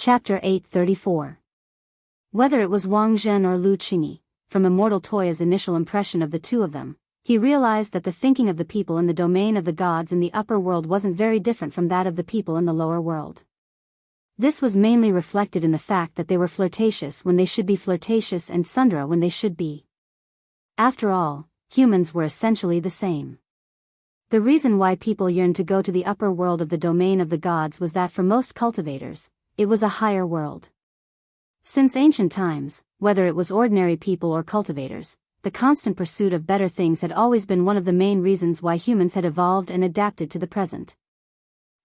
Chapter 834. Whether it was Wang Zhen or Lu Qingyi, from Immortal Toya's initial impression of the two of them, he realized that the thinking of the people in the domain of the gods in the upper world wasn't very different from that of the people in the lower world. This was mainly reflected in the fact that they were flirtatious when they should be flirtatious and tsundere when they should be. After all, humans were essentially the same. The reason why people yearned to go to the upper world of the domain of the gods was that for most cultivators, it was a higher world. Since ancient times, whether it was ordinary people or cultivators, the constant pursuit of better things had always been one of the main reasons why humans had evolved and adapted to the present.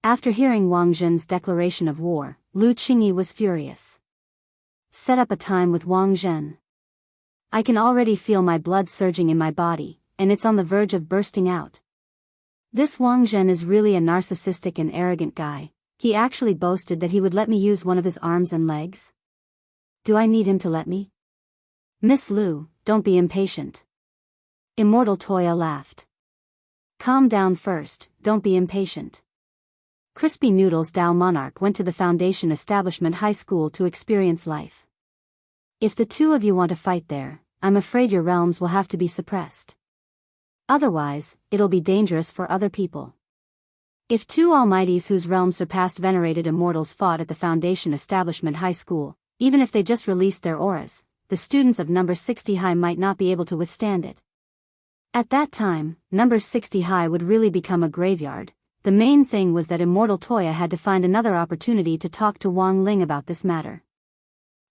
After hearing Wang Zhen's declaration of war, Lu Qingyi was furious. Set up a time with Wang Zhen. I can already feel my blood surging in my body, and it's on the verge of bursting out. This Wang Zhen is really a narcissistic and arrogant guy. He actually boasted that he would let me use one of his arms and legs. Do I need him to let me? Miss Lu, don't be impatient. Immortal Toya laughed. Calm down first, don't be impatient. Crispy Noodles Dao Monarch went to the Foundation Establishment High School to experience life. If the two of you want to fight there, I'm afraid your realms will have to be suppressed. Otherwise, it'll be dangerous for other people. If two almighties whose realms surpassed venerated immortals fought at the Foundation Establishment High School, even if they just released their auras, the students of number 60 high might not be able to withstand it. At that time, number 60 high would really become a graveyard. The main thing was that Immortal Toya had to find another opportunity to talk to Wang Ling about this matter.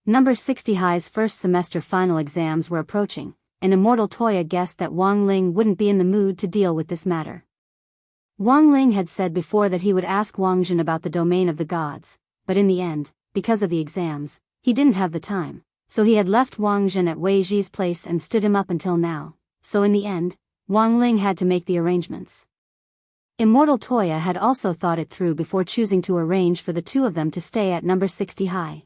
Number 60 high's first semester final exams were approaching, and Immortal Toya guessed that Wang Ling wouldn't be in the mood to deal with this matter. Wang Ling had said before that he would ask Wang Zhen about the domain of the gods, but in the end, because of the exams, he didn't have the time, so he had left Wang Zhen at Wei Ji's place and stood him up until now, so in the end, Wang Ling had to make the arrangements. Immortal Toya had also thought it through before choosing to arrange for the two of them to stay at number 60 high.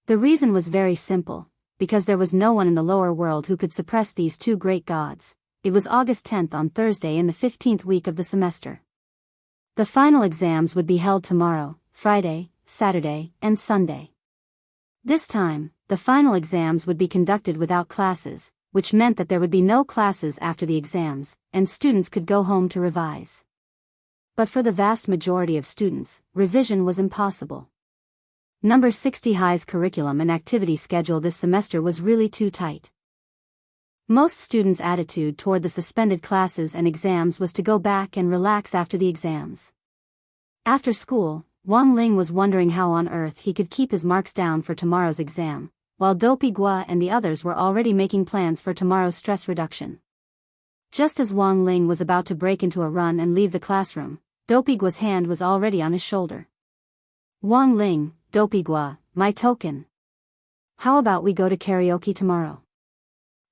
The reason was very simple, because there was no one in the lower world who could suppress these two great gods. It was August 10th on Thursday in the 15th week of the semester. The final exams would be held tomorrow, Friday, Saturday, and Sunday. This time, the final exams would be conducted without classes, which meant that there would be no classes after the exams, and students could go home to revise. But for the vast majority of students, revision was impossible. Number 60 high's curriculum and activity schedule this semester was really too tight. Most students' attitude toward the suspended classes and exams was to go back and relax after the exams. After school, Wang Ling was wondering how on earth he could keep his marks down for tomorrow's exam, while Dopey Gua and the others were already making plans for tomorrow's stress reduction. Just as Wang Ling was about to break into a run and leave the classroom, Dopey Gua's hand was already on his shoulder. Wang Ling, Dopey Gua, my token. How about we go to karaoke tomorrow?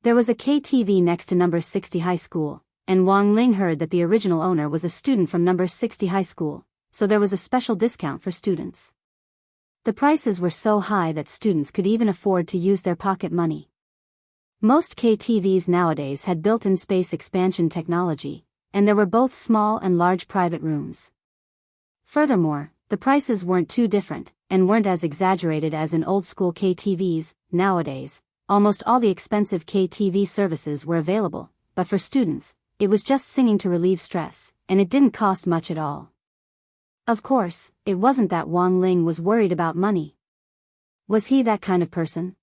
There was a KTV next to number 60 high school, and Wang Ling heard that the original owner was a student from number 60 high school, so there was a special discount for students. The prices were so high that students could even afford to use their pocket money. Most KTVs nowadays had built-in space expansion technology, and there were both small and large private rooms. Furthermore, the prices weren't too different, and weren't as exaggerated as in old-school KTVs. Nowadays, almost all the expensive KTV services were available, but for students, it was just singing to relieve stress, and it didn't cost much at all. Of course, it wasn't that Wang Ling was worried about money. Was he that kind of person?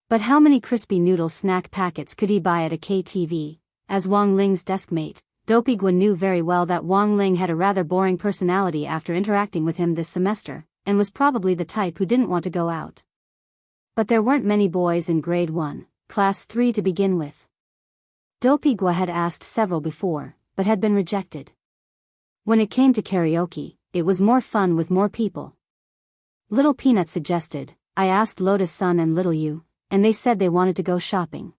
But how many crispy noodle snack packets could he buy at a KTV? As Wang Ling's desk mate, Dopey Gua knew very well that Wang Ling had a rather boring personality after interacting with him this semester, and was probably the type who didn't want to go out. But there weren't many boys in grade 1, class 3 to begin with. Dopey Gua had asked several before, but had been rejected. When it came to karaoke, it was more fun with more people. Little Peanut suggested. I asked Lotus Sun and Little Yu, and they said they wanted to go shopping.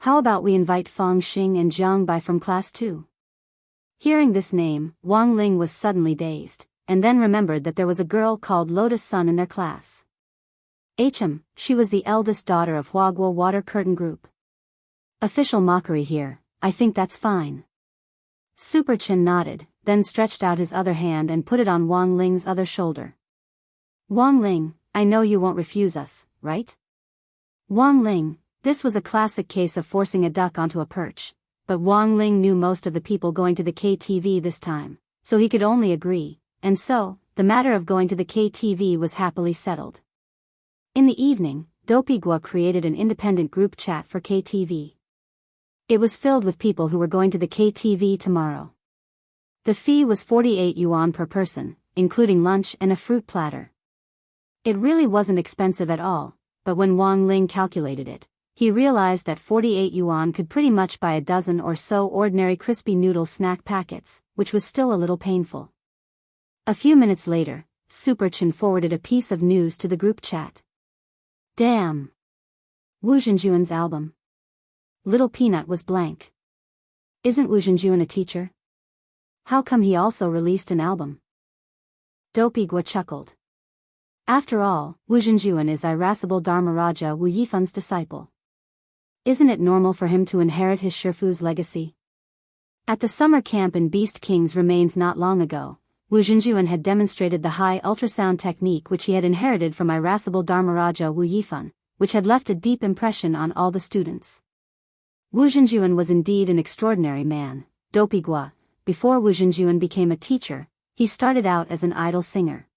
How about we invite Fang Xing and Jiang Bai from class 2? Hearing this name, Wang Ling was suddenly dazed, and then remembered that there was a girl called Lotus Sun in their class. She was the eldest daughter of Huaguo Water Curtain Group. Official mockery here, I think that's fine. Super Chin nodded, then stretched out his other hand and put it on Wang Ling's other shoulder. Wang Ling, I know you won't refuse us, right? Wang Ling, this was a classic case of forcing a duck onto a perch, but Wang Ling knew most of the people going to the KTV this time, so he could only agree, and so, the matter of going to the KTV was happily settled. In the evening, Dopey Gua created an independent group chat for KTV. It was filled with people who were going to the KTV tomorrow. The fee was 48 yuan per person, including lunch and a fruit platter. It really wasn't expensive at all, but when Wang Ling calculated it, he realized that 48 yuan could pretty much buy a dozen or so ordinary crispy noodle snack packets, which was still a little painful. A few minutes later, Super Chen forwarded a piece of news to the group chat. Damn! Wu Zhenjuan's album. Little Peanut was blank. Isn't Wu Zhenjuan a teacher? How come he also released an album? Dopey Gua chuckled. After all, Wu Zhenjuan is irascible Dharmaraja Wu Yifan's disciple. Isn't it normal for him to inherit his Shifu's legacy? At the summer camp in Beast King's remains not long ago, Wu Zhenjuan had demonstrated the high ultrasound technique which he had inherited from irascible Dharmaraja Wu Yifan, which had left a deep impression on all the students. Wu Zhenjuan was indeed an extraordinary man. Dopey Gua, before Wu Zhenjuan became a teacher, he started out as an idol singer.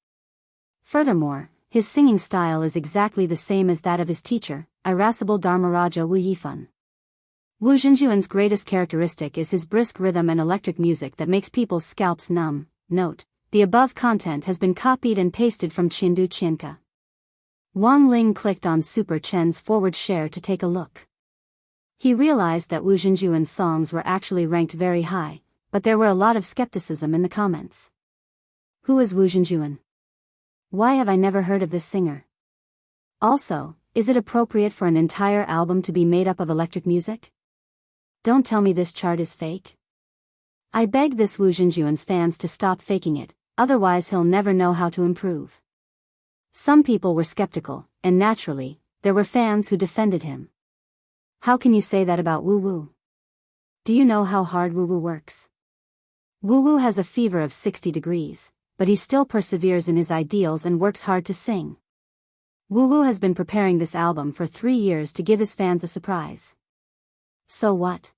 Furthermore, his singing style is exactly the same as that of his teacher, irascible Dharmaraja Wu Yifan. Wu Zhenjuan's greatest characteristic is his brisk rhythm and electric music that makes people's scalps numb. Note, the above content has been copied and pasted from Chindu Chinka. Wang Ling clicked on Super Chen's forward share to take a look. He realized that Wu Zhenjuan's songs were actually ranked very high, but there were a lot of skepticism in the comments. Who is Wu Zhenjuan? Why have I never heard of this singer? Also, is it appropriate for an entire album to be made up of electric music? Don't tell me this chart is fake. I beg this Wu Zhenjuan's fans to stop faking it, otherwise he'll never know how to improve. Some people were skeptical, and naturally, there were fans who defended him. How can you say that about Wu Wu? Do you know how hard Wu Wu works? Wu Wu has a fever of 60 degrees, but he still perseveres in his ideals and works hard to sing. Wu Wu has been preparing this album for 3 years to give his fans a surprise. So what?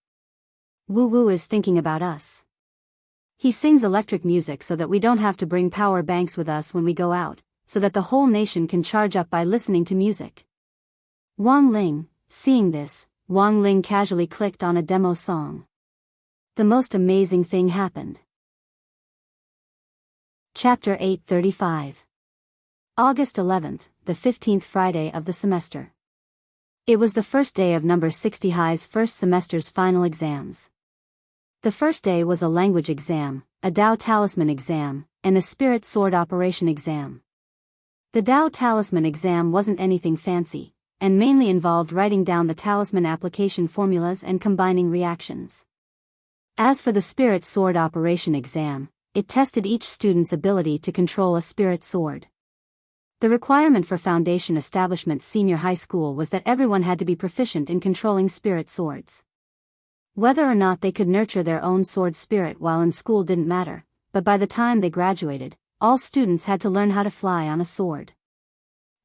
Wu Wu is thinking about us. He sings electric music so that we don't have to bring power banks with us when we go out, so that the whole nation can charge up by listening to music. Wang Ling, seeing this, Wang Ling casually clicked on a demo song. The most amazing thing happened. Chapter 835. August 11th, the 15th Friday of the semester. It was the first day of number 60 High's first semester's final exams. The first day was a language exam, a Dao Talisman exam, and a Spirit Sword Operation exam. The Dao Talisman exam wasn't anything fancy, and mainly involved writing down the talisman application formulas and combining reactions. As for the Spirit Sword Operation exam, it tested each student's ability to control a spirit sword. The requirement for Foundation Establishment Senior High School was that everyone had to be proficient in controlling spirit swords. Whether or not they could nurture their own sword spirit while in school didn't matter, but by the time they graduated, all students had to learn how to fly on a sword.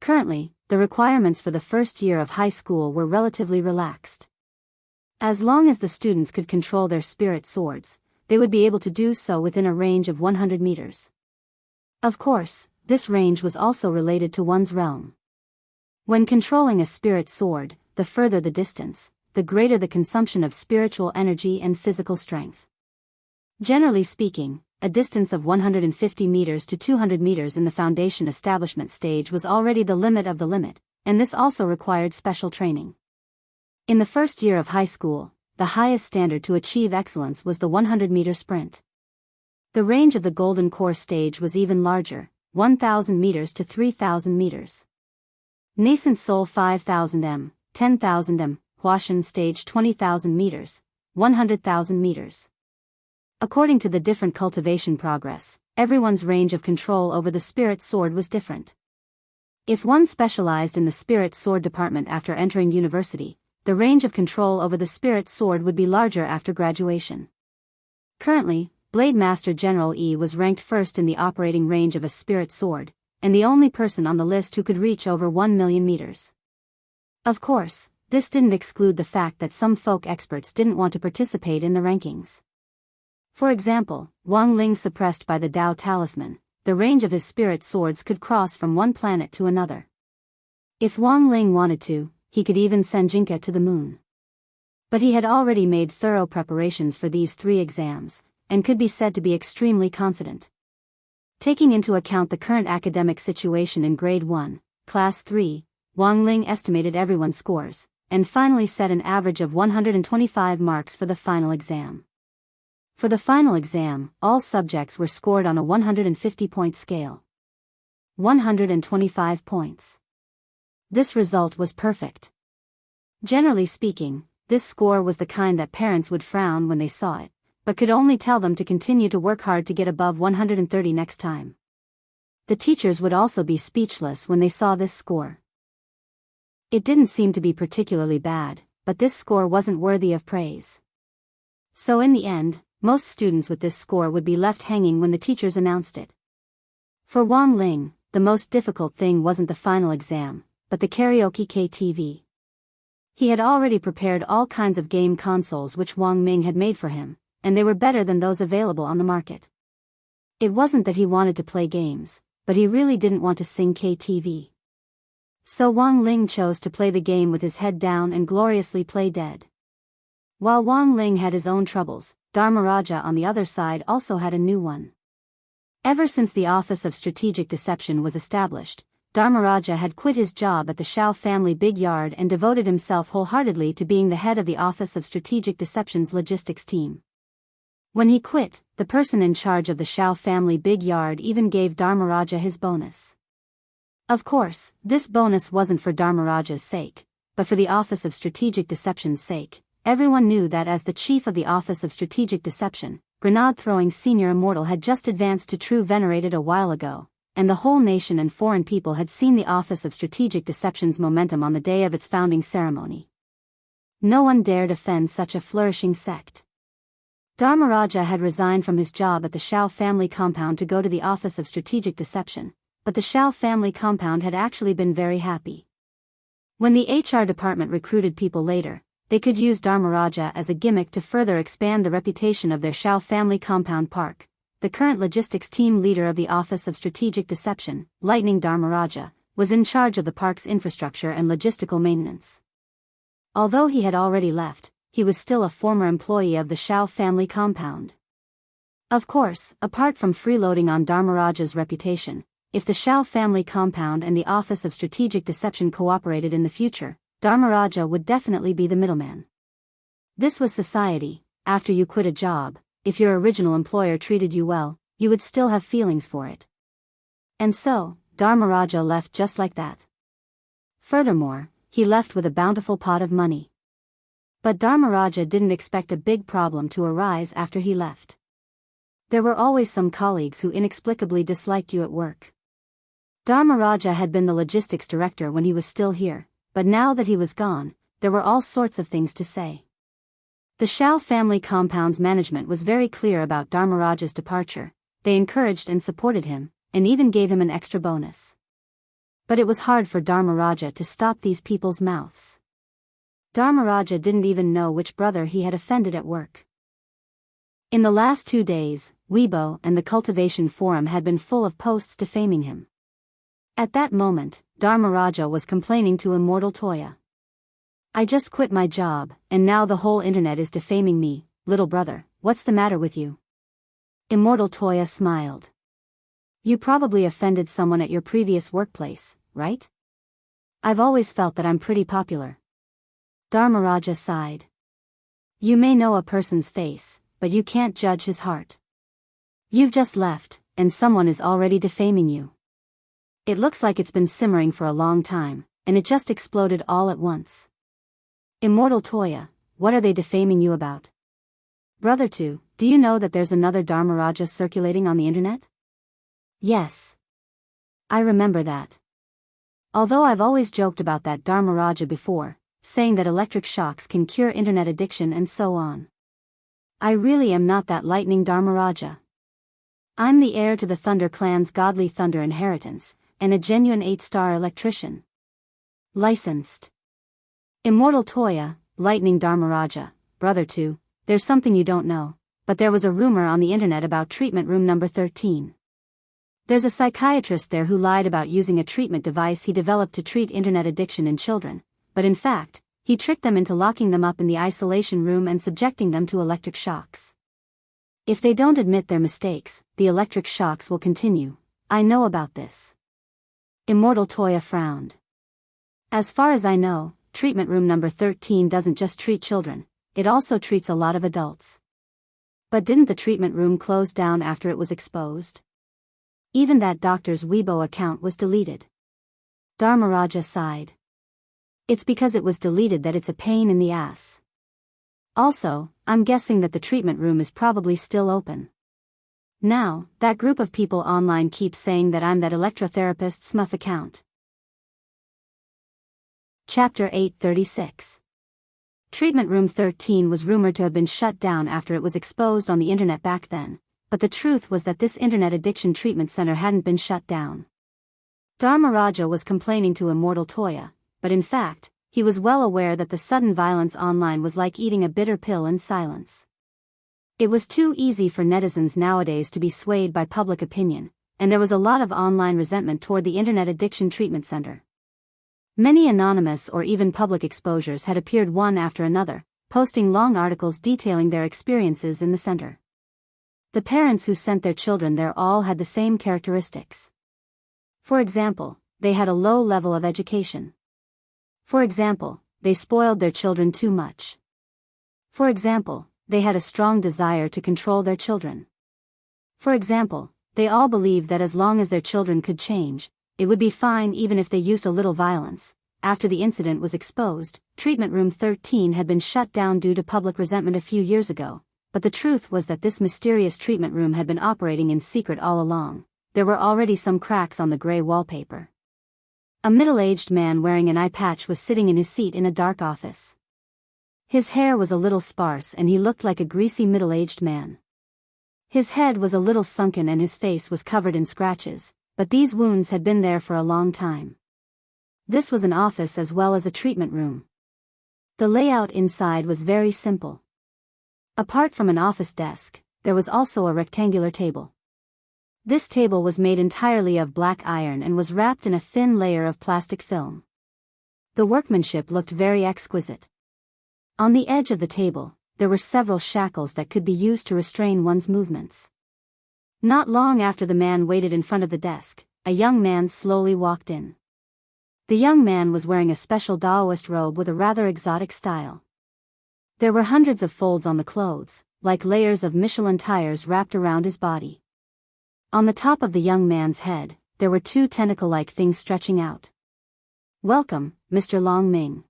Currently, the requirements for the first year of high school were relatively relaxed. As long as the students could control their spirit swords, they would be able to do so within a range of 100 meters. Of course, this range was also related to one's realm. When controlling a spirit sword, the further the distance, the greater the consumption of spiritual energy and physical strength. Generally speaking, a distance of 150 meters to 200 meters in the Foundation Establishment stage was already the limit of the limit, and this also required special training. In the first year of high school, the highest standard to achieve excellence was the 100-meter sprint. The range of the Golden Core stage was even larger, 1,000 meters to 3,000 meters. Nascent Soul 5,000 m, 10,000 m, Huashan stage 20,000 meters, 100,000 meters. According to the different cultivation progress, everyone's range of control over the spirit sword was different. If one specialized in the spirit sword department after entering university, the range of control over the spirit sword would be larger after graduation. Currently, Blade Master General E was ranked first in the operating range of a spirit sword, and the only person on the list who could reach over 1 million meters. Of course, this didn't exclude the fact that some folk experts didn't want to participate in the rankings. For example, Wang Ling suppressed by the Tao Talisman, the range of his spirit swords could cross from one planet to another. If Wang Ling wanted to, he could even send Jinka to the moon. But he had already made thorough preparations for these 3 exams, and could be said to be extremely confident. Taking into account the current academic situation in Grade 1, Class 3, Wang Ling estimated everyone's scores, and finally set an average of 125 marks for the final exam. For the final exam, all subjects were scored on a 150-point scale. 125 points. This result was perfect. Generally speaking, this score was the kind that parents would frown when they saw it, but could only tell them to continue to work hard to get above 130 next time. The teachers would also be speechless when they saw this score. It didn't seem to be particularly bad, but this score wasn't worthy of praise. So in the end, most students with this score would be left hanging when the teachers announced it. For Wang Ling, the most difficult thing wasn't the final exam, but the karaoke KTV. He had already prepared all kinds of game consoles which Wang Ming had made for him, and they were better than those available on the market. It wasn't that he wanted to play games, but he really didn't want to sing KTV. So Wang Ling chose to play the game with his head down and gloriously play dead. While Wang Ling had his own troubles, Dharmaraja on the other side also had a new one. Ever since the Office of Strategic Deception was established, Dharmaraja had quit his job at the Shao family big yard and devoted himself wholeheartedly to being the head of the Office of Strategic Deception's logistics team. When he quit, the person in charge of the Shao family big yard even gave Dharmaraja his bonus. Of course, this bonus wasn't for Dharmaraja's sake, but for the Office of Strategic Deception's sake. Everyone knew that as the chief of the Office of Strategic Deception, grenade-throwing senior Immortal had just advanced to true venerated a while ago, and the whole nation and foreign people had seen the Office of Strategic Deception's momentum on the day of its founding ceremony. No one dared offend such a flourishing sect. Dharmaraja had resigned from his job at the Shao family compound to go to the Office of Strategic Deception, but the Shao family compound had actually been very happy. When the HR department recruited people later, they could use Dharmaraja as a gimmick to further expand the reputation of their Shao family compound park. The current logistics team leader of the Office of Strategic Deception, Lightning Dharmaraja, was in charge of the park's infrastructure and logistical maintenance. Although he had already left, he was still a former employee of the Shao family compound. Of course, apart from freeloading on Dharmaraja's reputation, if the Shao family compound and the Office of Strategic Deception cooperated in the future, Dharmaraja would definitely be the middleman. This was society. After you quit a job, if your original employer treated you well, you would still have feelings for it. And so, Dharmaraja left just like that. Furthermore, he left with a bountiful pot of money. But Dharmaraja didn't expect a big problem to arise after he left. There were always some colleagues who inexplicably disliked you at work. Dharmaraja had been the logistics director when he was still here, but now that he was gone, there were all sorts of things to say. The Shao family compound's management was very clear about Dharmaraja's departure. They encouraged and supported him, and even gave him an extra bonus. But it was hard for Dharmaraja to stop these people's mouths. Dharmaraja didn't even know which brother he had offended at work. In the last 2 days, Weibo and the Cultivation Forum had been full of posts defaming him. At that moment, Dharmaraja was complaining to Immortal Toya. "I just quit my job, and now the whole internet is defaming me. Little brother, what's the matter with you?" Immortal Toya smiled. "You probably offended someone at your previous workplace, right? I've always felt that I'm pretty popular." Dharmaraja sighed. "You may know a person's face, but you can't judge his heart. You've just left, and someone is already defaming you. It looks like it's been simmering for a long time, and it just exploded all at once." "Immortal Toya, what are they defaming you about?" "Brother 2, do you know that there's another Dharmaraja circulating on the internet?" "Yes. I remember that. Although I've always joked about that Dharmaraja before, saying that electric shocks can cure internet addiction and so on. I really am not that lightning Dharmaraja. I'm the heir to the Thunder clan's godly thunder inheritance, and a genuine 8-star electrician. Licensed. Immortal Toya, Lightning Dharmaraja, brother to, there's something you don't know, but there was a rumor on the internet about treatment room number 13. There's a psychiatrist there who lied about using a treatment device he developed to treat internet addiction in children, but in fact, he tricked them into locking them up in the isolation room and subjecting them to electric shocks. If they don't admit their mistakes, the electric shocks will continue. I know about this. Immortal Toya frowned. As far as I know, treatment room number 13 doesn't just treat children, it also treats a lot of adults. But didn't the treatment room close down after it was exposed? Even that doctor's Weibo account was deleted. Dharmaraja sighed. It's because it was deleted that it's a pain in the ass. Also, I'm guessing that the treatment room is probably still open. Now, that group of people online keeps saying that I'm that electrotherapist Smuff account. Chapter 836. Treatment room 13 was rumored to have been shut down after it was exposed on the internet back then, but the truth was that this internet addiction treatment center hadn't been shut down. Dharmaraja was complaining to Immortal Toya, but in fact, he was well aware that the sudden violence online was like eating a bitter pill in silence. It was too easy for netizens nowadays to be swayed by public opinion, and there was a lot of online resentment toward the internet addiction treatment center. Many anonymous or even public exposures had appeared one after another, posting long articles detailing their experiences in the center. The parents who sent their children there all had the same characteristics. For example, they had a low level of education. For example, they spoiled their children too much. For example, they had a strong desire to control their children. For example, they all believed that as long as their children could change, it would be fine even if they used a little violence. After the incident was exposed, Treatment Room 13 had been shut down due to public resentment a few years ago, but the truth was that this mysterious treatment room had been operating in secret all along. There were already some cracks on the gray wallpaper. A middle-aged man wearing an eye patch was sitting in his seat in a dark office. His hair was a little sparse and he looked like a greasy middle-aged man. His head was a little sunken and his face was covered in scratches, but these wounds had been there for a long time. This was an office as well as a treatment room. The layout inside was very simple. Apart from an office desk, there was also a rectangular table. This table was made entirely of black iron and was wrapped in a thin layer of plastic film. The workmanship looked very exquisite. On the edge of the table, there were several shackles that could be used to restrain one's movements. Not long after the man waited in front of the desk, a young man slowly walked in. The young man was wearing a special Taoist robe with a rather exotic style. There were hundreds of folds on the clothes, like layers of Michelin tires wrapped around his body. On the top of the young man's head, there were two tentacle-like things stretching out. "Welcome, Mr. Long Ming."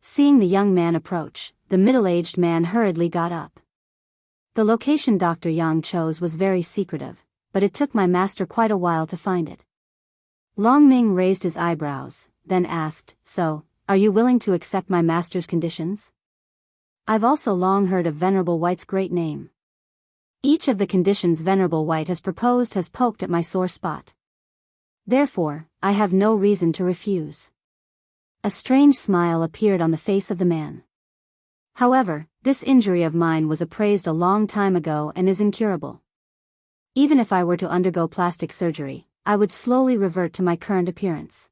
Seeing the young man approach, the middle-aged man hurriedly got up. The location Dr. Yang chose was very secretive, but it took my master quite a while to find it. Long Ming raised his eyebrows, then asked, "So, are you willing to accept my master's conditions?" I've also long heard of Venerable White's great name. Each of the conditions Venerable White has proposed has poked at my sore spot. Therefore, I have no reason to refuse. A strange smile appeared on the face of the man. However, this injury of mine was appraised a long time ago and is incurable. Even if I were to undergo plastic surgery, I would slowly revert to my current appearance.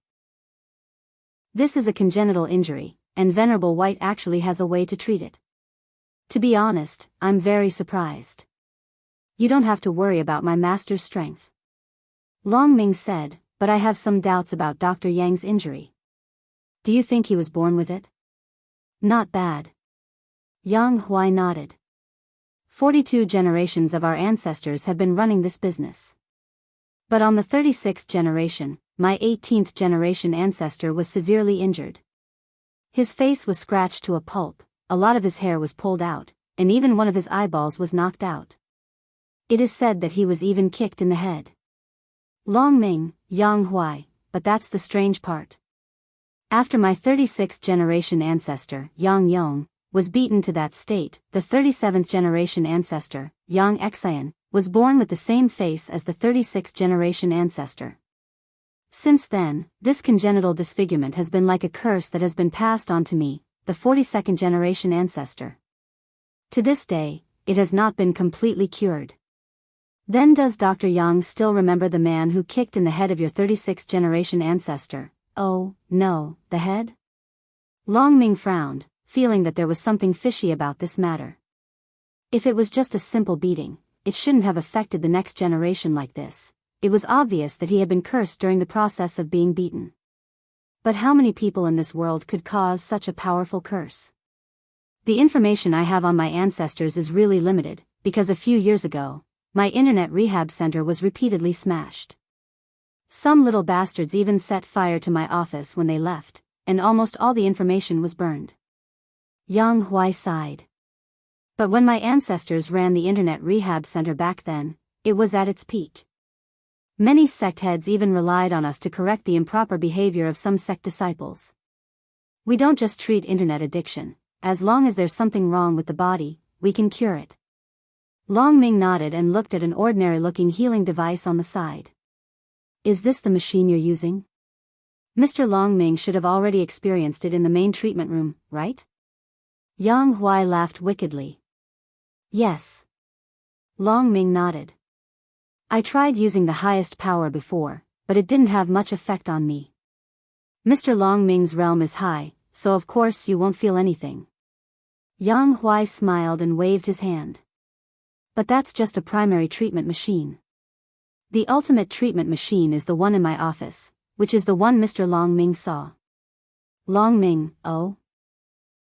This is a congenital injury, and Venerable White actually has a way to treat it. To be honest, I'm very surprised. You don't have to worry about my master's strength. Long Ming said, but I have some doubts about Dr. Yang's injury. Do you think he was born with it? Not bad. Yang Huai nodded. 42 generations of our ancestors have been running this business. But on the 36th generation, my 18th generation ancestor was severely injured. His face was scratched to a pulp, a lot of his hair was pulled out, and even one of his eyeballs was knocked out. It is said that he was even kicked in the head. Long Ming, Yang Huai, but that's the strange part. After my 36th generation ancestor, Yang Yong, was beaten to that state, the 37th generation ancestor, Yang Xian, was born with the same face as the 36th generation ancestor. Since then, this congenital disfigurement has been like a curse that has been passed on to me, the 42nd generation ancestor. To this day, it has not been completely cured. Then does Dr. Yang still remember the man who kicked in the head of your 36th generation ancestor? Oh, no, the head? Long Ming frowned, feeling that there was something fishy about this matter. If it was just a simple beating, it shouldn't have affected the next generation like this. It was obvious that he had been cursed during the process of being beaten. But how many people in this world could cause such a powerful curse? The information I have on my ancestors is really limited, because a few years ago, my internet rehab center was repeatedly smashed. Some little bastards even set fire to my office when they left, and almost all the information was burned. Yang Huai sighed. But when my ancestors ran the internet rehab center back then, it was at its peak. Many sect heads even relied on us to correct the improper behavior of some sect disciples. We don't just treat internet addiction. As long as there's something wrong with the body, we can cure it. Long Ming nodded and looked at an ordinary-looking healing device on the side. Is this the machine you're using? Mr. Long Ming should have already experienced it in the main treatment room, right? Yang Huai laughed wickedly. Yes. Long Ming nodded. I tried using the highest power before, but it didn't have much effect on me. Mr. Long Ming's realm is high, so of course you won't feel anything. Yang Huai smiled and waved his hand. But that's just a primary treatment machine. The ultimate treatment machine is the one in my office, which is the one Mr. Long Ming saw. Long Ming, oh?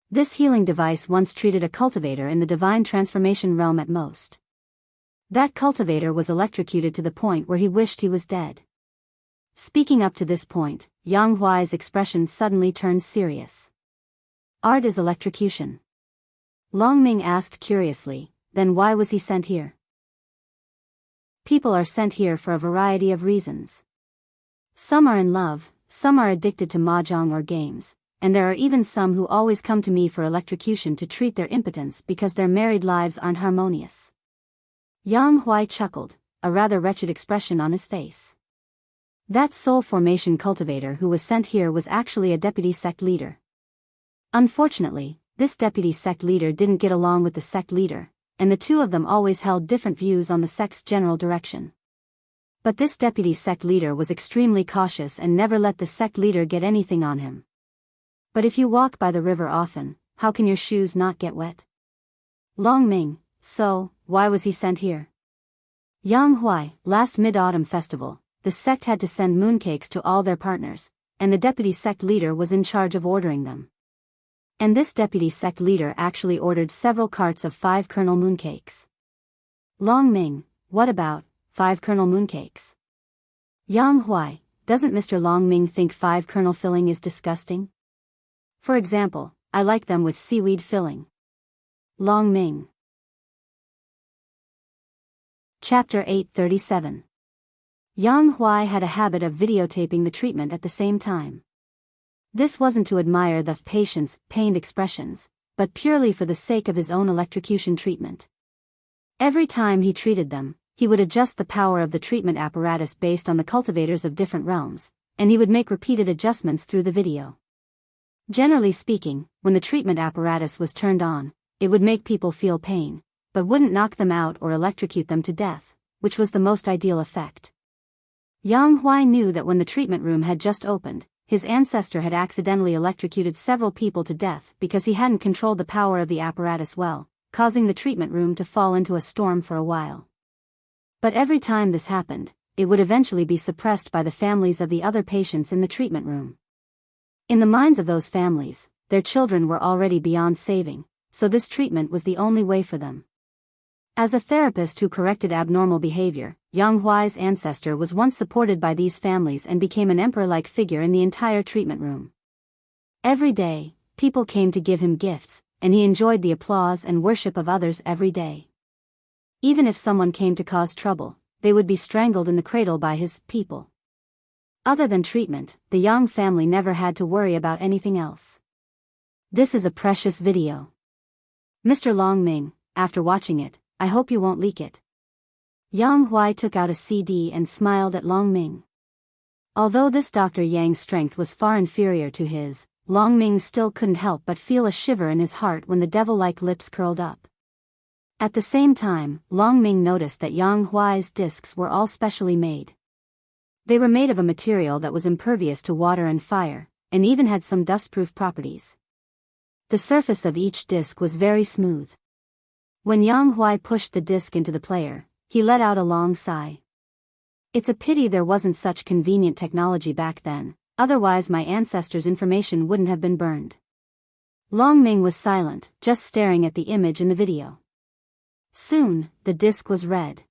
This healing device once treated a cultivator in the divine transformation realm at most. That cultivator was electrocuted to the point where he wished he was dead. Speaking up to this point, Yang Huai's expression suddenly turned serious. Art is electrocution. Long Ming asked curiously, then why was he sent here? People are sent here for a variety of reasons. Some are in love, some are addicted to mahjong or games, and there are even some who always come to me for electrocution to treat their impotence because their married lives aren't harmonious. Yang Huai chuckled, a rather wretched expression on his face. That soul formation cultivator who was sent here was actually a deputy sect leader. Unfortunately, this deputy sect leader didn't get along with the sect leader, and the two of them always held different views on the sect's general direction. But this deputy sect leader was extremely cautious and never let the sect leader get anything on him. But if you walk by the river often, how can your shoes not get wet? Long Ming, so, why was he sent here? Yang Huai, last Mid-Autumn Festival, the sect had to send mooncakes to all their partners, and the deputy sect leader was in charge of ordering them. And this deputy sect leader actually ordered several carts of 5-kernel mooncakes. Long Ming, what about 5-kernel mooncakes? Yang Huai, doesn't Mr. Long Ming think 5-kernel filling is disgusting? For example, I like them with seaweed filling. Long Ming. Chapter 837. Yang Huai had a habit of videotaping the treatment at the same time. This wasn't to admire the patient's pained expressions, but purely for the sake of his own electrocution treatment. Every time he treated them, he would adjust the power of the treatment apparatus based on the cultivators of different realms, and he would make repeated adjustments through the video. Generally speaking, when the treatment apparatus was turned on, it would make people feel pain, but wouldn't knock them out or electrocute them to death, which was the most ideal effect. Yang Huai knew that when the treatment room had just opened, his ancestor had accidentally electrocuted several people to death because he hadn't controlled the power of the apparatus well, causing the treatment room to fall into a storm for a while. But every time this happened, it would eventually be suppressed by the families of the other patients in the treatment room. In the minds of those families, their children were already beyond saving, so this treatment was the only way for them. As a therapist who corrected abnormal behavior, Yang Huai's ancestor was once supported by these families and became an emperor-like figure in the entire treatment room. Every day, people came to give him gifts, and he enjoyed the applause and worship of others every day. Even if someone came to cause trouble, they would be strangled in the cradle by his people. Other than treatment, the Yang family never had to worry about anything else. This is a precious video. Mr. Long Ming, after watching it, I hope you won't leak it. Yang Huai took out a CD and smiled at Long Ming. Although this Dr. Yang's strength was far inferior to his, Long Ming still couldn't help but feel a shiver in his heart when the devil-like lips curled up. At the same time, Long Ming noticed that Yang Huai's discs were all specially made. They were made of a material that was impervious to water and fire, and even had some dust-proof properties. The surface of each disc was very smooth. When Yang Huai pushed the disc into the player, he let out a long sigh. It's a pity there wasn't such convenient technology back then, otherwise my ancestors' information wouldn't have been burned. Long Ming was silent, just staring at the image in the video. Soon, the disc was red.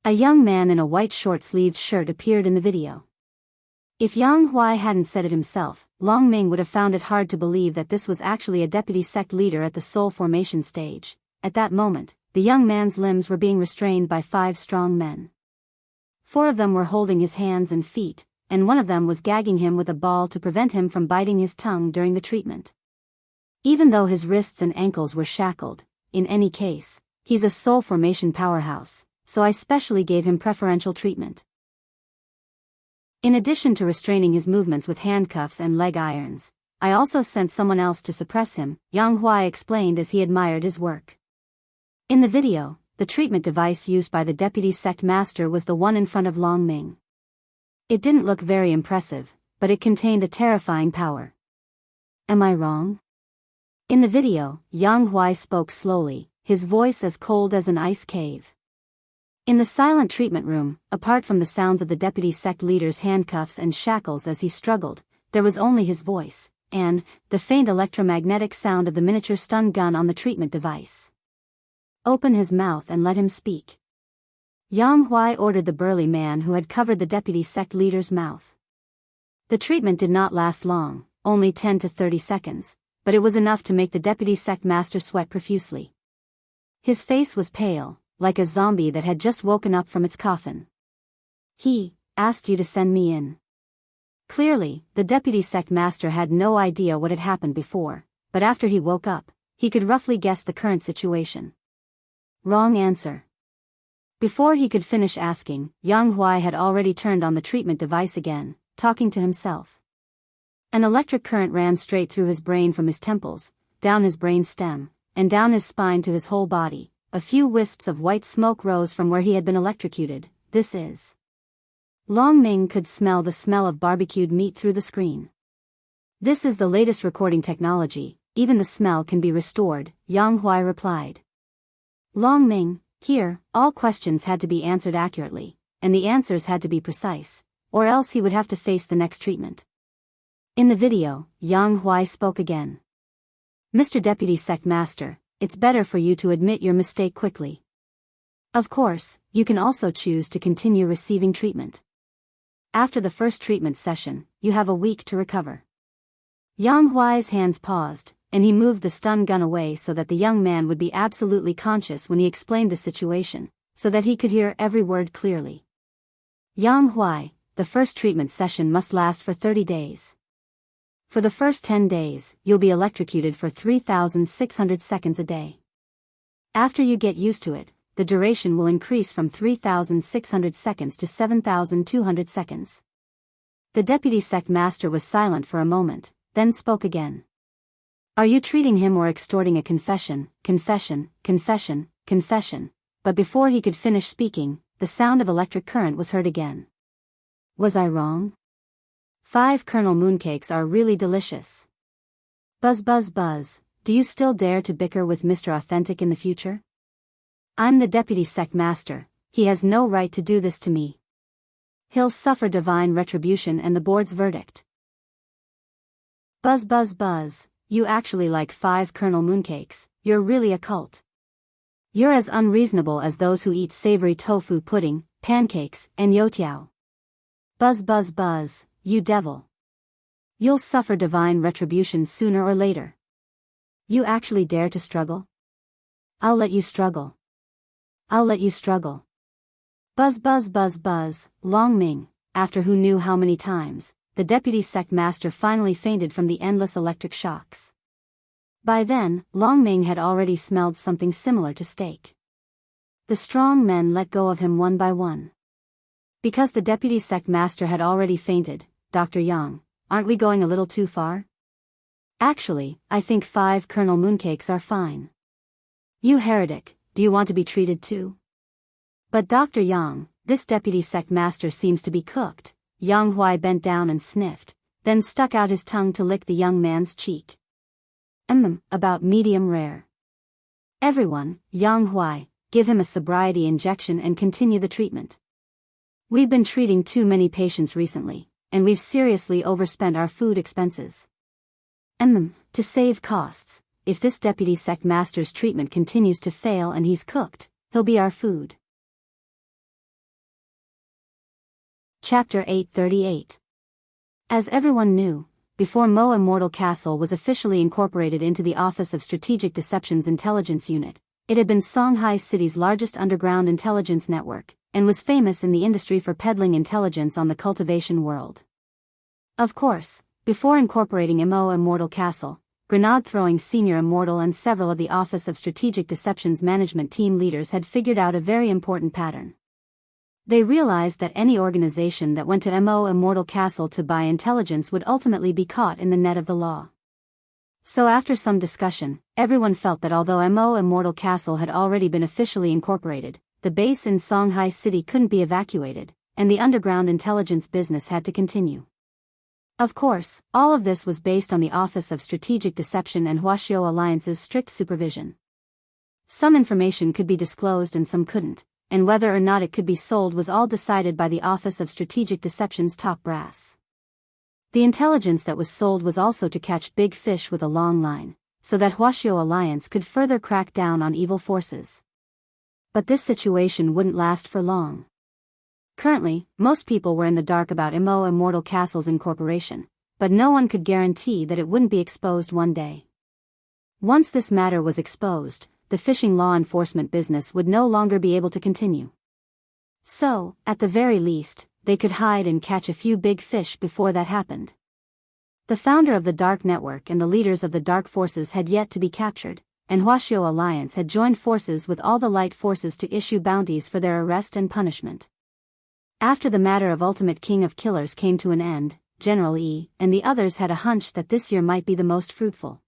A young man in a white short-sleeved shirt appeared in the video. If Yang Huai hadn't said it himself, Long Ming would have found it hard to believe that this was actually a deputy sect leader at the soul formation stage. At that moment, the young man's limbs were being restrained by 5 strong men. 4 of them were holding his hands and feet, and one of them was gagging him with a ball to prevent him from biting his tongue during the treatment. Even though his wrists and ankles were shackled, in any case, he's a soul formation powerhouse, so I specially gave him preferential treatment. In addition to restraining his movements with handcuffs and leg irons, I also sent someone else to suppress him, Yang Huai explained as he admired his work. In the video, the treatment device used by the deputy sect master was the one in front of Long Ming. It didn't look very impressive, but it contained a terrifying power. Am I wrong? In the video, Yang Huai spoke slowly, his voice as cold as an ice cave. In the silent treatment room, apart from the sounds of the deputy sect leader's handcuffs and shackles as he struggled, there was only his voice, and the faint electromagnetic sound of the miniature stun gun on the treatment device. Open his mouth and let him speak. Yang Huai ordered the burly man who had covered the deputy sect leader's mouth. The treatment did not last long, only 10 to 30 seconds, but it was enough to make the deputy sect master sweat profusely. His face was pale, like a zombie that had just woken up from its coffin. He asked you to send me in. Clearly, the deputy sect master had no idea what had happened before, but after he woke up, he could roughly guess the current situation. Wrong answer. Before he could finish asking, Yang Huai had already turned on the treatment device again, talking to himself. An electric current ran straight through his brain from his temples, down his brain stem, and down his spine to his whole body. A few wisps of white smoke rose from where he had been electrocuted. This is. Long Ming could smell the smell of barbecued meat through the screen. This is the latest recording technology, even the smell can be restored, Yang Huai replied. Long Ming, here, all questions had to be answered accurately, and the answers had to be precise, or else he would have to face the next treatment. In the video, Yang Huai spoke again. Mr. Deputy Sect Master, it's better for you to admit your mistake quickly. Of course, you can also choose to continue receiving treatment. After the first treatment session, you have a week to recover. Yang Huai's hands paused, and he moved the stun gun away so that the young man would be absolutely conscious when he explained the situation, so that he could hear every word clearly. Yang Huai, the first treatment session must last for 30 days. For the first 10 days, you'll be electrocuted for 3,600 seconds a day. After you get used to it, the duration will increase from 3,600 seconds to 7,200 seconds. The deputy sect master was silent for a moment, then spoke again. Are you treating him or extorting a confession, confession, confession, confession? But before he could finish speaking, the sound of electric current was heard again. Was I wrong? 5 kernel mooncakes are really delicious. Buzz buzz buzz, do you still dare to bicker with Mr. Authentic in the future? I'm the deputy sect master, he has no right to do this to me. He'll suffer divine retribution and the board's verdict. Buzz buzz buzz, you actually like 5 kernel mooncakes, you're really a cult. You're as unreasonable as those who eat savory tofu pudding, pancakes, and youtiao. Buzz buzz buzz, you devil. You'll suffer divine retribution sooner or later. You actually dare to struggle? I'll let you struggle. I'll let you struggle. Buzz buzz buzz buzz, Long Ming, after who knew how many times, the deputy sect master finally fainted from the endless electric shocks. By then, Long Ming had already smelled something similar to steak. The strong men let go of him one by one. Because the deputy sect master had already fainted, Dr. Yang, aren't we going a little too far? Actually, I think 5 kernel mooncakes are fine. You heretic, do you want to be treated too? But Dr. Yang, this deputy sect master seems to be cooked. Yang Huai bent down and sniffed, then stuck out his tongue to lick the young man's cheek. About medium rare. Everyone, Yang Huai, give him a sobriety injection and continue the treatment. We've been treating too many patients recently, and we've seriously overspent our food expenses. To save costs, if this deputy sect master's treatment continues to fail and he's cooked, he'll be our food. Chapter 838. As everyone knew, before Immortal Castle was officially incorporated into the Office of Strategic Deception's intelligence unit, it had been Songhai City's largest underground intelligence network, and was famous in the industry for peddling intelligence on the cultivation world. Of course, before incorporating Immortal Castle, grenade-throwing senior Immortal and several of the Office of Strategic Deception's management team leaders had figured out a very important pattern. They realized that any organization that went to Immortal Castle to buy intelligence would ultimately be caught in the net of the law. So after some discussion, everyone felt that although Immortal Castle had already been officially incorporated, the base in Songhai City couldn't be evacuated, and the underground intelligence business had to continue. Of course, all of this was based on the Office of Strategic Deception and Huaxiao Alliance's strict supervision. Some information could be disclosed and some couldn't, and whether or not it could be sold was all decided by the Office of Strategic Deception's top brass. The intelligence that was sold was also to catch big fish with a long line, so that Huaxiao Alliance could further crack down on evil forces. But this situation wouldn't last for long. Currently, most people were in the dark about Immortal Castle's incorporation, but no one could guarantee that it wouldn't be exposed one day. Once this matter was exposed, the fishing law enforcement business would no longer be able to continue. So, at the very least, they could hide and catch a few big fish before that happened. The founder of the Dark Network and the leaders of the Dark Forces had yet to be captured, and Huaxiao Alliance had joined forces with all the light forces to issue bounties for their arrest and punishment. After the matter of Ultimate King of Killers came to an end, General E and the others had a hunch that this year might be the most fruitful.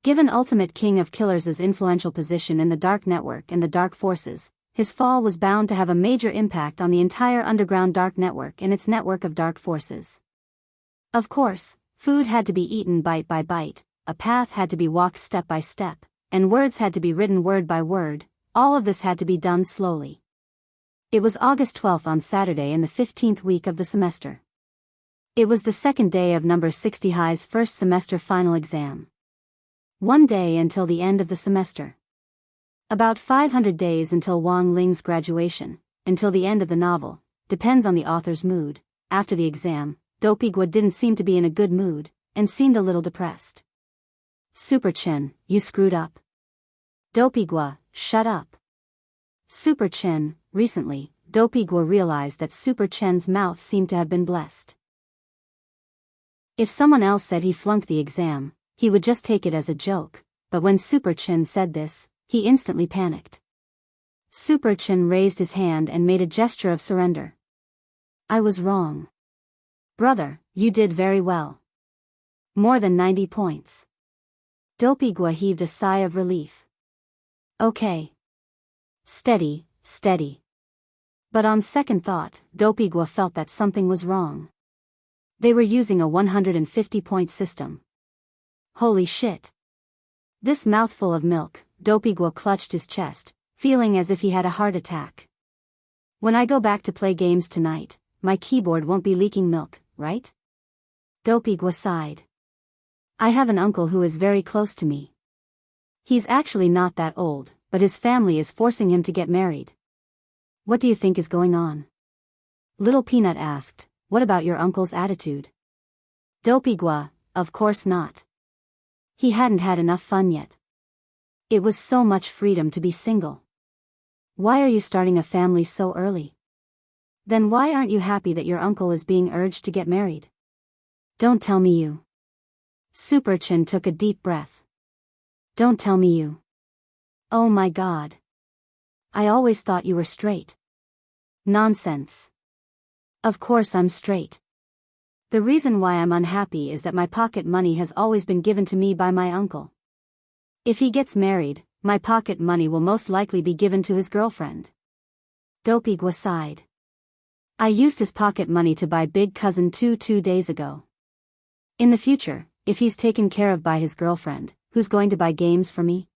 Given Ultimate King of Killers' influential position in the Dark Network and the Dark Forces, his fall was bound to have a major impact on the entire underground Dark Network and its network of dark forces. Of course, food had to be eaten bite by bite, a path had to be walked step by step, and words had to be written word by word. All of this had to be done slowly. It was August 12th on Saturday in the 15th week of the semester. It was the second day of number 60 High's first semester final exam. One day until the end of the semester. About 500 days until Wang Ling's graduation, until the end of the novel, depends on the author's mood. After the exam, Dopigua didn't seem to be in a good mood, and seemed a little depressed. Super Chen, you screwed up. Dopigua, shut up. Super Chen, recently, Dopigua realized that Super Chen's mouth seemed to have been blessed. If someone else said he flunked the exam, he would just take it as a joke, but when Super Chen said this, he instantly panicked. Super Chen raised his hand and made a gesture of surrender. I was wrong. Brother, you did very well. More than 90 points. Dopigua heaved a sigh of relief. Okay. Steady, steady. But on second thought, Dopigua felt that something was wrong. They were using a 150-point system. Holy shit. This mouthful of milk, Dopigua clutched his chest, feeling as if he had a heart attack. When I go back to play games tonight, my keyboard won't be leaking milk, right? Dopigua sighed. I have an uncle who is very close to me. He's actually not that old, but his family is forcing him to get married. What do you think is going on? Little Peanut asked, what about your uncle's attitude? Dopigua, of course not. He hadn't had enough fun yet. It was so much freedom to be single. Why are you starting a family so early? Then why aren't you happy that your uncle is being urged to get married? Don't tell me you. Super Chen took a deep breath. Don't tell me you. Oh my God. I always thought you were straight. Nonsense. Of course I'm straight. The reason why I'm unhappy is that my pocket money has always been given to me by my uncle. If he gets married, my pocket money will most likely be given to his girlfriend. Dopigwa sighed. I used his pocket money to buy Big Cousin 2 days ago. In the future, if he's taken care of by his girlfriend, who's going to buy games for me?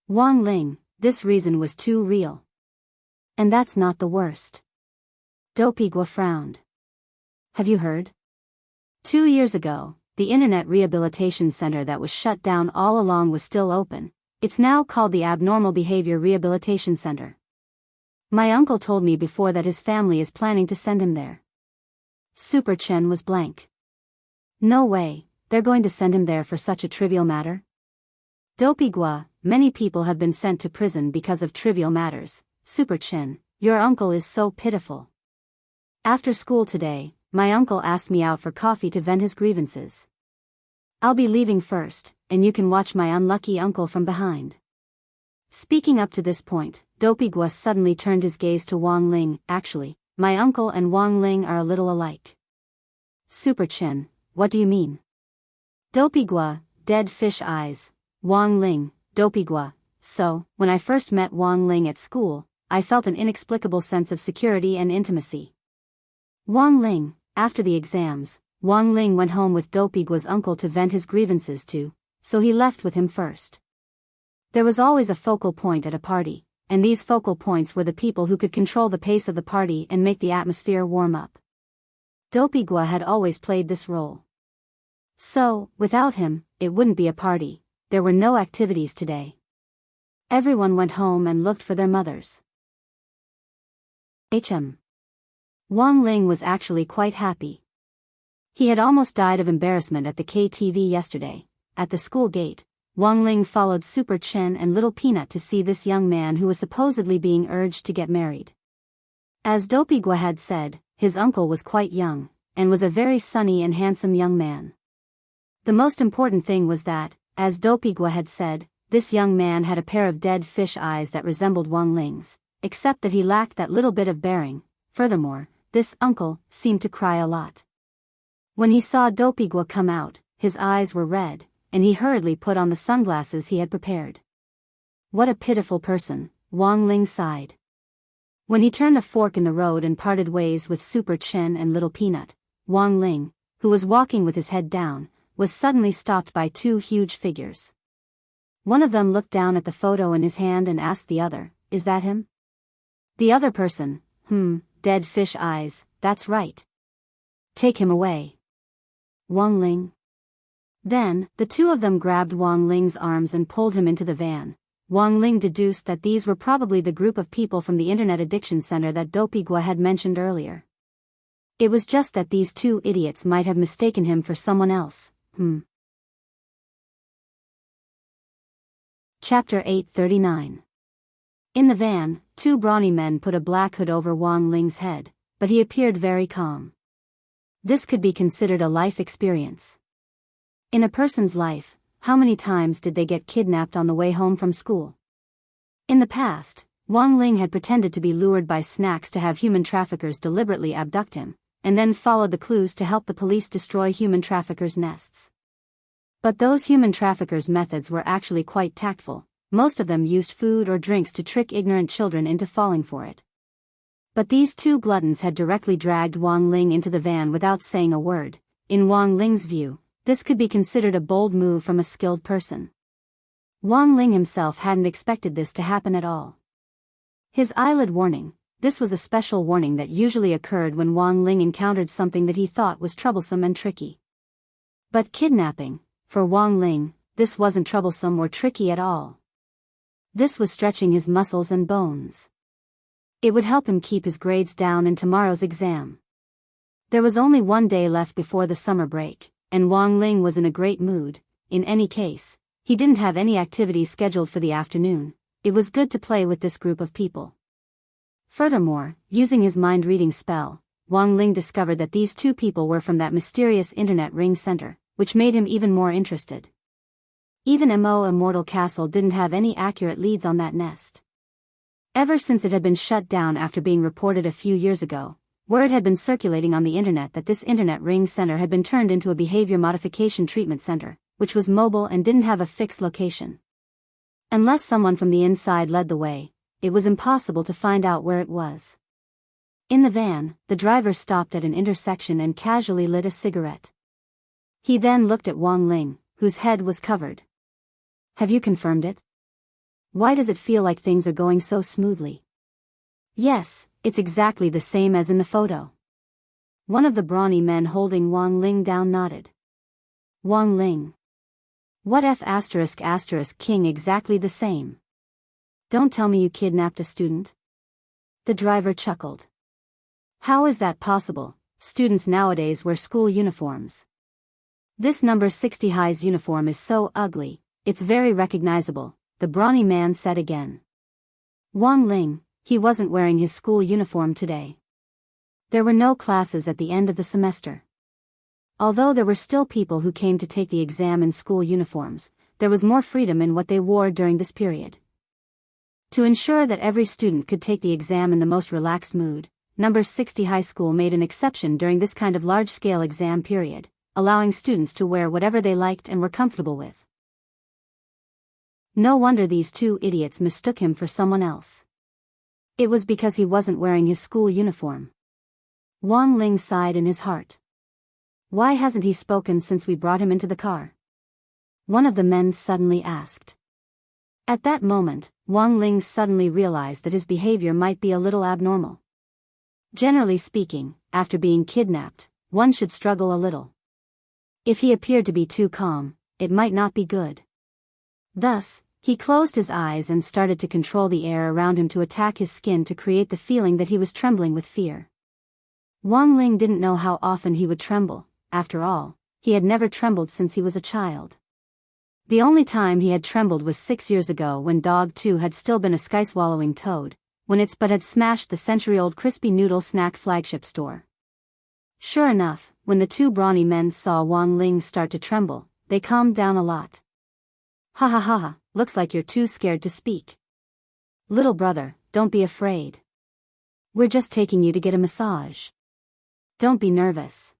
Wang Ling, this reason was too real. And that's not the worst. Dopigwa frowned. Have you heard? 2 years ago, the Internet Rehabilitation Center that was shut down all along was still open. It's now called the Abnormal Behavior Rehabilitation Center. My uncle told me before that his family is planning to send him there. Super Chen was blank. No way, they're going to send him there for such a trivial matter? Dopigwa, many people have been sent to prison because of trivial matters. Super Chen, your uncle is so pitiful. After school today, my uncle asked me out for coffee to vent his grievances. I'll be leaving first, and you can watch my unlucky uncle from behind. Speaking up to this point, Dopigwa suddenly turned his gaze to Wang Ling. Actually, my uncle and Wang Ling are a little alike. Super Chen, what do you mean? Dopigwa, dead fish eyes. Wang Ling, Dopigwa. So, when I first met Wang Ling at school, I felt an inexplicable sense of security and intimacy. Wang Ling, after the exams, Wang Ling went home with Dopigwa's uncle to vent his grievances to, so he left with him first. There was always a focal point at a party, and these focal points were the people who could control the pace of the party and make the atmosphere warm up. Dopigwa had always played this role. So, without him, it wouldn't be a party. There were no activities today. Everyone went home and looked for their mothers. Wang Ling was actually quite happy. He had almost died of embarrassment at the KTV yesterday. At the school gate, Wang Ling followed Super Chen and Little Peanut to see this young man who was supposedly being urged to get married. As Dopigwa had said, his uncle was quite young, and was a very sunny and handsome young man. The most important thing was that, as Dopigwa had said, this young man had a pair of dead fish eyes that resembled Wang Ling's, except that he lacked that little bit of bearing. Furthermore, this uncle seemed to cry a lot. When he saw Dopigwa come out, his eyes were red, and he hurriedly put on the sunglasses he had prepared. What a pitiful person, Wang Ling sighed. When he turned a fork in the road and parted ways with Super Chen and Little Peanut, Wang Ling, who was walking with his head down, was suddenly stopped by two huge figures. One of them looked down at the photo in his hand and asked the other, "Is that him?" The other person, dead fish eyes, that's right. Take him away. Wang Ling. Then, the two of them grabbed Wang Ling's arms and pulled him into the van. Wang Ling deduced that these were probably the group of people from the Internet Addiction Center that Dopigwa had mentioned earlier. It was just that these two idiots might have mistaken him for someone else. Chapter 839. In the van, two brawny men put a black hood over Wang Ling's head, but he appeared very calm. This could be considered a life experience. In a person's life, how many times did they get kidnapped on the way home from school? In the past, Wang Ling had pretended to be lured by snacks to have human traffickers deliberately abduct him, and then followed the clues to help the police destroy human traffickers' nests. But those human traffickers' methods were actually quite tactful. Most of them used food or drinks to trick ignorant children into falling for it. But these two gluttons had directly dragged Wang Ling into the van without saying a word. In Wang Ling's view, this could be considered a bold move from a skilled person. Wang Ling himself hadn't expected this to happen at all. His eyelid warning, this was a special warning that usually occurred when Wang Ling encountered something that he thought was troublesome and tricky. But kidnapping, for Wang Ling, this wasn't troublesome or tricky at all. This was stretching his muscles and bones. It would help him keep his grades down in tomorrow's exam. There was only one day left before the summer break, and Wang Ling was in a great mood. In any case, he didn't have any activities scheduled for the afternoon. It was good to play with this group of people. Furthermore, using his mind-reading spell, Wang Ling discovered that these two people were from that mysterious internet ring center, which made him even more interested. Even Immortal Castle didn't have any accurate leads on that nest. Ever since it had been shut down after being reported a few years ago, Word had been circulating on the internet that this internet ring center had been turned into a behavior modification treatment center, which was mobile and didn't have a fixed location. Unless someone from the inside led the way, it was impossible to find out where it was. In the van, the driver stopped at an intersection and casually lit a cigarette. He then looked at Wang Ling, whose head was covered. Have you confirmed it? Why does it feel like things are going so smoothly? Yes, it's exactly the same as in the photo. One of the brawny men holding Wang Ling down nodded. Wang Ling. What F*** king exactly the same? Don't tell me you kidnapped a student? The driver chuckled. How is that possible? Students nowadays wear school uniforms. This number 60 high's uniform is so ugly, it's very recognizable, the brawny man said again. Wang Ling, he wasn't wearing his school uniform today. There were no classes at the end of the semester. Although there were still people who came to take the exam in school uniforms, there was more freedom in what they wore during this period. To ensure that every student could take the exam in the most relaxed mood, number 60 high school made an exception during this kind of large-scale exam period, allowing students to wear whatever they liked and were comfortable with. No wonder these two idiots mistook him for someone else. It was because he wasn't wearing his school uniform. Wang Ling sighed in his heart. Why hasn't he spoken since we brought him into the car? One of the men suddenly asked. At that moment, Wang Ling suddenly realized that his behavior might be a little abnormal. Generally speaking, after being kidnapped, one should struggle a little. If he appeared to be too calm, it might not be good. Thus, he closed his eyes and started to control the air around him to attack his skin to create the feeling that he was trembling with fear. Wang Ling didn't know how often he would tremble. After all, he had never trembled since he was a child. The only time he had trembled was 6 years ago when Dog 2 had still been a sky-swallowing toad, when its butt had smashed the century-old crispy noodle snack flagship store. Sure enough, when the two brawny men saw Wang Ling start to tremble, they calmed down a lot. Ha ha ha ha, looks like you're too scared to speak. Little brother, don't be afraid. We're just taking you to get a massage. Don't be nervous.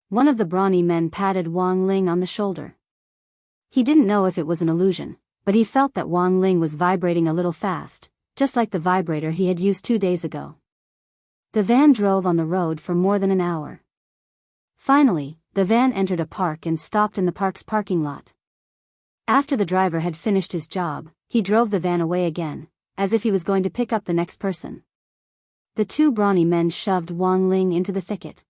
One of the brawny men patted Wang Ling on the shoulder. He didn't know if it was an illusion, but he felt that Wang Ling was vibrating a little fast, just like the vibrator he had used 2 days ago. The van drove on the road for more than an hour. Finally, the van entered a park and stopped in the park's parking lot. After the driver had finished his job, he drove the van away again, as if he was going to pick up the next person. The two brawny men shoved Wang Ling into the thicket.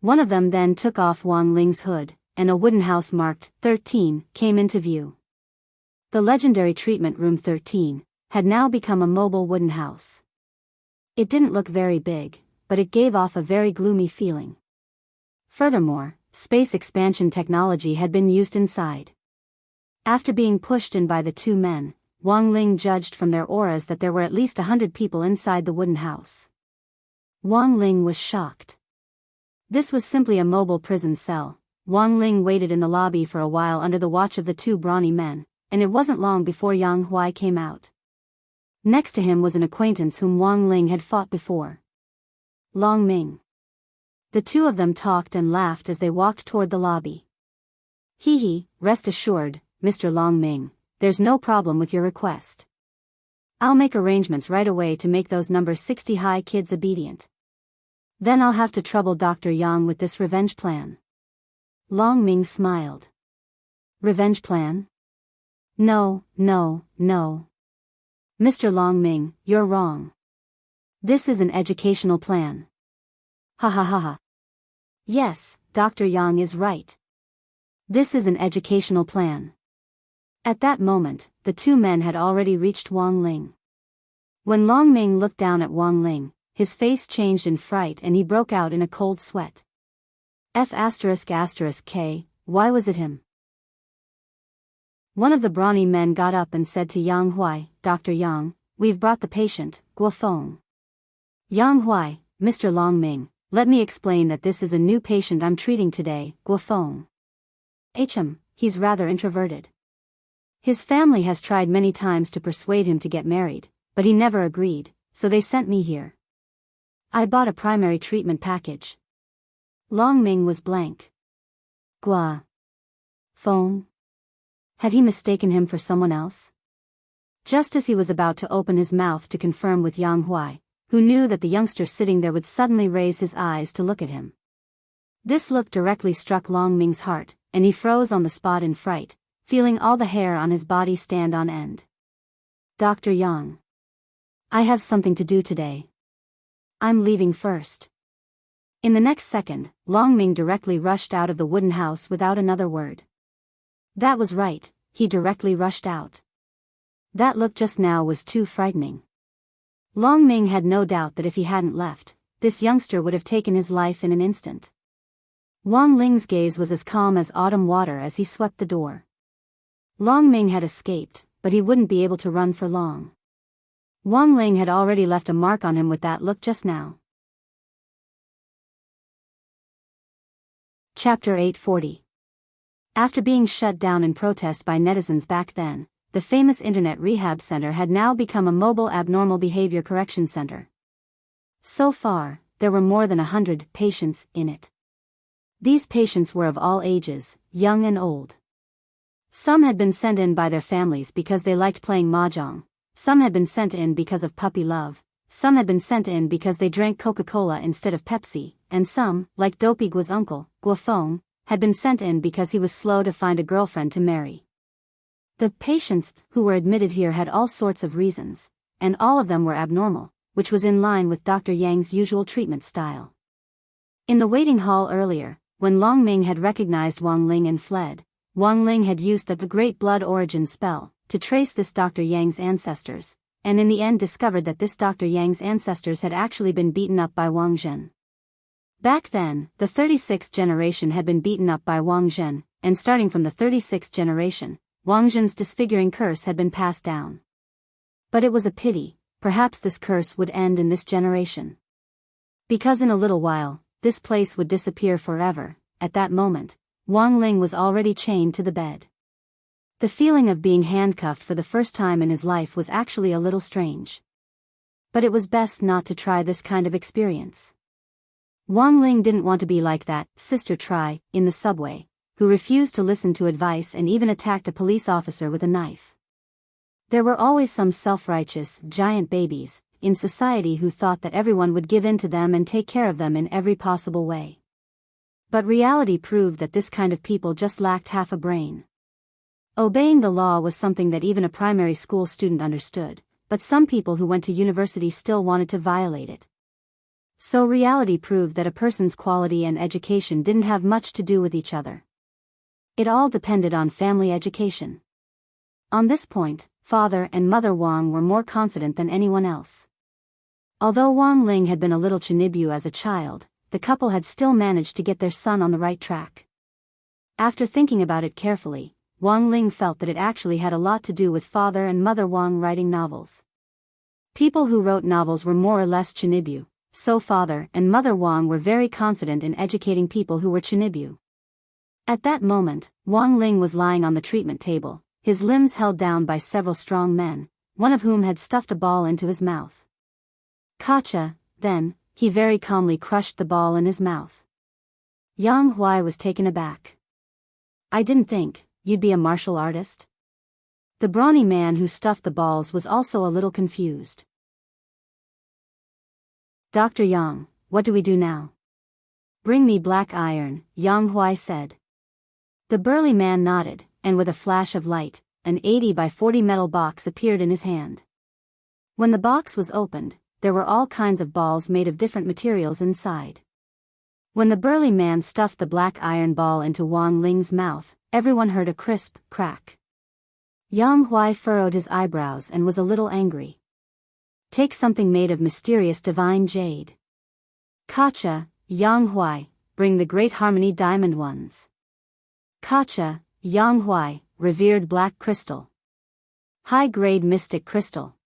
One of them then took off Wang Ling's hood, and a wooden house marked 13 came into view. The legendary treatment room 13 had now become a mobile wooden house. It didn't look very big, but it gave off a very gloomy feeling. Furthermore, space expansion technology had been used inside. After being pushed in by the two men, Wang Ling judged from their auras that there were at least 100 people inside the wooden house. Wang Ling was shocked. This was simply a mobile prison cell. Wang Ling waited in the lobby for a while under the watch of the two brawny men, and it wasn't long before Yang Huai came out. Next to him was an acquaintance whom Wang Ling had fought before. Long Ming. The two of them talked and laughed as they walked toward the lobby. Hee, rest assured, Mr. Long Ming, there's no problem with your request. I'll make arrangements right away to make those number 60 high kids obedient. Then I'll have to trouble Dr. Yang with this revenge plan. Long Ming smiled. Revenge plan? No. Mr. Long Ming, you're wrong. This is an educational plan. Ha ha ha ha. Yes, Dr. Yang is right. This is an educational plan. At that moment, the two men had already reached Wang Ling. When Long Ming looked down at Wang Ling, his face changed in fright and he broke out in a cold sweat. K, why was it him? One of the brawny men got up and said to Yang Huai, Dr. Yang, we've brought the patient, Guofeng. Yang Huai, Mr. Long Ming, let me explain that this is a new patient I'm treating today, Guofeng. He's rather introverted. His family has tried many times to persuade him to get married, but he never agreed, so they sent me here. I bought a primary treatment package. Long Ming was blank. Gua. Phone? Had he mistaken him for someone else? Just as he was about to open his mouth to confirm with Yang Huai, who knew that the youngster sitting there would suddenly raise his eyes to look at him. This look directly struck Long Ming's heart, and he froze on the spot in fright, feeling all the hair on his body stand on end. Dr. Yang. I have something to do today. I'm leaving first. In the next second, Long Ming directly rushed out of the wooden house without another word. That was right, he directly rushed out. That look just now was too frightening. Long Ming had no doubt that if he hadn't left, this youngster would have taken his life in an instant. Wang Ling's gaze was as calm as autumn water as he swept the door. Long Ming had escaped, but he wouldn't be able to run for long. Wang Ling had already left a mark on him with that look just now. Chapter 840. After being shut down in protest by netizens back then, the famous internet rehab center had now become a mobile abnormal behavior correction center. So far, there were more than 100 patients in it. These patients were of all ages, young and old. Some had been sent in by their families because they liked playing mahjong, some had been sent in because of puppy love, some had been sent in because they drank Coca-Cola instead of Pepsi, and some, like Dopey Gua's uncle, Gua Feng, had been sent in because he was slow to find a girlfriend to marry. The patients who were admitted here had all sorts of reasons, and all of them were abnormal, which was in line with Dr. Yang's usual treatment style. In the waiting hall earlier, when Long Ming had recognized Wang Ling and fled, Wang Ling had used the Great Blood Origin spell to trace this Dr. Yang's ancestors, and in the end discovered that this Dr. Yang's ancestors had actually been beaten up by Wang Zhen. Back then, the 36th generation had been beaten up by Wang Zhen, and starting from the 36th generation, Wang Zhen's disfiguring curse had been passed down. But it was a pity, perhaps this curse would end in this generation. Because in a little while, this place would disappear forever. At that moment, Wang Ling was already chained to the bed. The feeling of being handcuffed for the first time in his life was actually a little strange. But it was best not to try this kind of experience. Wang Ling didn't want to be like that Sister Tri in the subway, who refused to listen to advice and even attacked a police officer with a knife. There were always some self-righteous, giant babies in society who thought that everyone would give in to them and take care of them in every possible way. But reality proved that this kind of people just lacked half a brain. Obeying the law was something that even a primary school student understood, but some people who went to university still wanted to violate it. So reality proved that a person's quality and education didn't have much to do with each other. It all depended on family education. On this point, Father and Mother Wang were more confident than anyone else. Although Wang Ling had been a little chinibu as a child, the couple had still managed to get their son on the right track. After thinking about it carefully, Wang Ling felt that it actually had a lot to do with Father and Mother Wang writing novels. People who wrote novels were more or less chinibu, so Father and Mother Wang were very confident in educating people who were chinibu. At that moment, Wang Ling was lying on the treatment table, his limbs held down by several strong men, one of whom had stuffed a ball into his mouth. Gotcha, then, he very calmly crushed the ball in his mouth. Yang Huai was taken aback. I didn't think you'd be a martial artist? The brawny man who stuffed the balls was also a little confused. Dr. Yang, what do we do now? Bring me black iron, Yang Huai said. The burly man nodded, and with a flash of light, an 80 by 40 metal box appeared in his hand. When the box was opened, there were all kinds of balls made of different materials inside. When the burly man stuffed the black iron ball into Wang Ling's mouth, everyone heard a crisp crack. Yang Huai furrowed his eyebrows and was a little angry. Take something made of mysterious divine jade. Gotcha, Yang Huai, bring the great harmony diamond ones. Gotcha, Yang Huai, revered black crystal. High-grade mystic crystal.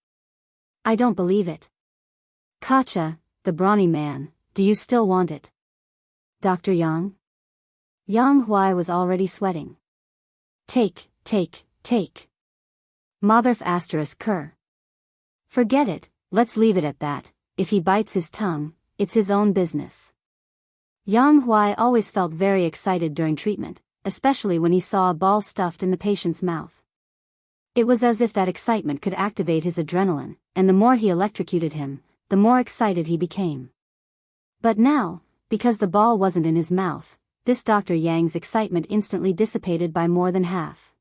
I don't believe it. Gotcha, the brawny man, do you still want it? Dr. Yang? Yang Huai was already sweating. Take. Motherf asterisk cur. Forget it, let's leave it at that. If he bites his tongue, it's his own business. Yang Huai always felt very excited during treatment, especially when he saw a ball stuffed in the patient's mouth. It was as if that excitement could activate his adrenaline, and the more he electrocuted him, the more excited he became. But now, because the ball wasn't in his mouth, this Dr. Yang's excitement instantly dissipated by more than half.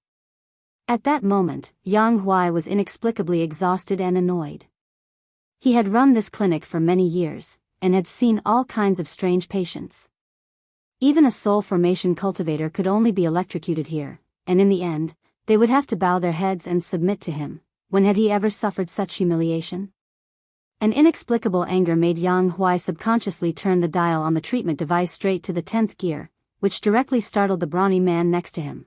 At that moment, Yang Huai was inexplicably exhausted and annoyed. He had run this clinic for many years, and had seen all kinds of strange patients. Even a soul formation cultivator could only be electrocuted here, and in the end, they would have to bow their heads and submit to him. When had he ever suffered such humiliation? An inexplicable anger made Yang Huai subconsciously turn the dial on the treatment device straight to the 10th gear, which directly startled the brawny man next to him.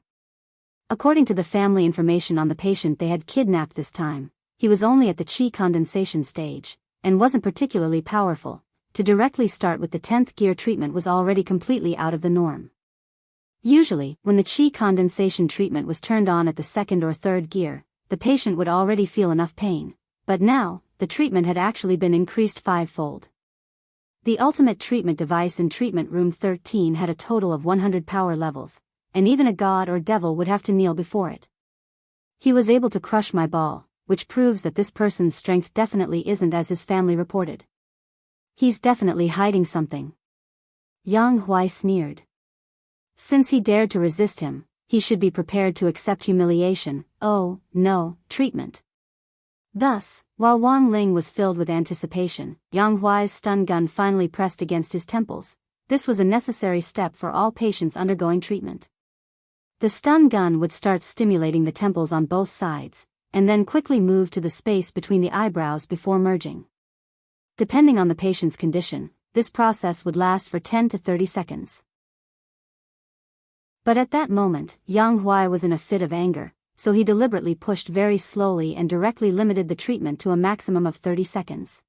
According to the family information on the patient they had kidnapped this time, he was only at the qi condensation stage, and wasn't particularly powerful. To directly start with the 10th gear treatment was already completely out of the norm. Usually, when the qi condensation treatment was turned on at the 2nd or 3rd gear, the patient would already feel enough pain, but now, the treatment had actually been increased 5-fold. The ultimate treatment device in treatment room 13 had a total of 100 power levels, and even a god or devil would have to kneel before it. He was able to crush my ball, which proves that this person's strength definitely isn't as his family reported. He's definitely hiding something. Yang Huai sneered. Since he dared to resist him, he should be prepared to accept humiliation, oh, no, treatment. Thus, while Wang Ling was filled with anticipation, Yang Huai's stun gun finally pressed against his temples. This was a necessary step for all patients undergoing treatment. The stun gun would start stimulating the temples on both sides, and then quickly move to the space between the eyebrows before merging. Depending on the patient's condition, this process would last for 10 to 30 seconds. But at that moment, Yang Huai was in a fit of anger, so he deliberately pushed very slowly and directly limited the treatment to a maximum of 30 seconds.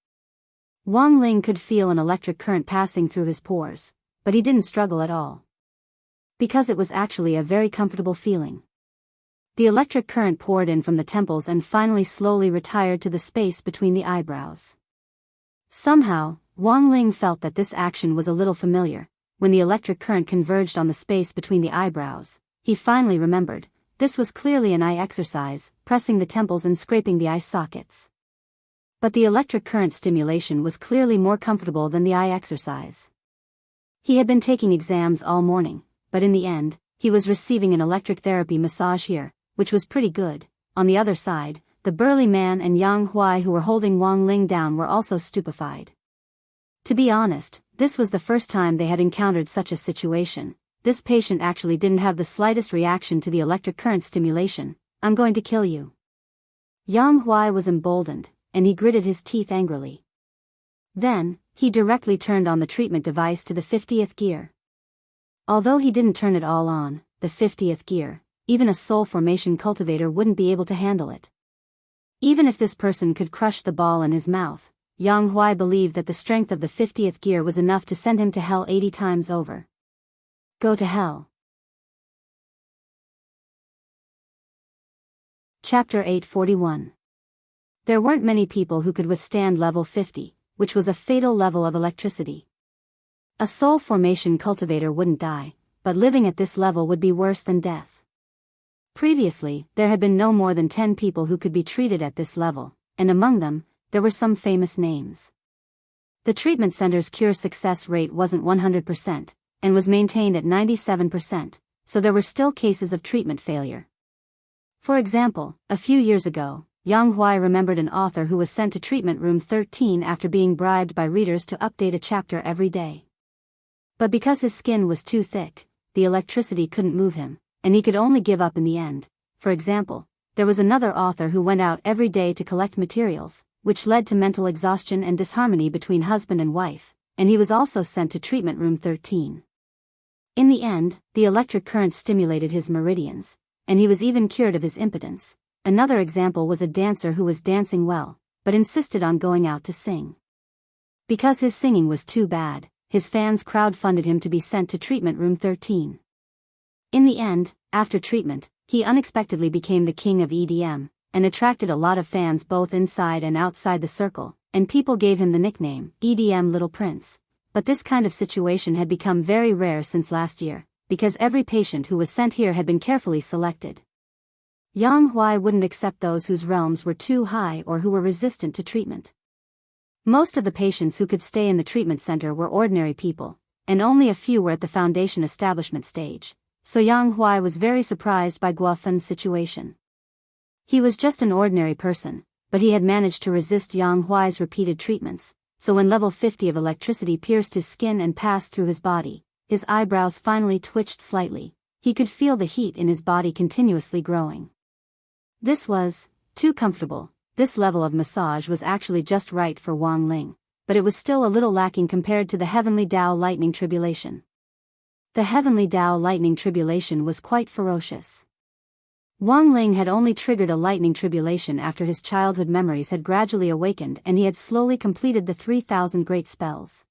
Wang Ling could feel an electric current passing through his pores, but he didn't struggle at all. Because it was actually a very comfortable feeling. The electric current poured in from the temples and finally slowly retired to the space between the eyebrows. Somehow, Wang Ling felt that this action was a little familiar. When the electric current converged on the space between the eyebrows, he finally remembered, this was clearly an eye exercise, pressing the temples and scraping the eye sockets. But the electric current stimulation was clearly more comfortable than the eye exercise. He had been taking exams all morning, but in the end, he was receiving an electric therapy massage here, which was pretty good. On the other side, the burly man and Yang Huai who were holding Wang Ling down were also stupefied. To be honest, this was the first time they had encountered such a situation. This patient actually didn't have the slightest reaction to the electric current stimulation. I'm going to kill you. Yang Huai was emboldened, and he gritted his teeth angrily. Then, he directly turned on the treatment device to the 50th gear. Although he didn't turn it all on, the 50th gear, even a soul formation cultivator wouldn't be able to handle it. Even if this person could crush the ball in his mouth, Yang Huai believed that the strength of the 50th gear was enough to send him to hell 80 times over. Go to hell. Chapter 841. There weren't many people who could withstand level 50, which was a fatal level of electricity. A soul formation cultivator wouldn't die, but living at this level would be worse than death. Previously, there had been no more than 10 people who could be treated at this level, and among them, there were some famous names. The treatment center's cure success rate wasn't 100%, and was maintained at 97%, so there were still cases of treatment failure. For example, a few years ago, Yang Huai remembered an author who was sent to treatment room 13 after being bribed by readers to update a chapter every day. But because his skin was too thick, the electricity couldn't move him, and he could only give up in the end. For example, there was another author who went out every day to collect materials, which led to mental exhaustion and disharmony between husband and wife, and he was also sent to treatment room 13. In the end, the electric current stimulated his meridians, and he was even cured of his impotence. Another example was a dancer who was dancing well, but insisted on going out to sing. Because his singing was too bad, his fans crowdfunded him to be sent to treatment room 13. In the end, after treatment, he unexpectedly became the king of EDM, and attracted a lot of fans both inside and outside the circle. and people gave him the nickname, Little Prince. But this kind of situation had become very rare since last year, because every patient who was sent here had been carefully selected. Yang Huai wouldn't accept those whose realms were too high or who were resistant to treatment. Most of the patients who could stay in the treatment center were ordinary people, and only a few were at the foundation establishment stage, so Yang Huai was very surprised by Guo Fen's situation. He was just an ordinary person, but he had managed to resist Yang Huai's repeated treatments, so when level 50 of electricity pierced his skin and passed through his body, his eyebrows finally twitched slightly. He could feel the heat in his body continuously growing. This was too comfortable. This level of massage was actually just right for Wang Ling, but it was still a little lacking compared to the Heavenly Tao Lightning Tribulation. The Heavenly Tao Lightning Tribulation was quite ferocious. Wang Ling had only triggered a lightning tribulation after his childhood memories had gradually awakened and he had slowly completed the 3,000 great spells.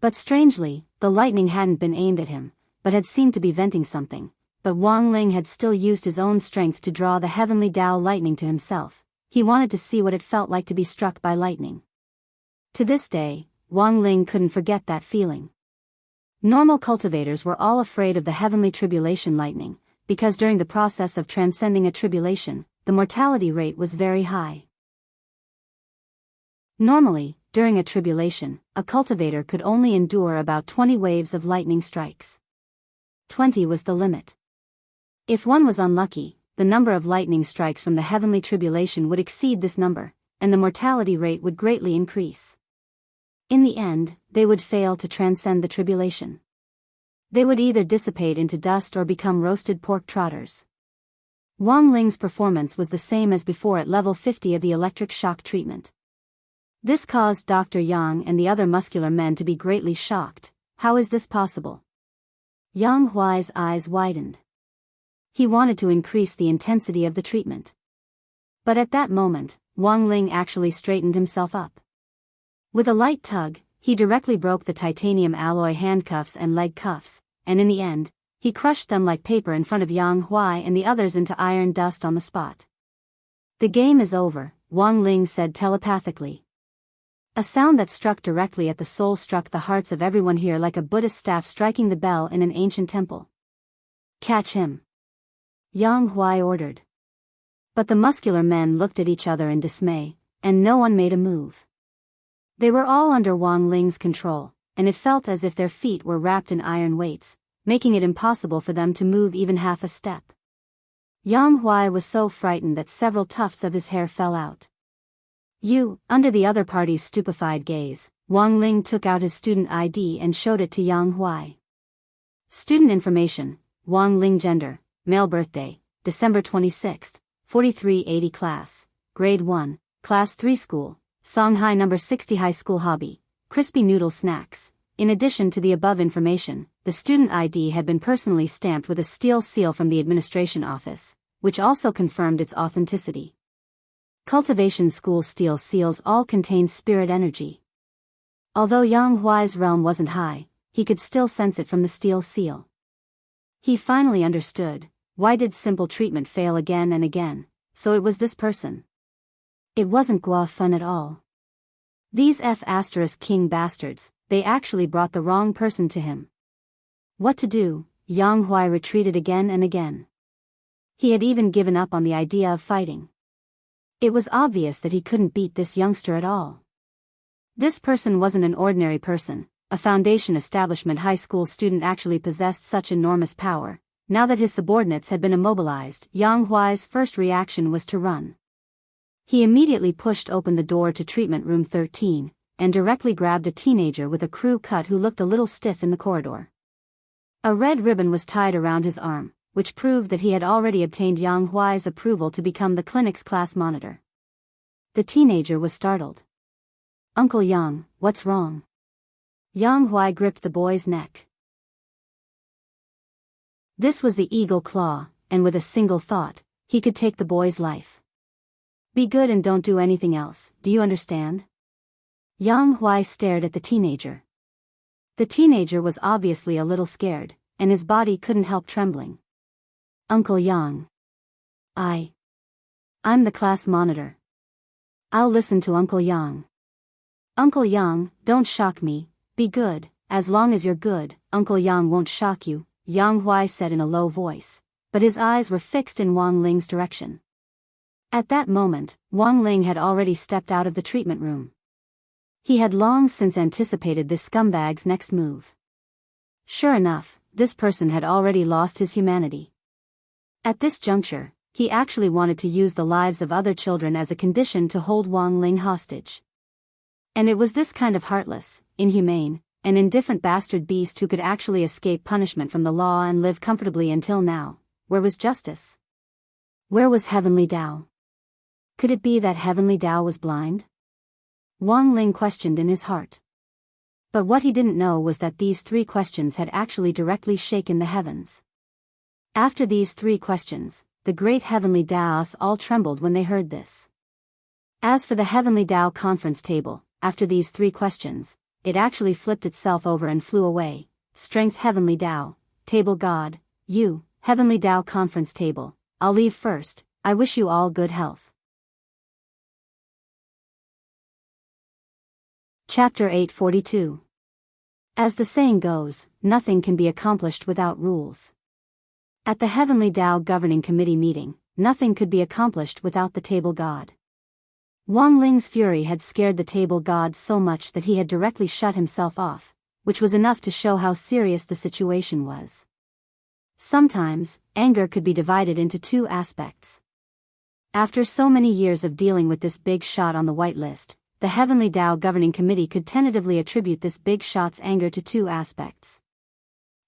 But strangely, the lightning hadn't been aimed at him, but had seemed to be venting something, but Wang Ling had still used his own strength to draw the Heavenly Tao lightning to himself. He wanted to see what it felt like to be struck by lightning. To this day, Wang Ling couldn't forget that feeling. Normal cultivators were all afraid of the Heavenly Tribulation lightning, because during the process of transcending a tribulation, the mortality rate was very high. Normally, during a tribulation, a cultivator could only endure about 20 waves of lightning strikes. 20 was the limit. If one was unlucky, the number of lightning strikes from the heavenly tribulation would exceed this number, and the mortality rate would greatly increase. In the end, they would fail to transcend the tribulation. They would either dissipate into dust or become roasted pork trotters. Wang Ling's performance was the same as before at level 50 of the electric shock treatment. This caused Dr. Yang and the other muscular men to be greatly shocked. How is this possible? Yang Huai's eyes widened. He wanted to increase the intensity of the treatment. But at that moment, Wang Ling actually straightened himself up. With a light tug, he directly broke the titanium alloy handcuffs and leg cuffs, and in the end, he crushed them like paper in front of Yang Huai and the others into iron dust on the spot. The game is over, Wang Ling said telepathically. A sound that struck directly at the soul struck the hearts of everyone here like a Buddhist staff striking the bell in an ancient temple. Catch him, Yang Huai ordered. But the muscular men looked at each other in dismay, and no one made a move. They were all under Wang Ling's control, and it felt as if their feet were wrapped in iron weights, making it impossible for them to move even half a step. Yang Huai was so frightened that several tufts of his hair fell out. Under the other party's stupefied gaze, Wang Ling took out his student ID and showed it to Yang Huai. Student information: Wang Ling, gender, male, birthday, December 26, 4380, class, grade 1, class 3, school, Songhai number 60, high school, hobby, crispy noodle snacks. In addition to the above information, the student ID had been personally stamped with a steel seal from the administration office, which also confirmed its authenticity. Cultivation school steel seals all contained spirit energy. Although Yang Huai's realm wasn't high, he could still sense it from the steel seal. He finally understood, why did simple treatment fail again and again? So it was this person. It wasn't Guo Fen at all. These F***king bastards, they actually brought the wrong person to him. What to do? Yang Huai retreated again and again. He had even given up on the idea of fighting. It was obvious that he couldn't beat this youngster at all. This person wasn't an ordinary person. A foundation establishment high school student actually possessed such enormous power. Now that his subordinates had been immobilized, Yang Huai's first reaction was to run. He immediately pushed open the door to treatment room 13, and directly grabbed a teenager with a crew cut who looked a little stiff in the corridor. A red ribbon was tied around his arm, which proved that he had already obtained Yang Huai's approval to become the clinic's class monitor. The teenager was startled. Uncle Yang, what's wrong? Yang Huai gripped the boy's neck. This was the eagle claw, and with a single thought, he could take the boy's life. Be good and don't do anything else, do you understand? Yang Huai stared at the teenager. The teenager was obviously a little scared, and his body couldn't help trembling. Uncle Yang. I'm the class monitor. I'll listen to Uncle Yang. Uncle Yang, don't shock me, be good, as long as you're good, Uncle Yang won't shock you, Yang Huai said in a low voice, but his eyes were fixed in Wang Ling's direction. At that moment, Wang Ling had already stepped out of the treatment room. He had long since anticipated this scumbag's next move. Sure enough, this person had already lost his humanity. At this juncture, he actually wanted to use the lives of other children as a condition to hold Wang Ling hostage. And it was this kind of heartless, inhumane, and indifferent bastard beast who could actually escape punishment from the law and live comfortably until now. Where was justice? Where was Heavenly Tao? Could it be that Heavenly Tao was blind? Wang Ling questioned in his heart. But what he didn't know was that these three questions had actually directly shaken the heavens. After these three questions, the great Heavenly Taos all trembled when they heard this. As for the Heavenly Tao conference table, after these three questions, it actually flipped itself over and flew away. Strength Heavenly Tao, Table God, you, Heavenly Tao conference table, I'll leave first, I wish you all good health. Chapter 842. As the saying goes, nothing can be accomplished without rules. At the Heavenly Tao Governing Committee meeting, nothing could be accomplished without the Table God. Wang Ling's fury had scared the Table God so much that he had directly shut himself off, which was enough to show how serious the situation was. Sometimes, anger could be divided into two aspects. After so many years of dealing with this big shot on the white list, the Heavenly Tao Governing Committee could tentatively attribute this big shot's anger to two aspects.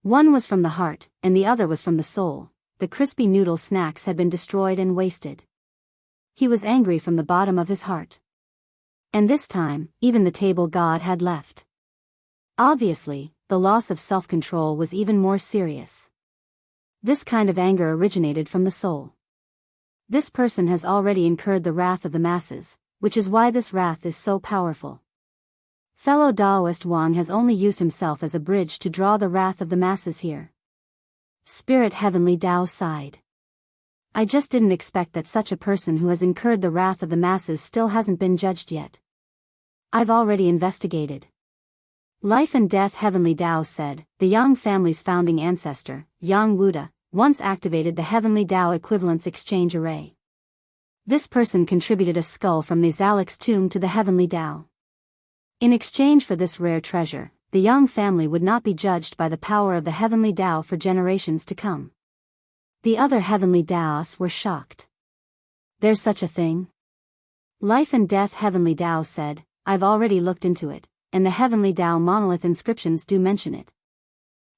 One was from the heart, and the other was from the soul. The crispy noodle snacks had been destroyed and wasted. He was angry from the bottom of his heart. And this time, even the Table God had left. Obviously, the loss of self-control was even more serious. This kind of anger originated from the soul. This person has already incurred the wrath of the masses, which is why this wrath is so powerful. Fellow Taoist Wang has only used himself as a bridge to draw the wrath of the masses here. Spirit Heavenly Tao sighed. I just didn't expect that such a person who has incurred the wrath of the masses still hasn't been judged yet. I've already investigated. Life and Death Heavenly Tao said, the Yang family's founding ancestor, Yang Wuda, once activated the Heavenly Tao Equivalence Exchange Array. This person contributed a skull from Nasalek's tomb to the Heavenly Tao. In exchange for this rare treasure, the Yang family would not be judged by the power of the Heavenly Tao for generations to come. The other Heavenly Taos were shocked. There's such a thing? Life and Death Heavenly Tao said, I've already looked into it, and the Heavenly Tao monolith inscriptions do mention it.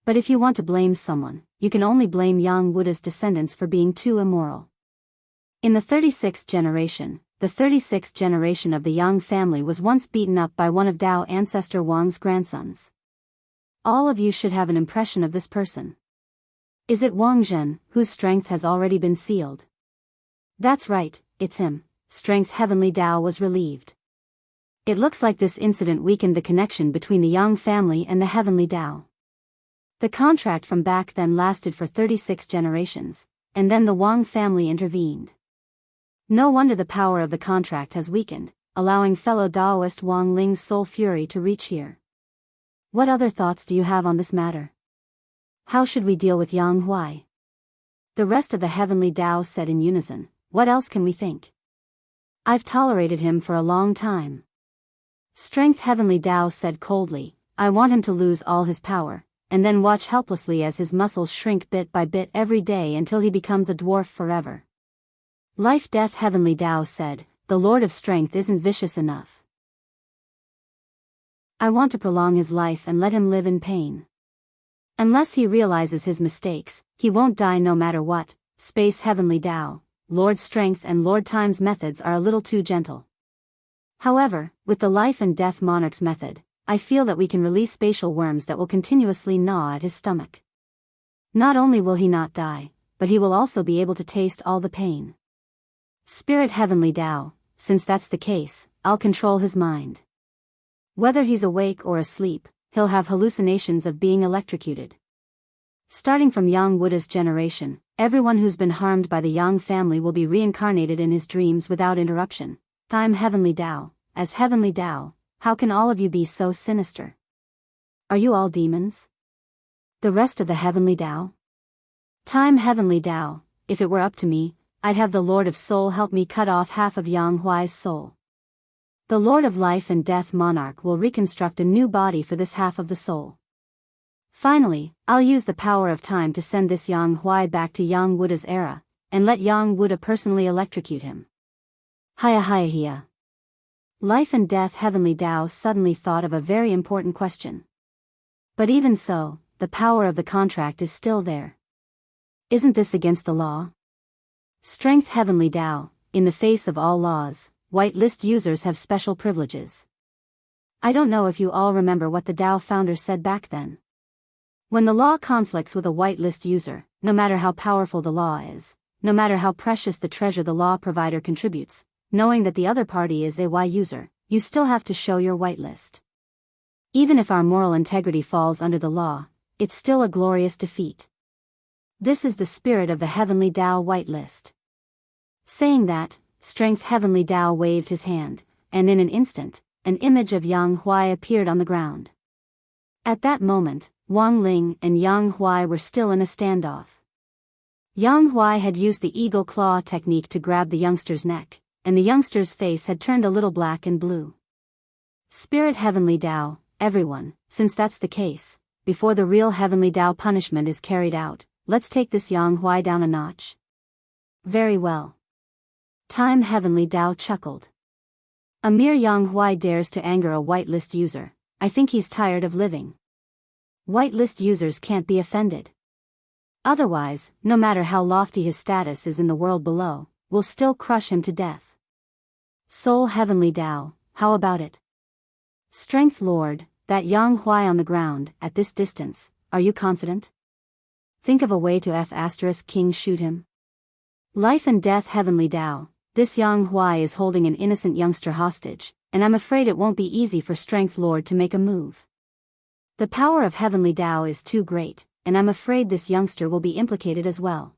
But if you want to blame someone, you can only blame Yang Wuda's descendants for being too immoral. In the 36th generation, the 36th generation of the Yang family was once beaten up by one of Tao ancestor Wang's grandsons. All of you should have an impression of this person. Is it Wang Zhen, whose strength has already been sealed? That's right, it's him. Strength Heavenly Tao was relieved. It looks like this incident weakened the connection between the Yang family and the Heavenly Tao. The contract from back then lasted for 36 generations, and then the Wang family intervened. No wonder the power of the contract has weakened, allowing fellow Taoist Wang Ling's soul fury to reach here. What other thoughts do you have on this matter? How should we deal with Yang Huai? The rest of the Heavenly Tao said in unison, what else can we think? I've tolerated him for a long time. Strength Heavenly Tao said coldly, I want him to lose all his power, and then watch helplessly as his muscles shrink bit by bit every day until he becomes a dwarf forever. Life Death Heavenly Tao said, the Lord of Strength isn't vicious enough. I want to prolong his life and let him live in pain. Unless he realizes his mistakes, he won't die no matter what. Space Heavenly Tao, Lord Strength and Lord Time's methods are a little too gentle. However, with the Life and Death Monarch's method, I feel that we can release spatial worms that will continuously gnaw at his stomach. Not only will he not die, but he will also be able to taste all the pain. Spirit Heavenly Tao, since that's the case, I'll control his mind. Whether he's awake or asleep, he'll have hallucinations of being electrocuted. Starting from Yang Wuda's generation, everyone who's been harmed by the Yang family will be reincarnated in his dreams without interruption. Time Heavenly Tao, as Heavenly Tao, how can all of you be so sinister? Are you all demons? The rest of the heavenly Tao? Time heavenly Tao, if it were up to me, I'd have the Lord of Soul help me cut off half of Yang Huai's soul. The Lord of Life and Death Monarch will reconstruct a new body for this half of the soul. Finally, I'll use the power of time to send this Yang Huai back to Yang Wuda's era, and let Yang Wuda personally electrocute him. Hiya hiya hiya. Life and Death Heavenly Tao suddenly thought of a very important question. But even so, the power of the contract is still there. Isn't this against the law? Strength Heavenly Tao, in the face of all laws, whitelist users have special privileges. I don't know if you all remember what the Tao founder said back then. When the law conflicts with a whitelist user, no matter how powerful the law is, no matter how precious the treasure the law provider contributes, knowing that the other party is a Y user, you still have to show your whitelist. Even if our moral integrity falls under the law, it's still a glorious defeat. This is the spirit of the Heavenly Tao whitelist. Saying that, Strength Heavenly Tao waved his hand, and in an instant, an image of Yang Huai appeared on the ground. At that moment, Wang Ling and Yang Huai were still in a standoff. Yang Huai had used the eagle claw technique to grab the youngster's neck, and the youngster's face had turned a little black and blue. Spirit Heavenly Tao, everyone, since that's the case, before the real Heavenly Tao punishment is carried out, let's take this Yang Huai down a notch. Very well. Time Heavenly Tao chuckled. A mere Yang Huai dares to anger a whitelist user. I think he's tired of living. Whitelist users can't be offended. Otherwise, no matter how lofty his status is in the world below, we'll still crush him to death. Soul Heavenly Tao, how about it? Strength Lord, that Yang Huai on the ground, at this distance, are you confident? Think of a way to King shoot him. Life and Death Heavenly Tao, this Yang Huai is holding an innocent youngster hostage, and I'm afraid it won't be easy for Strength Lord to make a move. The power of Heavenly Tao is too great, and I'm afraid this youngster will be implicated as well.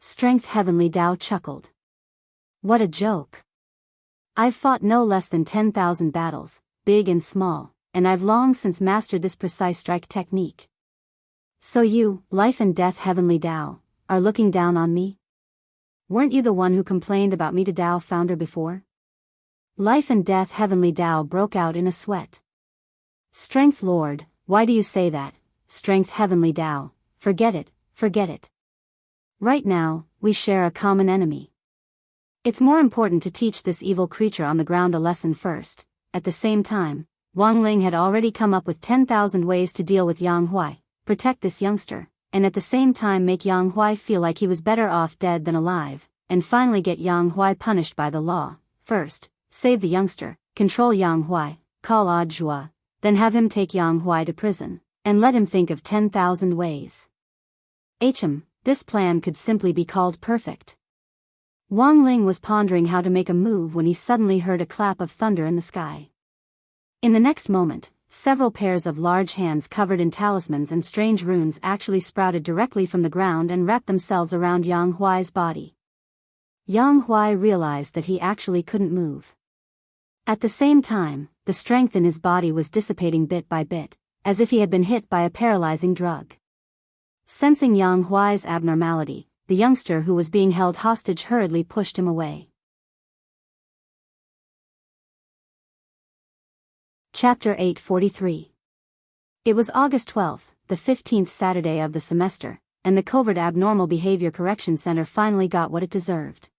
Strength Heavenly Tao chuckled. What a joke. I've fought no less than 10,000 battles, big and small, and I've long since mastered this precise strike technique. So you, Life and Death Heavenly Tao, are looking down on me? Weren't you the one who complained about me to Tao founder before? Life and Death Heavenly Tao broke out in a sweat. Strength Lord, why do you say that? Strength Heavenly Tao, forget it, forget it. Right now, we share a common enemy. It's more important to teach this evil creature on the ground a lesson first. At the same time, Wang Ling had already come up with 10,000 ways to deal with Yang Huai, protect this youngster, and at the same time make Yang Huai feel like he was better off dead than alive, and finally get Yang Huai punished by the law. First, save the youngster, control Yang Huai, call Audiobook, then have him take Yang Huai to prison, and let him think of 10,000 ways. This plan could simply be called perfect. Wang Ling was pondering how to make a move when he suddenly heard a clap of thunder in the sky. In the next moment, several pairs of large hands covered in talismans and strange runes actually sprouted directly from the ground and wrapped themselves around Yang Huai's body. Yang Huai realized that he actually couldn't move. At the same time, the strength in his body was dissipating bit by bit, as if he had been hit by a paralyzing drug. Sensing Yang Huai's abnormality, the youngster who was being held hostage hurriedly pushed him away. Chapter 843. It was August 12th, the 15th Saturday of the semester, and the Covert Abnormal Behavior Correction Center finally got what it deserved.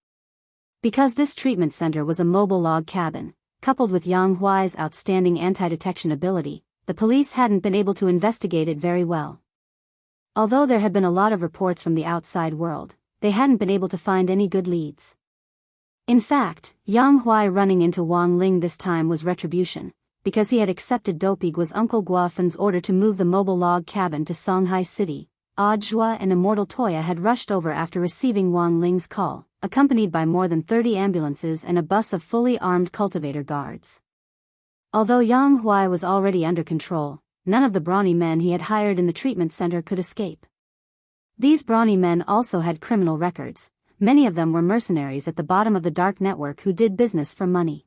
Because this treatment center was a mobile log cabin, coupled with Yang Huai's outstanding anti-detection ability, the police hadn't been able to investigate it very well. Although there had been a lot of reports from the outside world, they hadn't been able to find any good leads. In fact, Yang Huai running into Wang Ling this time was retribution, because he had accepted Dopigua's Uncle Guafan's order to move the mobile log cabin to Songhai City. Audiobook and Immortal Toya had rushed over after receiving Wang Ling's call, accompanied by more than 30 ambulances and a bus of fully armed cultivator guards. Although Yang Huai was already under control, none of the brawny men he had hired in the treatment center could escape. These brawny men also had criminal records. Many of them were mercenaries at the bottom of the dark network who did business for money.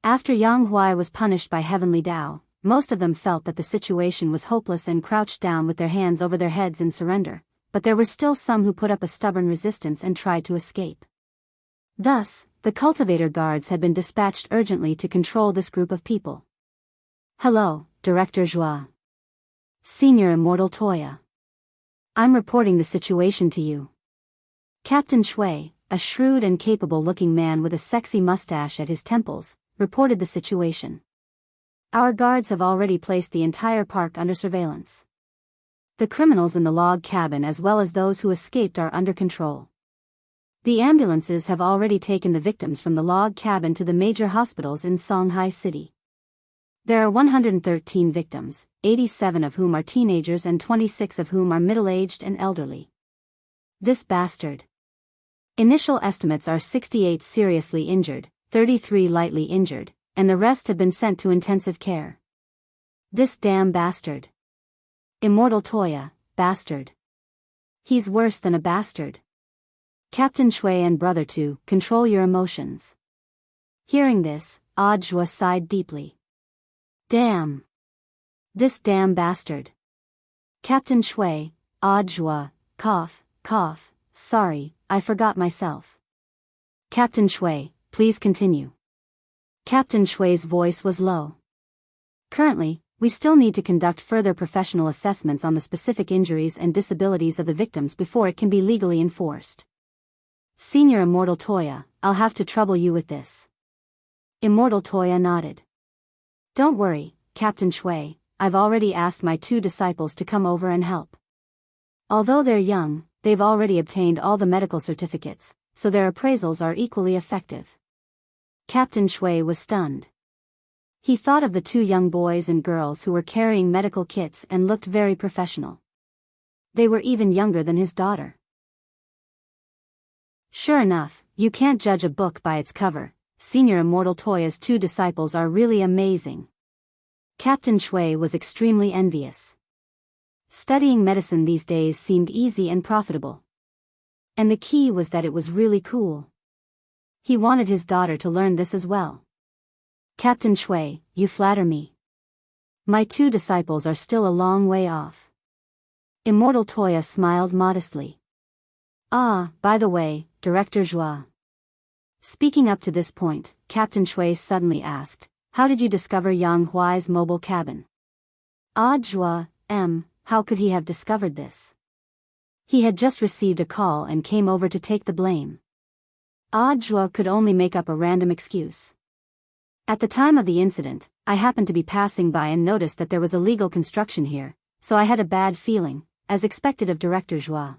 After Yang Huai was punished by Heavenly Tao, most of them felt that the situation was hopeless and crouched down with their hands over their heads in surrender, but there were still some who put up a stubborn resistance and tried to escape. Thus, the cultivator guards had been dispatched urgently to control this group of people. Hello, Director Joie. Senior Immortal Toya. I'm reporting the situation to you. Captain Shui, a shrewd and capable-looking man with a sexy mustache at his temples, reported the situation. Our guards have already placed the entire park under surveillance. The criminals in the log cabin as well as those who escaped are under control. The ambulances have already taken the victims from the log cabin to the major hospitals in Songhai City. There are 113 victims, 87 of whom are teenagers and 26 of whom are middle-aged and elderly. This bastard. Initial estimates are 68 seriously injured, 33 lightly injured, and the rest have been sent to intensive care. This damn bastard. Immortal Toya, bastard. He's worse than a bastard. Captain Shui and Brother Tu, control your emotions. Hearing this, Ajwa sighed deeply. Damn. This damn bastard. Captain Shui, Ajwa, cough, cough, sorry, I forgot myself. Captain Shui, please continue. Captain Shui's voice was low. Currently, we still need to conduct further professional assessments on the specific injuries and disabilities of the victims before it can be legally enforced. Senior Immortal Toya, I'll have to trouble you with this. Immortal Toya nodded. Don't worry, Captain Shui, I've already asked my 2 disciples to come over and help. Although they're young, they've already obtained all the medical certificates, so their appraisals are equally effective. Captain Shui was stunned. He thought of the 2 young boys and girls who were carrying medical kits and looked very professional. They were even younger than his daughter. Sure enough, you can't judge a book by its cover. Senior Immortal Toya's 2 disciples are really amazing. Captain Shui was extremely envious. Studying medicine these days seemed easy and profitable. And the key was that it was really cool. He wanted his daughter to learn this as well. Captain Shui, you flatter me. My 2 disciples are still a long way off. Immortal Toya smiled modestly. Ah, by the way, Director Joie. Speaking up to this point, Captain Shui suddenly asked, how did you discover Yang Huai's mobile cabin? Joie, how could he have discovered this? He had just received a call and came over to take the blame. Joie could only make up a random excuse. At the time of the incident, I happened to be passing by and noticed that there was illegal construction here, so I had a bad feeling, as expected of Director Joie.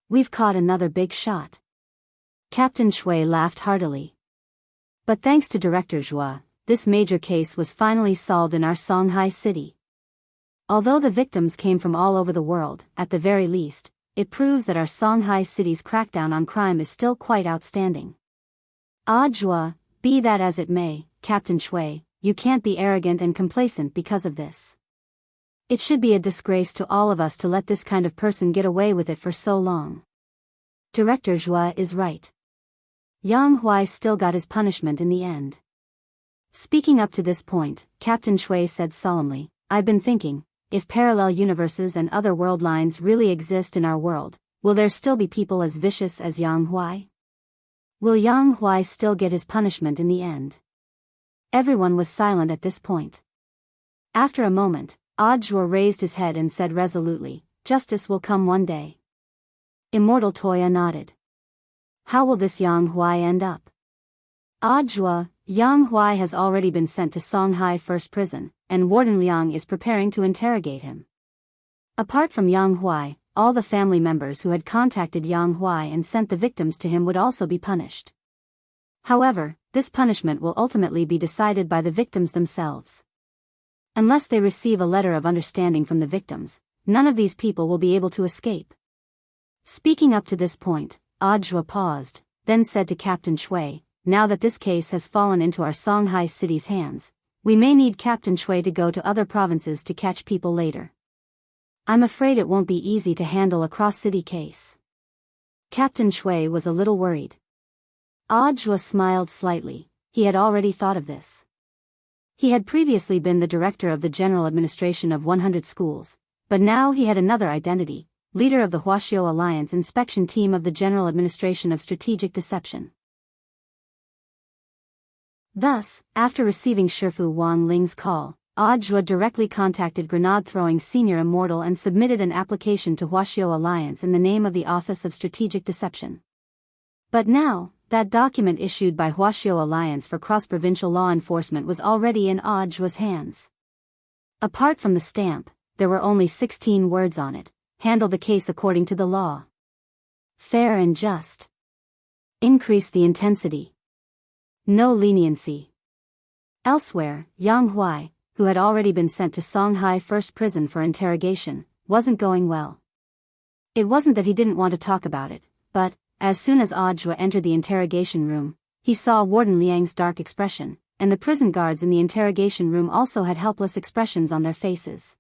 We've caught another big shot. Captain Shui laughed heartily. But thanks to Director Joie, this major case was finally solved in our Songhai City. Although the victims came from all over the world, at the very least, it proves that our Songhai City's crackdown on crime is still quite outstanding. Joie, be that as it may, Captain Shui, you can't be arrogant and complacent because of this. It should be a disgrace to all of us to let this kind of person get away with it for so long. Director Joie is right. Yang Huai still got his punishment in the end. Speaking up to this point, Captain Shui said solemnly, I've been thinking, if parallel universes and other world lines really exist in our world, will there still be people as vicious as Yang Huai? Will Yang Huai still get his punishment in the end? Everyone was silent at this point. After a moment, Ajwa raised his head and said resolutely, justice will come one day. Immortal Toya nodded. How will this Yang Huai end up? Ajwa, Yang Huai has already been sent to Songhai First Prison, and Warden Liang is preparing to interrogate him. Apart from Yang Huai, all the family members who had contacted Yang Huai and sent the victims to him would also be punished. However, this punishment will ultimately be decided by the victims themselves. Unless they receive a letter of understanding from the victims, none of these people will be able to escape. Speaking up to this point, Ajwa paused, then said to Captain Shui, now that this case has fallen into our Songhai City's hands, we may need Captain Shui to go to other provinces to catch people later. I'm afraid it won't be easy to handle a cross-city case. Captain Shui was a little worried. Ajwa smiled slightly. he had already thought of this. He had previously been the director of the general administration of 100 schools, but now he had another identity, leader of the Huaxiao Alliance inspection team of the General Administration of Strategic Deception. Thus, after receiving Shifu Wang Ling's call, Audiobook directly contacted grenade-throwing senior Immortal and submitted an application to Huaxiao Alliance in the name of the Office of Strategic Deception. But now, that document issued by Huaxiao Alliance for cross-provincial law enforcement was already in Audiobook's hands. Apart from the stamp, there were only 16 words on it: handle the case according to the law. Fair and just. Increase the intensity. No leniency. Elsewhere, Yang Huai, who had already been sent to Songhai First Prison for interrogation, wasn't going well. It wasn't that he didn't want to talk about it, but, as soon as Audiobook entered the interrogation room, he saw Warden Liang's dark expression, and the prison guards in the interrogation room also had helpless expressions on their faces.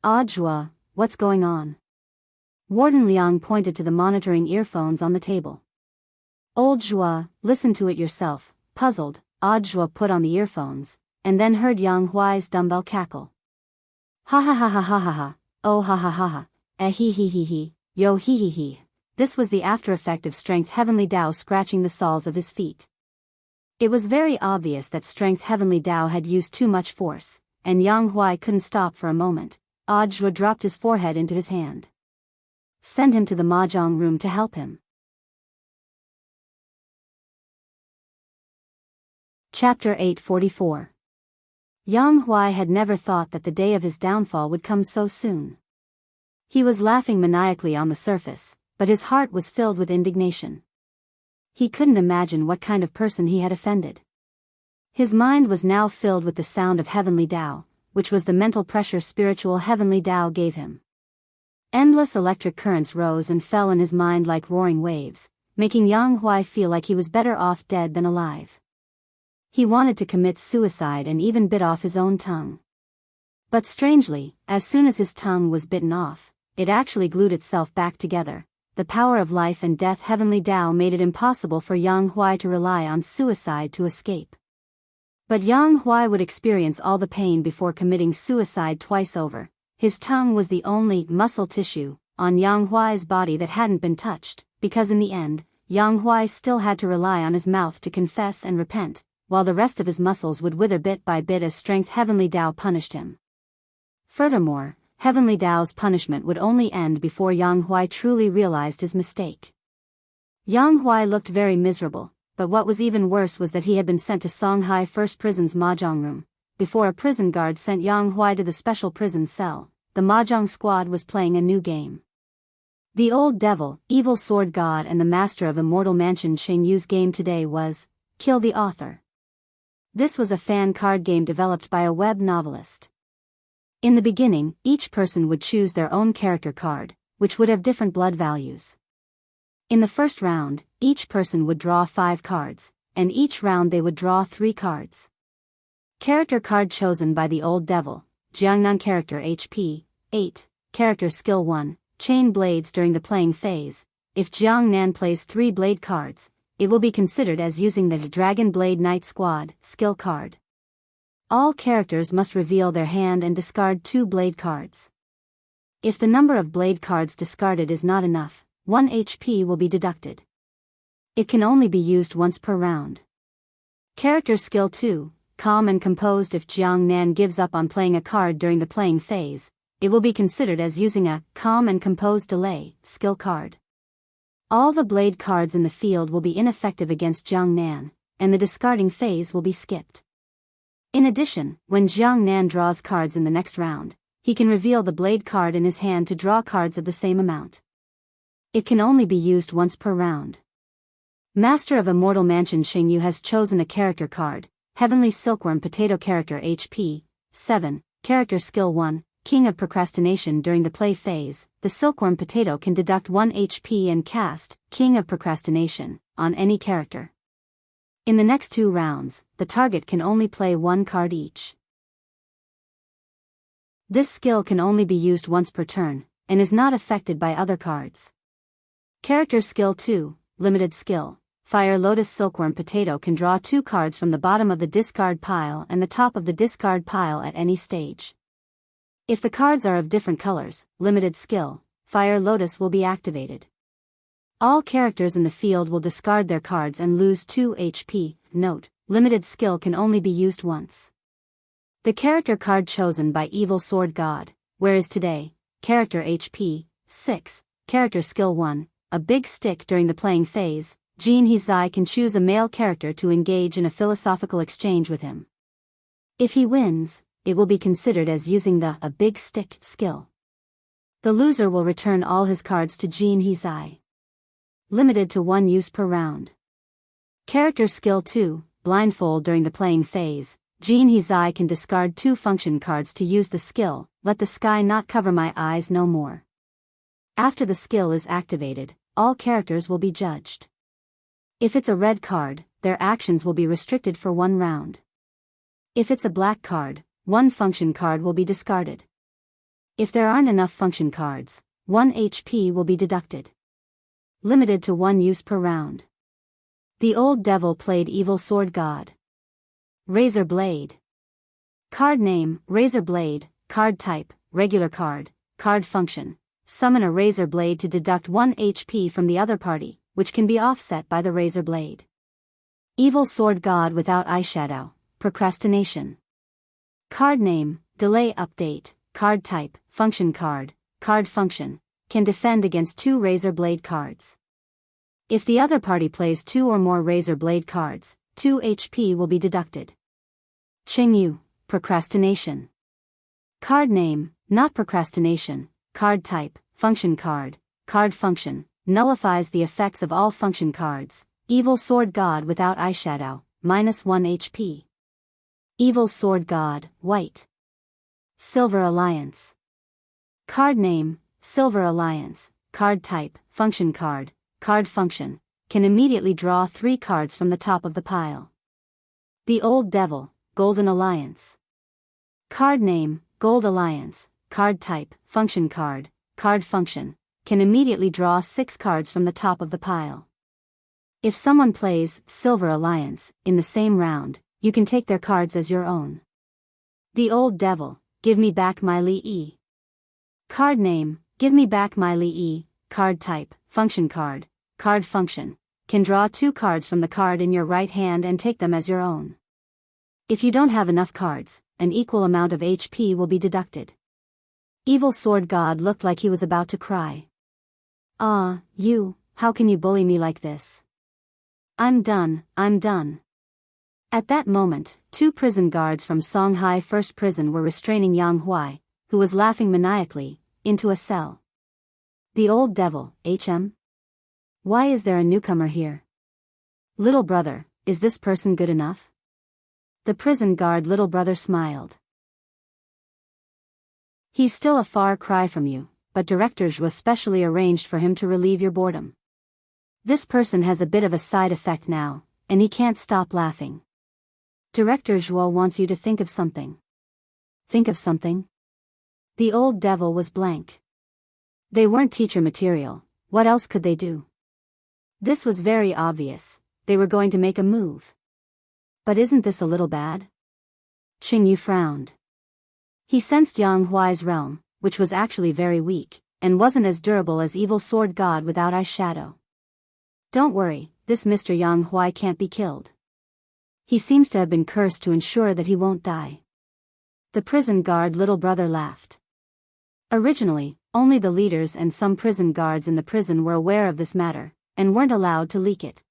Audiobook, what's going on? Warden Liang pointed to the monitoring earphones on the table. Old Zhua, listen to it yourself. Puzzled, Audiobook put on the earphones, and then heard Yang Huai's dumbbell cackle. Ha ha ha ha ha ha ha, oh ha ha ha ha, he he he he, yo he he he. This was the after effect of Strength Heavenly Dao scratching the soles of his feet. It was very obvious that Strength Heavenly Dao had used too much force, and Yang Huai couldn't stop for a moment. Audiobook dropped his forehead into his hand. Send him to the mahjong room to help him. Chapter 844. Yang Huai had never thought that the day of his downfall would come so soon. He was laughing maniacally on the surface, but his heart was filled with indignation. He couldn't imagine what kind of person he had offended. His mind was now filled with the sound of Heavenly Dao, which was the mental pressure spiritual Heavenly Dao gave him. Endless electric currents rose and fell in his mind like roaring waves, making Yang Huai feel like he was better off dead than alive. He wanted to commit suicide and even bit off his own tongue. But strangely, as soon as his tongue was bitten off, it actually glued itself back together. The power of life and death Heavenly Dao made it impossible for Yang Huai to rely on suicide to escape. But Yang Huai would experience all the pain before committing suicide twice over. His tongue was the only muscle tissue on Yang Huai's body that hadn't been touched, because in the end, Yang Huai still had to rely on his mouth to confess and repent, while the rest of his muscles would wither bit by bit as Strength Heavenly Dao punished him. Furthermore, Heavenly Dao's punishment would only end before Yang Huai truly realized his mistake. Yang Huai looked very miserable, but what was even worse was that he had been sent to Songhai First Prison's mahjong room. Before a prison guard sent Yang Huai to the special prison cell, the mahjong squad was playing a new game. The Old Devil, Evil Sword God and the Master of Immortal Mansion Sheng Yu's game today was Kill the Author. This was a fan card game developed by a web novelist. In the beginning, each person would choose their own character card, which would have different blood values. In the first round, each person would draw 5 cards, and each round they would draw 3 cards. Character card chosen by the Old Devil, Jiangnan character HP, 8, character skill 1, chain blades during the playing phase. If Jiangnan plays 3 blade cards, it will be considered as using the Dragon Blade Knight Squad skill card. All characters must reveal their hand and discard 2 blade cards. If the number of blade cards discarded is not enough, 1 HP will be deducted. It can only be used once per round. Character skill 2, calm and composed. If Jiang Nan gives up on playing a card during the playing phase, it will be considered as using a calm and composed delay skill card. All the blade cards in the field will be ineffective against Jiang Nan, and the discarding phase will be skipped. In addition, when Jiang Nan draws cards in the next round, he can reveal the blade card in his hand to draw cards of the same amount. It can only be used once per round. Master of Immortal Mansion Sheng Yu has chosen a character card, Heavenly Silkworm Potato character HP, 7, character skill 1, King of Procrastination. During the play phase, the Silkworm Potato can deduct 1 HP and cast King of Procrastination on any character. In the next 2 rounds, the target can only play 1 card each. This skill can only be used once per turn, and is not affected by other cards. Character skill 2, limited skill, Fire Lotus Silkworm Potato can draw 2 cards from the bottom of the discard pile and the top of the discard pile at any stage. If the cards are of different colors, limited skill, Fire Lotus will be activated. All characters in the field will discard their cards and lose 2 HP. Note, limited skill can only be used once. The character card chosen by Evil Sword God, where is today, character HP, 6, character skill 1, a big stick during the playing phase. Jin Hizai can choose a male character to engage in a philosophical exchange with him. If he wins, it will be considered as using the a big stick skill. The loser will return all his cards to Jin Hizai. Limited to 1 use per round. Character skill 2, blindfold during the playing phase. Jin Hizai can discard 2 function cards to use the skill, let the sky not cover my eyes no more. After the skill is activated, all characters will be judged. If it's a red card, their actions will be restricted for 1 round. If it's a black card, 1 function card will be discarded. If there aren't enough function cards, 1 HP will be deducted. Limited to 1 use per round. The Old Devil played Evil Sword God. Razor Blade. Card name, Razor Blade. Card type, regular card. Card function, summon a Razor Blade to deduct 1 HP from the other party, which can be offset by the Razor Blade. Evil Sword God without eyeshadow, procrastination. Card name, delay update. Card type, function card. Card function, can defend against 2 Razor Blade cards. If the other party plays 2 or more Razor Blade cards, 2 HP will be deducted. Qingyu, procrastination. Card name, not procrastination. Card type, function card. Card function, nullifies the effects of all function cards. Evil Sword God without eyeshadow, -1 HP. Evil Sword God, white. Silver Alliance. Card name, Silver Alliance. Card type, function card. Card function, can immediately draw 3 cards from the top of the pile. The Old Devil, Golden Alliance. Card name, Gold Alliance. Card type, function card. Card function, can immediately draw 6 cards from the top of the pile. If someone plays Silver Alliance in the same round, you can take their cards as your own. The Old Devil, Give Me Back My Li. Card name, Give Me Back My Li. Card type, function card. Card function, can draw 2 cards from the card in your right hand and take them as your own. If you don't have enough cards, an equal amount of HP will be deducted. Evil Sword God looked like he was about to cry. Ah, you, how can you bully me like this? I'm done, I'm done. At that moment, 2 prison guards from Songhai First Prison were restraining Yang Huai, who was laughing maniacally, into a cell. The Old Devil, HM? Why is there a newcomer here? Little brother, is this person good enough? The prison guard little brother smiled. He's still a far cry from you, but directors was specially arranged for him to relieve your boredom. This person has a bit of a side effect now, and he can't stop laughing. Director Zhuo wants you to think of something. Think of something? The Old Devil was blank. They weren't teacher material, what else could they do? This was very obvious, they were going to make a move. But isn't this a little bad? Qingyu frowned. He sensed Yang Huai's realm, which was actually very weak, and wasn't as durable as Evil Sword God without eyeshadow. Don't worry, this Mr. Yang Huai can't be killed. He seems to have been cursed to ensure that he won't die. The prison guard little brother laughed. Originally, only the leaders and some prison guards in the prison were aware of this matter, and weren't allowed to leak it.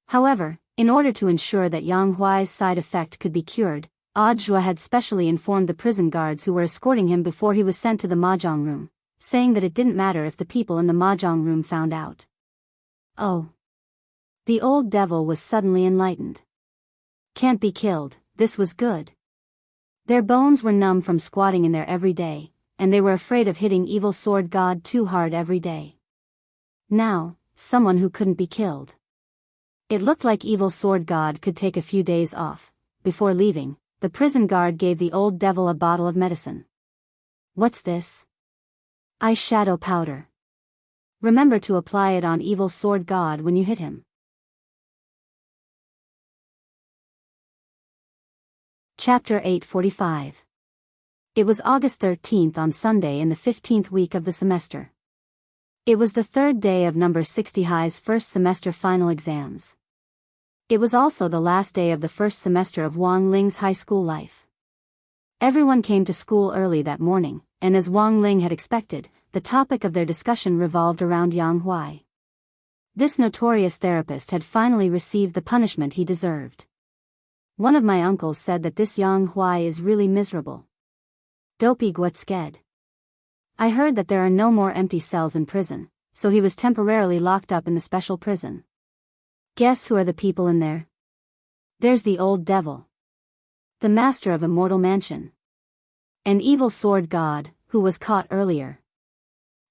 However, in order to ensure that Yang Huai's side effect could be cured, Zhuo had specially informed the prison guards who were escorting him before he was sent to the mahjong room, saying that it didn't matter if the people in the mahjong room found out. Oh. The Old Devil was suddenly enlightened. Can't be killed, this was good. Their bones were numb from squatting in there every day, and they were afraid of hitting Evil Sword God too hard every day. Now, someone who couldn't be killed. It looked like Evil Sword God could take a few days off. Before leaving, the prison guard gave the Old Devil a bottle of medicine. What's this? Eyeshadow powder. Remember to apply it on Evil Sword God when you hit him. Chapter 845. It was August 13th on Sunday in the 15th week of the semester. It was the third day of number 60 High's first semester final exams. It was also the last day of the first semester of Wang Ling's high school life. Everyone came to school early that morning, and as Wang Ling had expected, the topic of their discussion revolved around Yang Huai. This notorious therapist had finally received the punishment he deserved. One of my uncles said that this Yang Huai is really miserable. Dopey Guetsked. I heard that there are no more empty cells in prison, so he was temporarily locked up in the special prison. Guess who are the people in there? There's the old devil. The master of Immortal Mansion. An evil sword god, who was caught earlier.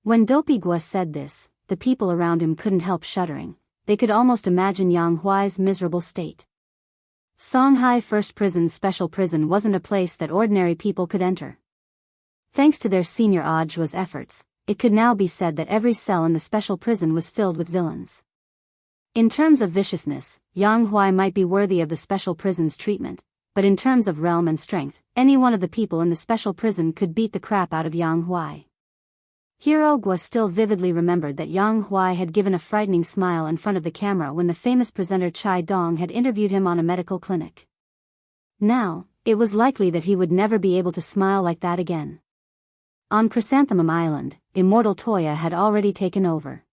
When Dopey Gues said this, the people around him couldn't help shuddering. They could almost imagine Yang Huai's miserable state. Songhai First Prison's special prison wasn't a place that ordinary people could enter. Thanks to their senior Audiobook's efforts, it could now be said that every cell in the special prison was filled with villains. In terms of viciousness, Yang Huai might be worthy of the special prison's treatment, but in terms of realm and strength, any one of the people in the special prison could beat the crap out of Yang Huai. Hero Gua still vividly remembered that Yang Huai had given a frightening smile in front of the camera when the famous presenter Chai Dong had interviewed him on a medical clinic. Now, it was likely that he would never be able to smile like that again. On Chrysanthemum Island, Immortal Toya had already taken over.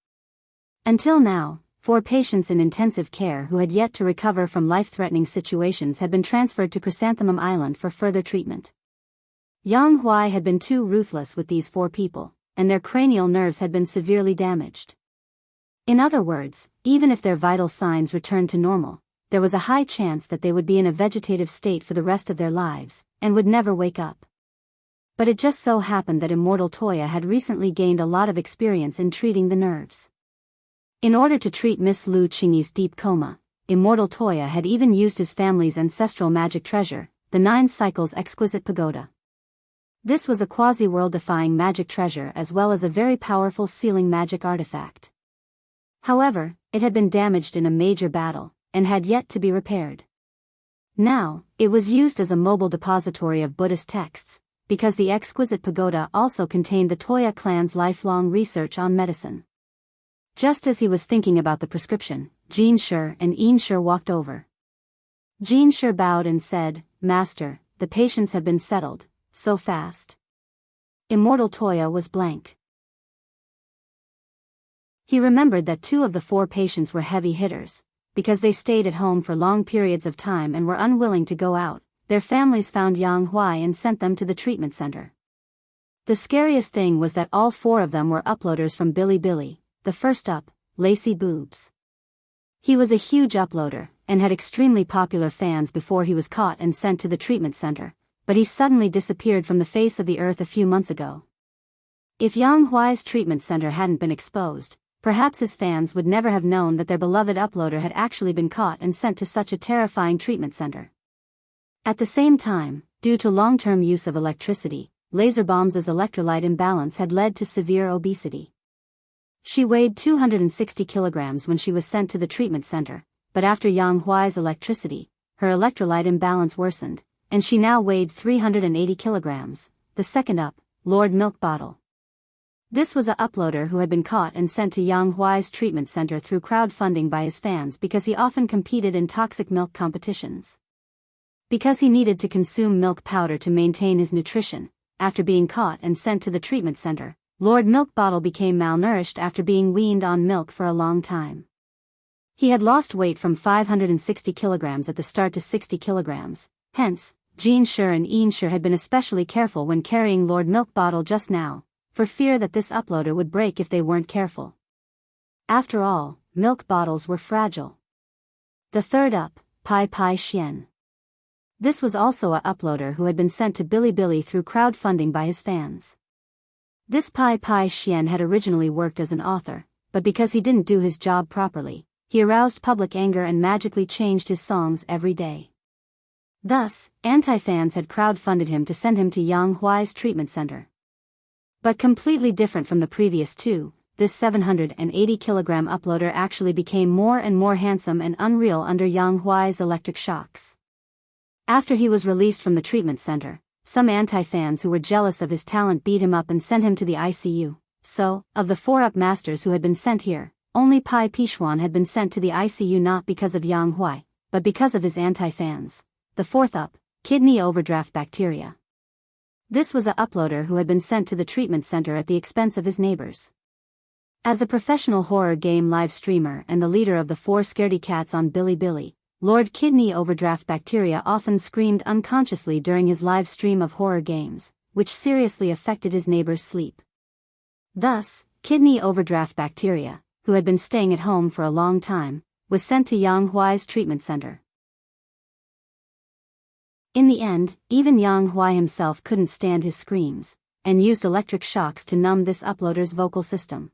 Until now, 4 patients in intensive care who had yet to recover from life-threatening situations had been transferred to Chrysanthemum Island for further treatment. Yang Huai had been too ruthless with these 4 people, and their cranial nerves had been severely damaged. In other words, even if their vital signs returned to normal, there was a high chance that they would be in a vegetative state for the rest of their lives, and would never wake up. But it just so happened that Immortal Toya had recently gained a lot of experience in treating the nerves. In order to treat Miss Lu Qingyi's deep coma, Immortal Toya had even used his family's ancestral magic treasure, the 9 Cycles Exquisite Pagoda. This was a quasi-world-defying magic treasure as well as a very powerful sealing magic artifact. However, it had been damaged in a major battle, and had yet to be repaired. Now, it was used as a mobile depository of Buddhist texts, because the Exquisite Pagoda also contained the Toya clan's lifelong research on medicine. Just as he was thinking about the prescription, Jin Shi and Yin Shi walked over. Jin Shi bowed and said, "Master, the patients have been settled. So fast." Immortal Toya was blank. He remembered that 2 of the 4 patients were heavy hitters. Because they stayed at home for long periods of time and were unwilling to go out, their families found Yang Huai and sent them to the treatment center. The scariest thing was that all 4 of them were uploaders from Bilibili, the first up, Lacy Boobs. He was a huge uploader, and had extremely popular fans before he was caught and sent to the treatment center. But he suddenly disappeared from the face of the earth a few months ago. If Yang Huai's treatment center hadn't been exposed, perhaps his fans would never have known that their beloved uploader had actually been caught and sent to such a terrifying treatment center. At the same time, due to long-term use of electricity, Laser Bomb's electrolyte imbalance had led to severe obesity. She weighed 260 kilograms when she was sent to the treatment center, but after Yang Huai's electricity, her electrolyte imbalance worsened, and she now weighed 380 kilograms, the second up, Lord Milk Bottle. This was a uploader who had been caught and sent to Yang Huai's treatment center through crowdfunding by his fans because he often competed in toxic milk competitions. Because he needed to consume milk powder to maintain his nutrition, after being caught and sent to the treatment center, Lord Milk Bottle became malnourished after being weaned on milk for a long time. He had lost weight from 560 kilograms at the start to 60 kilograms, hence, Jin Shi and Yin Shi had been especially careful when carrying Lord Milk Bottle just now, for fear that this uploader would break if they weren't careful. After all, milk bottles were fragile. The third up, Pai Pai Xian. This was also a uploader who had been sent to Bilibili through crowdfunding by his fans. This Pai Pai Xian had originally worked as an author, but because he didn't do his job properly, he aroused public anger and magically changed his songs every day. Thus, anti-fans had crowdfunded him to send him to Yang Huai's treatment center. But completely different from the previous 2, this 780-kilogram uploader actually became more and more handsome and unreal under Yang Huai's electric shocks. After he was released from the treatment center, some anti-fans who were jealous of his talent beat him up and sent him to the ICU. So, of the 4 up masters who had been sent here, only Pai Pichuan had been sent to the ICU not because of Yang Huai, but because of his anti-fans. The 4th up, kidney overdraft bacteria. This was a uploader who had been sent to the treatment center at the expense of his neighbors. As a professional horror game live streamer and the leader of the 4 scaredy cats on Bilibili, Lord Kidney Overdraft Bacteria often screamed unconsciously during his live stream of horror games, which seriously affected his neighbors' sleep. Thus, Kidney Overdraft Bacteria, who had been staying at home for a long time, was sent to Yang Huai's treatment center. In the end, even Yang Huai himself couldn't stand his screams, and used electric shocks to numb this uploader's vocal system.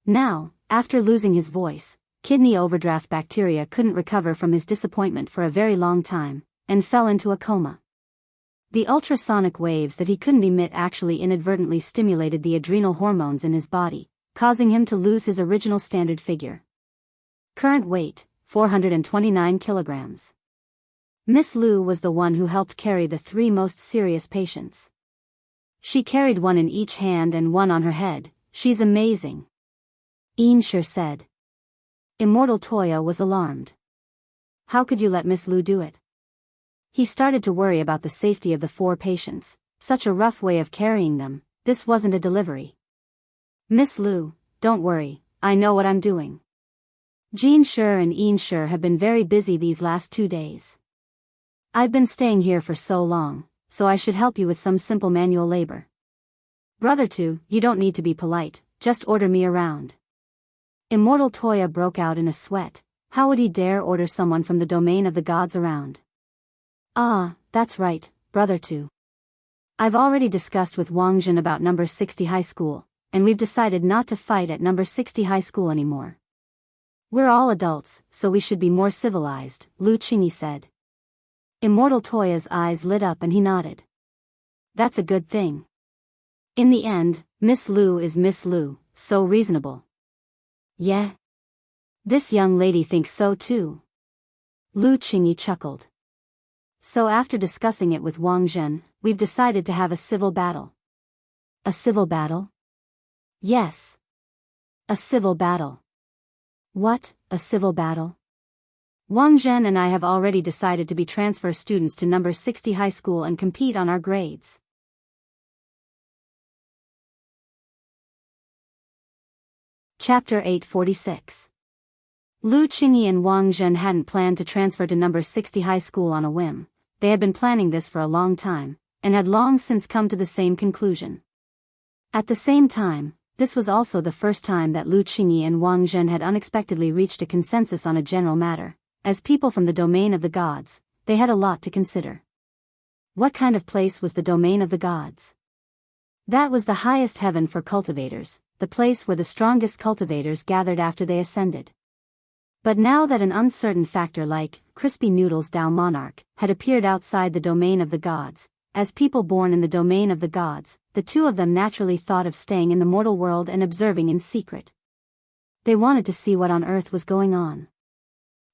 Now, after losing his voice, Kidney Overdraft Bacteria couldn't recover from his disappointment for a very long time, and fell into a coma. The ultrasonic waves that he couldn't emit actually inadvertently stimulated the adrenal hormones in his body, causing him to lose his original standard figure. Current weight, 429 kilograms. Miss Liu was the one who helped carry the 3 most serious patients. She carried one in each hand and one on her head. She's amazing, Enrich said. Immortal Toya was alarmed. How could you let Miss Liu do it? He started to worry about the safety of the 4 patients. Such a rough way of carrying them. This wasn't a delivery. Miss Liu, don't worry, I know what I'm doing. Jean Sher and Enrich have been very busy these last 2 days. I've been staying here for so long, so I should help you with some simple manual labor. Brother Tu, you don't need to be polite, just order me around. Immortal Toya broke out in a sweat. How would he dare order someone from the domain of the gods around? Ah, that's right, Brother Tu. I've already discussed with Wang Jin about number 60 high school, and we've decided not to fight at number 60 high school anymore. We're all adults, so we should be more civilized, Lu Qingyi said. Immortal Toya's eyes lit up and he nodded. That's a good thing. In the end, Miss Liu is Miss Liu, so reasonable. Yeah. This young lady thinks so too. Lu Qingyi chuckled. So after discussing it with Wang Zhen, we've decided to have a civil battle. A civil battle? Yes. A civil battle. What, a civil battle? Wang Zhen and I have already decided to be transfer students to number 60 high school and compete on our grades. Chapter 846. Lu Qingyi and Wang Zhen hadn't planned to transfer to number 60 high school on a whim. They had been planning this for a long time, and had long since come to the same conclusion. At the same time, this was also the first time that Lu Qingyi and Wang Zhen had unexpectedly reached a consensus on a general matter. As people from the domain of the gods, they had a lot to consider. What kind of place was the domain of the gods? That was the highest heaven for cultivators, the place where the strongest cultivators gathered after they ascended. But now that an uncertain factor like Crispy Noodles Dao Monarch had appeared outside the domain of the gods, as people born in the domain of the gods, the 2 of them naturally thought of staying in the mortal world and observing in secret. They wanted to see what on earth was going on.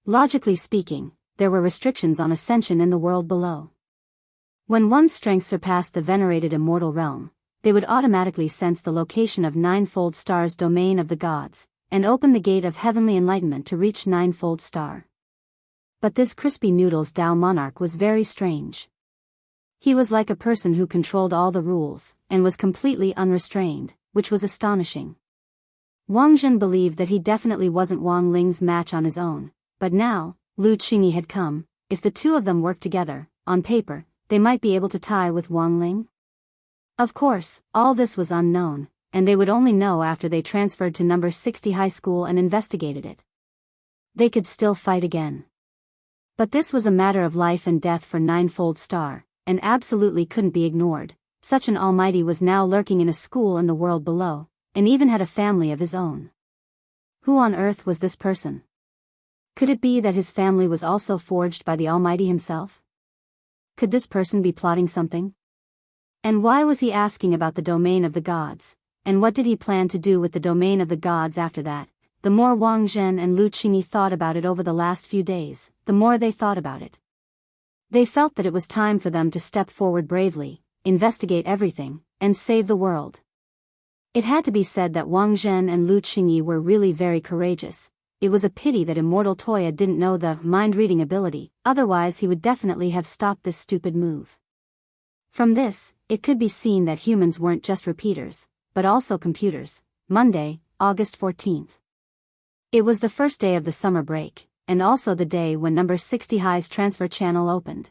Logically speaking, there were restrictions on ascension in the world below. When one's strength surpassed the venerated immortal realm, they would automatically sense the location of Ninefold Star's domain of the gods, and open the gate of heavenly enlightenment to reach Ninefold Star. But this Crispy Noodles Dao Monarch was very strange. He was like a person who controlled all the rules, and was completely unrestrained, which was astonishing. Wang Zhen believed that he definitely wasn't Wang Ling's match on his own, but now, Lu Qingyi had come. If the 2 of them worked together, on paper, they might be able to tie with Wang Ling. Of course, all this was unknown, and they would only know after they transferred to number 60 high school and investigated it. They could still fight again. But this was a matter of life and death for Ninefold Star, and absolutely couldn't be ignored. Such an almighty was now lurking in a school in the world below, and even had a family of his own. Who on earth was this person? Could it be that his family was also forged by the Almighty himself? Could this person be plotting something? And why was he asking about the domain of the gods? And what did he plan to do with the domain of the gods after that? The more Wang Zhen and Lu Qingyi thought about it over the last few days, the more they thought about it. They felt that it was time for them to step forward bravely, investigate everything, and save the world. It had to be said that Wang Zhen and Lu Qingyi were really very courageous. It was a pity that Immortal Toya didn't know the mind-reading ability, otherwise he would definitely have stopped this stupid move. From this, it could be seen that humans weren't just repeaters, but also computers. Monday, August 14th. It was the first day of the summer break, and also the day when number 60 High's transfer channel opened.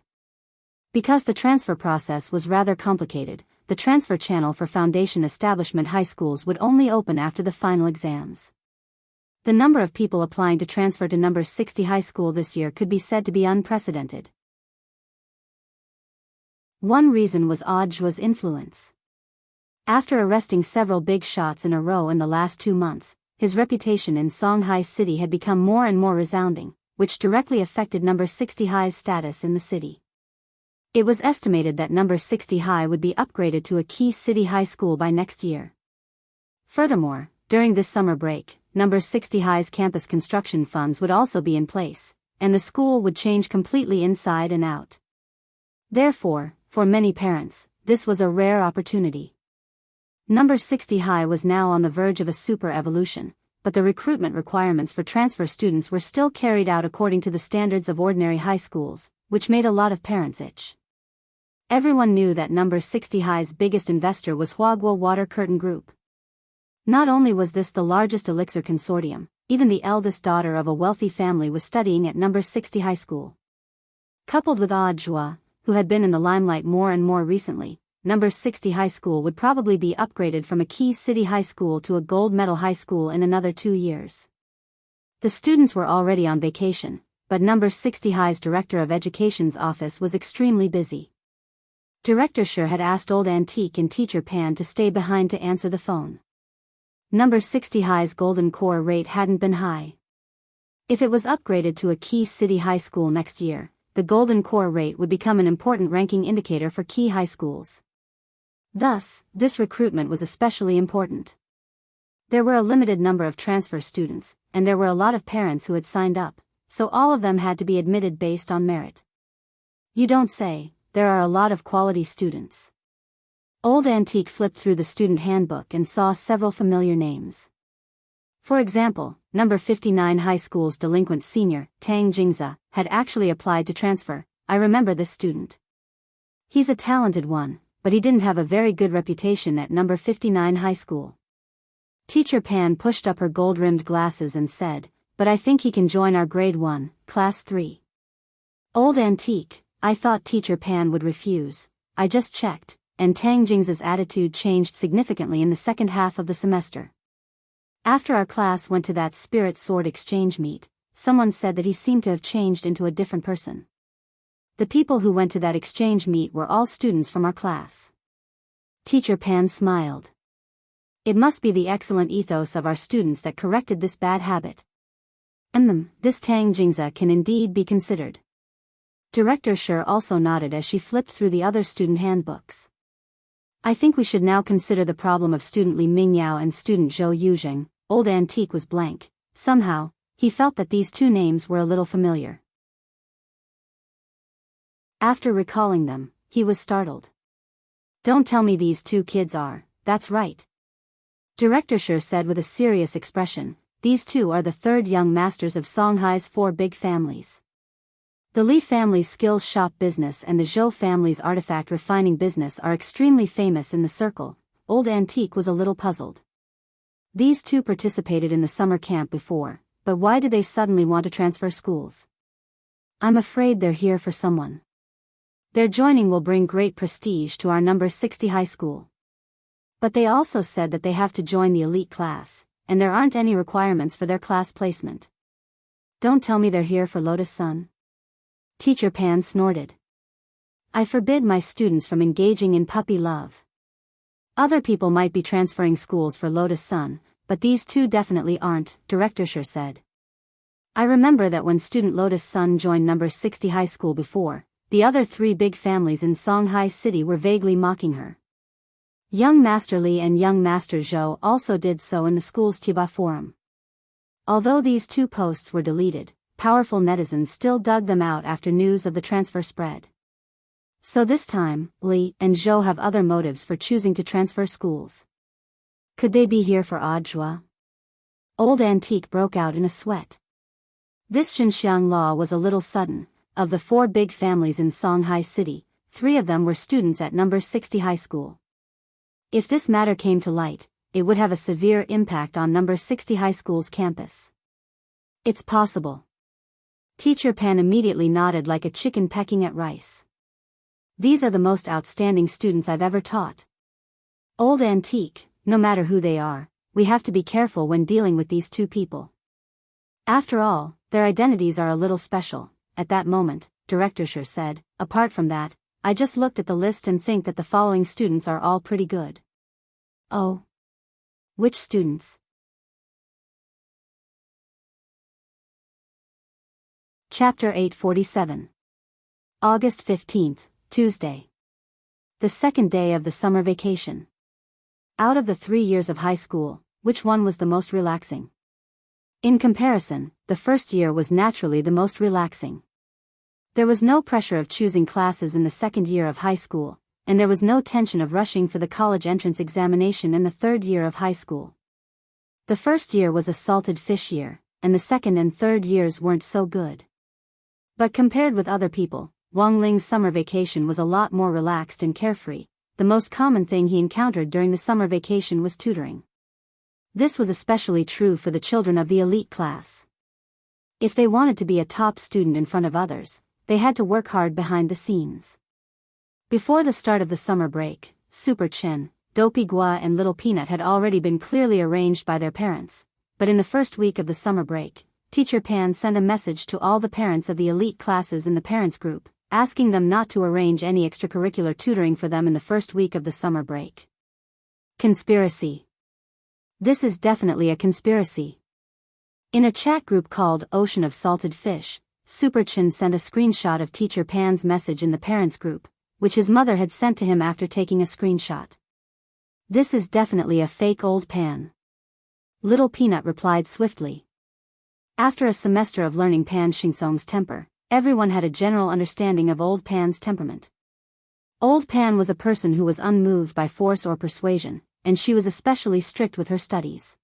Because the transfer process was rather complicated, the transfer channel for foundation establishment high schools would only open after the final exams. The number of people applying to transfer to number 60 high school this year could be said to be unprecedented. One reason was Zhu's influence. After arresting several big shots in a row in the last 2 months, his reputation in Songhai City had become more and more resounding, which directly affected number 60 High's status in the city. It was estimated that number 60 High would be upgraded to a key city high school by next year. Furthermore, during this summer break, number 60 High's campus construction funds would also be in place, and the school would change completely inside and out. Therefore, for many parents, this was a rare opportunity. Number 60 High was now on the verge of a super evolution, but the recruitment requirements for transfer students were still carried out according to the standards of ordinary high schools, which made a lot of parents itch. Everyone knew that number 60 High's biggest investor was Huaguo Water Curtain Group. Not only was this the largest elixir consortium, even the eldest daughter of a wealthy family was studying at number 60 high school. Coupled with Zhu, who had been in the limelight more and more recently, number 60 high school would probably be upgraded from a key city high school to a gold medal high school in another 2 years. The students were already on vacation, but number 60 High's director of education's office was extremely busy. Director Shi had asked Old Antique and Teacher Pan to stay behind to answer the phone. Number 60 High's golden core rate hadn't been high. If it was upgraded to a key city high school next year, the golden core rate would become an important ranking indicator for key high schools. Thus, this recruitment was especially important. There were a limited number of transfer students, and there were a lot of parents who had signed up, so all of them had to be admitted based on merit. You don't say, there are a lot of quality students. Old Antique flipped through the student handbook and saw several familiar names. For example, number 59 high school's delinquent senior, Tang Jingza, had actually applied to transfer. I remember this student. He's a talented one, but he didn't have a very good reputation at number 59 high school. Teacher Pan pushed up her gold-rimmed glasses and said, but I think he can join our grade 1, class 3. Old Antique, I thought Teacher Pan would refuse. I just checked, and Tang Jingza's attitude changed significantly in the second half of the semester. After our class went to that spirit sword exchange meet, someone said that he seemed to have changed into a different person. The people who went to that exchange meet were all students from our class. Teacher Pan smiled. It must be the excellent ethos of our students that corrected this bad habit. This Tang Jingza can indeed be considered. Director Shi also nodded as she flipped through the other student handbooks. I think we should now consider the problem of student Li Mingyao and student Zhou Yuzheng. Old Antique was blank. Somehow, he felt that these two names were a little familiar. After recalling them, he was startled. Don't tell me these two kids are, that's right. Director Shi said with a serious expression, these two are the third young masters of Songhai's 4 big families. The Li family's skills shop business and the Zhou family's artifact refining business are extremely famous in the circle. Old Antique was a little puzzled. These two participated in the summer camp before, but why did they suddenly want to transfer schools? I'm afraid they're here for someone. Their joining will bring great prestige to our number 60 high school. But they also said that they have to join the elite class, and there aren't any requirements for their class placement. Don't tell me they're here for Lotus Sun. Teacher Pan snorted. I forbid my students from engaging in puppy love. Other people might be transferring schools for Lotus Sun, but these two definitely aren't, Director Shi said. I remember that when student Lotus Sun joined number 60 high school before, the other 3 big families in Songhai City were vaguely mocking her. Young Master Li and young Master Zhou also did so in the school's Tiba forum. Although these 2 posts were deleted, powerful netizens still dug them out after news of the transfer spread. So this time, Li and Zhou have other motives for choosing to transfer schools. Could they be here for odd joie? Old Antique broke out in a sweat. This Xinxiang law was a little sudden. Of the 4 big families in Songhai City, 3 of them were students at number 60 high school. If this matter came to light, it would have a severe impact on number 60 high school's campus. It's possible. Teacher Pan immediately nodded like a chicken pecking at rice. These are the most outstanding students I've ever taught. Old Antique, no matter who they are, we have to be careful when dealing with these 2 people. After all, their identities are a little special. At that moment, Director Sher said, apart from that, I just looked at the list and think that the following students are all pretty good. Oh. Which students? Chapter 847. August 15th, Tuesday. The second day of the summer vacation. Out of the 3 years of high school, which one was the most relaxing? In comparison, the first year was naturally the most relaxing. There was no pressure of choosing classes in the second year of high school, and there was no tension of rushing for the college entrance examination in the third year of high school. The first year was a salted fish year, and the second and third years weren't so good. But compared with other people, Wang Ling's summer vacation was a lot more relaxed and carefree. The most common thing he encountered during the summer vacation was tutoring. This was especially true for the children of the elite class. If they wanted to be a top student in front of others, they had to work hard behind the scenes. Before the start of the summer break, Super Chen, Dopey Gua and Little Peanut had already been clearly arranged by their parents, but in the first week of the summer break, Teacher Pan sent a message to all the parents of the elite classes in the parents group, asking them not to arrange any extracurricular tutoring for them in the first week of the summer break. Conspiracy. This is definitely a conspiracy. In a chat group called Ocean of Salted Fish, Super Chen sent a screenshot of Teacher Pan's message in the parents group, which his mother had sent to him after taking a screenshot. This is definitely a fake old Pan. Little Peanut replied swiftly. After a semester of learning Pan Xingzong's temper, everyone had a general understanding of old Pan's temperament. Old Pan was a person who was unmoved by force or persuasion, and she was especially strict with her studies.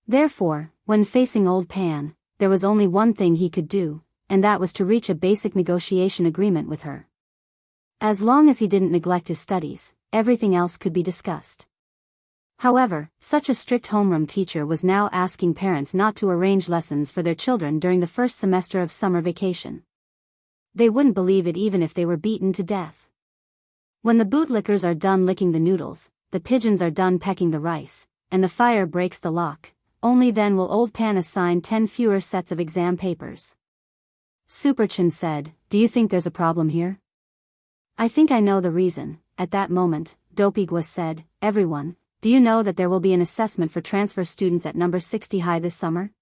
Therefore, when facing old Pan, there was only one thing he could do, and that was to reach a basic negotiation agreement with her. As long as he didn't neglect his studies, everything else could be discussed. However, such a strict homeroom teacher was now asking parents not to arrange lessons for their children during the first semester of summer vacation. They wouldn't believe it even if they were beaten to death. When the bootlickers are done licking the noodles, the pigeons are done pecking the rice, and the fire breaks the lock, only then will old Pan assign 10 fewer sets of exam papers. Super Chen said, "Do you think there's a problem here?" "I think I know the reason." At that moment, Dopey Gua said, "Everyone, do you know that there will be an assessment for transfer students at number 60 high this summer?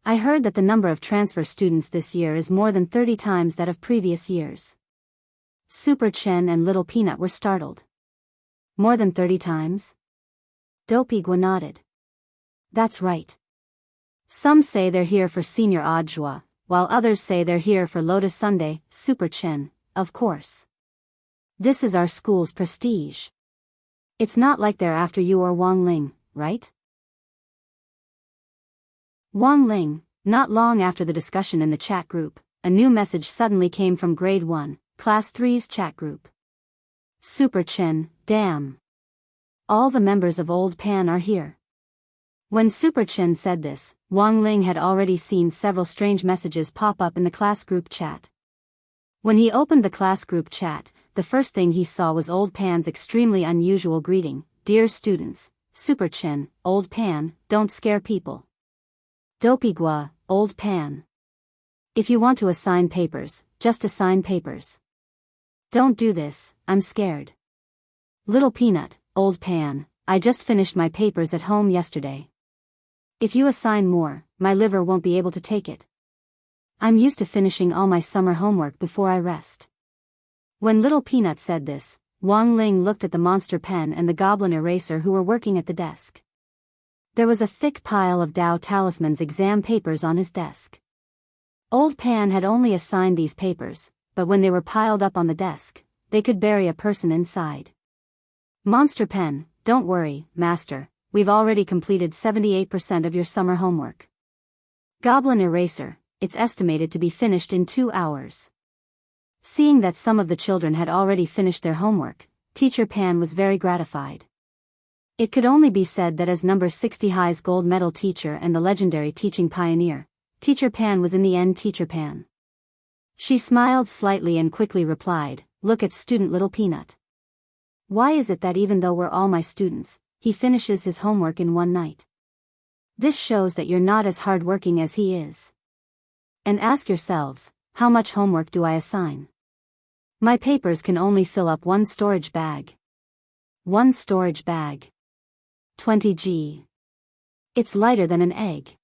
I heard that the number of transfer students this year is more than 30 times that of previous years." Super Chen and Little Peanut were startled. More than 30 times? Dopey Gua nodded. That's right. Some say they're here for senior odd joie, while others say they're here for Lotus Sunday. Super Chen, of course. This is our school's prestige. It's not like they're after you or Wang Ling, right? Wang Ling. Not long after the discussion in the chat group, a new message suddenly came from Grade 1, Class 3's chat group. Super Chen, damn. All the members of Old Pan are here. When Super Chen said this, Wang Ling had already seen several strange messages pop up in the class group chat. When he opened the class group chat, the first thing he saw was Old Pan's extremely unusual greeting, "Dear students, Super Chen, Old Pan, don't scare people. Dopey Gua, Old Pan. If you want to assign papers, just assign papers. Don't do this, I'm scared. Little Peanut, Old Pan, I just finished my papers at home yesterday. If you assign more, my liver won't be able to take it. I'm used to finishing all my summer homework before I rest." When Little Peanut said this, Wang Ling looked at the monster pen and the goblin eraser who were working at the desk. There was a thick pile of Dao Talisman's exam papers on his desk. Old Pan had only assigned these papers, but when they were piled up on the desk, they could bury a person inside. Monster Pen, don't worry, Master, we've already completed 78% of your summer homework. Goblin Eraser, it's estimated to be finished in 2 hours. Seeing that some of the children had already finished their homework, Teacher Pan was very gratified. It could only be said that as number 60 High's gold medal teacher and the legendary teaching pioneer, Teacher Pan was in the end Teacher Pan. She smiled slightly and quickly replied, "Look at student Little Peanut. Why is it that even though we're all my students, he finishes his homework in one night? This shows that you're not as hardworking as he is. And ask yourselves, how much homework do I assign? My papers can only fill up one storage bag. One storage bag. 20 g. It's lighter than an egg.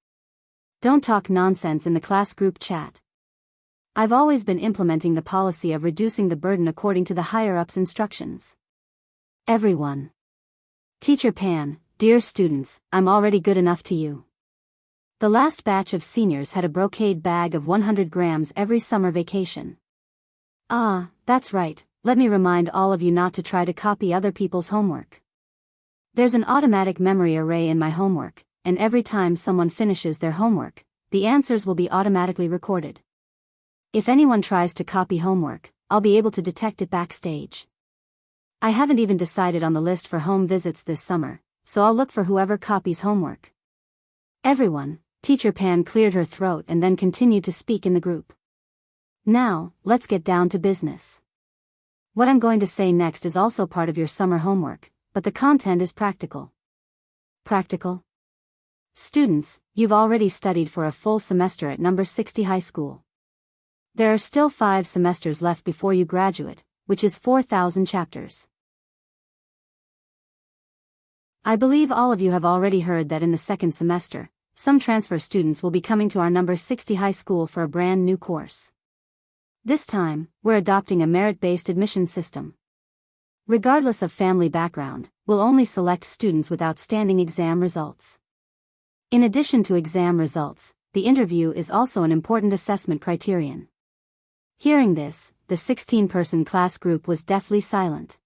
Don't talk nonsense in the class group chat. I've always been implementing the policy of reducing the burden according to the higher-ups' instructions. Everyone. Teacher Pan, dear students, I'm already good enough to you. The last batch of seniors had a brocade bag of 100 grams every summer vacation. Ah, that's right, let me remind all of you not to try to copy other people's homework. There's an automatic memory array in my homework, and every time someone finishes their homework, the answers will be automatically recorded. If anyone tries to copy homework, I'll be able to detect it backstage. I haven't even decided on the list for home visits this summer, so I'll look for whoever copies homework. Everyone. Teacher Pan cleared her throat and then continued to speak in the group. Now, let's get down to business. What I'm going to say next is also part of your summer homework, but the content is practical. Practical? Students, you've already studied for a full semester at number 60 high school. There are still 5 semesters left before you graduate, which is 4,000 chapters. I believe all of you have already heard that in the second semester, some transfer students will be coming to our number 60 high school for a brand new course. This time, we're adopting a merit-based admission system. Regardless of family background, we'll only select students with outstanding exam results. In addition to exam results, the interview is also an important assessment criterion. Hearing this, the 16-person class group was deathly silent.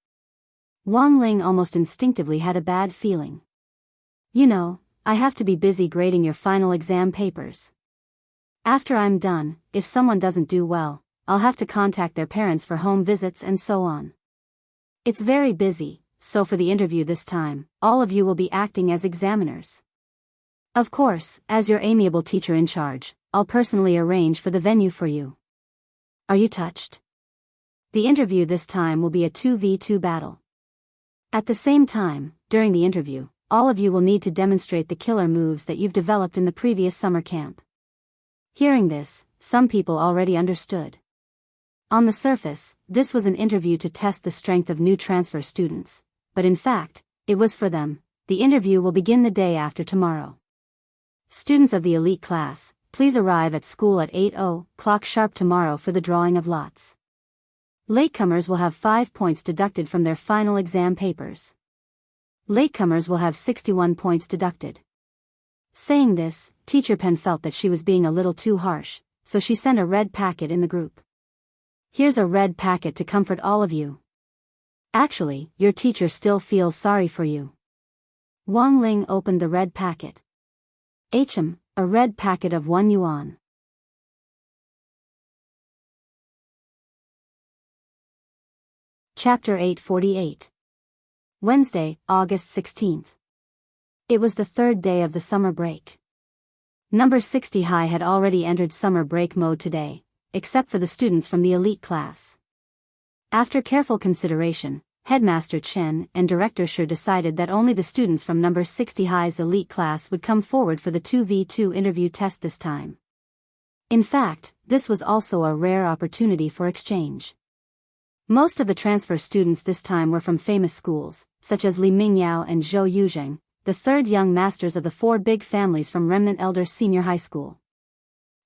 Wang Ling almost instinctively had a bad feeling. You know, I have to be busy grading your final exam papers. After I'm done, if someone doesn't do well, I'll have to contact their parents for home visits and so on. It's very busy, so for the interview this time, all of you will be acting as examiners. Of course, as your amiable teacher in charge, I'll personally arrange for the venue for you. Are you touched? The interview this time will be a 2v2 battle. At the same time, during the interview, all of you will need to demonstrate the killer moves that you've developed in the previous summer camp. Hearing this, some people already understood. On the surface, this was an interview to test the strength of new transfer students, but in fact, it was for them. The interview will begin the day after tomorrow. Students of the elite class, please arrive at school at 8:00 sharp tomorrow for the drawing of lots. Latecomers will have 5 points deducted from their final exam papers. Latecomers will have 61 points deducted. Saying this, Teacher Pen felt that she was being a little too harsh, so she sent a red packet in the group. Here's a red packet to comfort all of you. Actually, your teacher still feels sorry for you. Wang Ling opened the red packet. A red packet of 1 yuan. Chapter 848. Wednesday, August 16th. It was the 3rd day of the summer break. Number 60 High had already entered summer break mode today, except for the students from the elite class. After careful consideration, Headmaster Chen and Director Shi decided that only the students from number 60 High's elite class would come forward for the 2v2 interview test this time. In fact, this was also a rare opportunity for exchange. Most of the transfer students this time were from famous schools, such as Li Mingyao and Zhou Yuzheng, the 3rd young masters of the 4 big families from Remnant Elder Senior High School.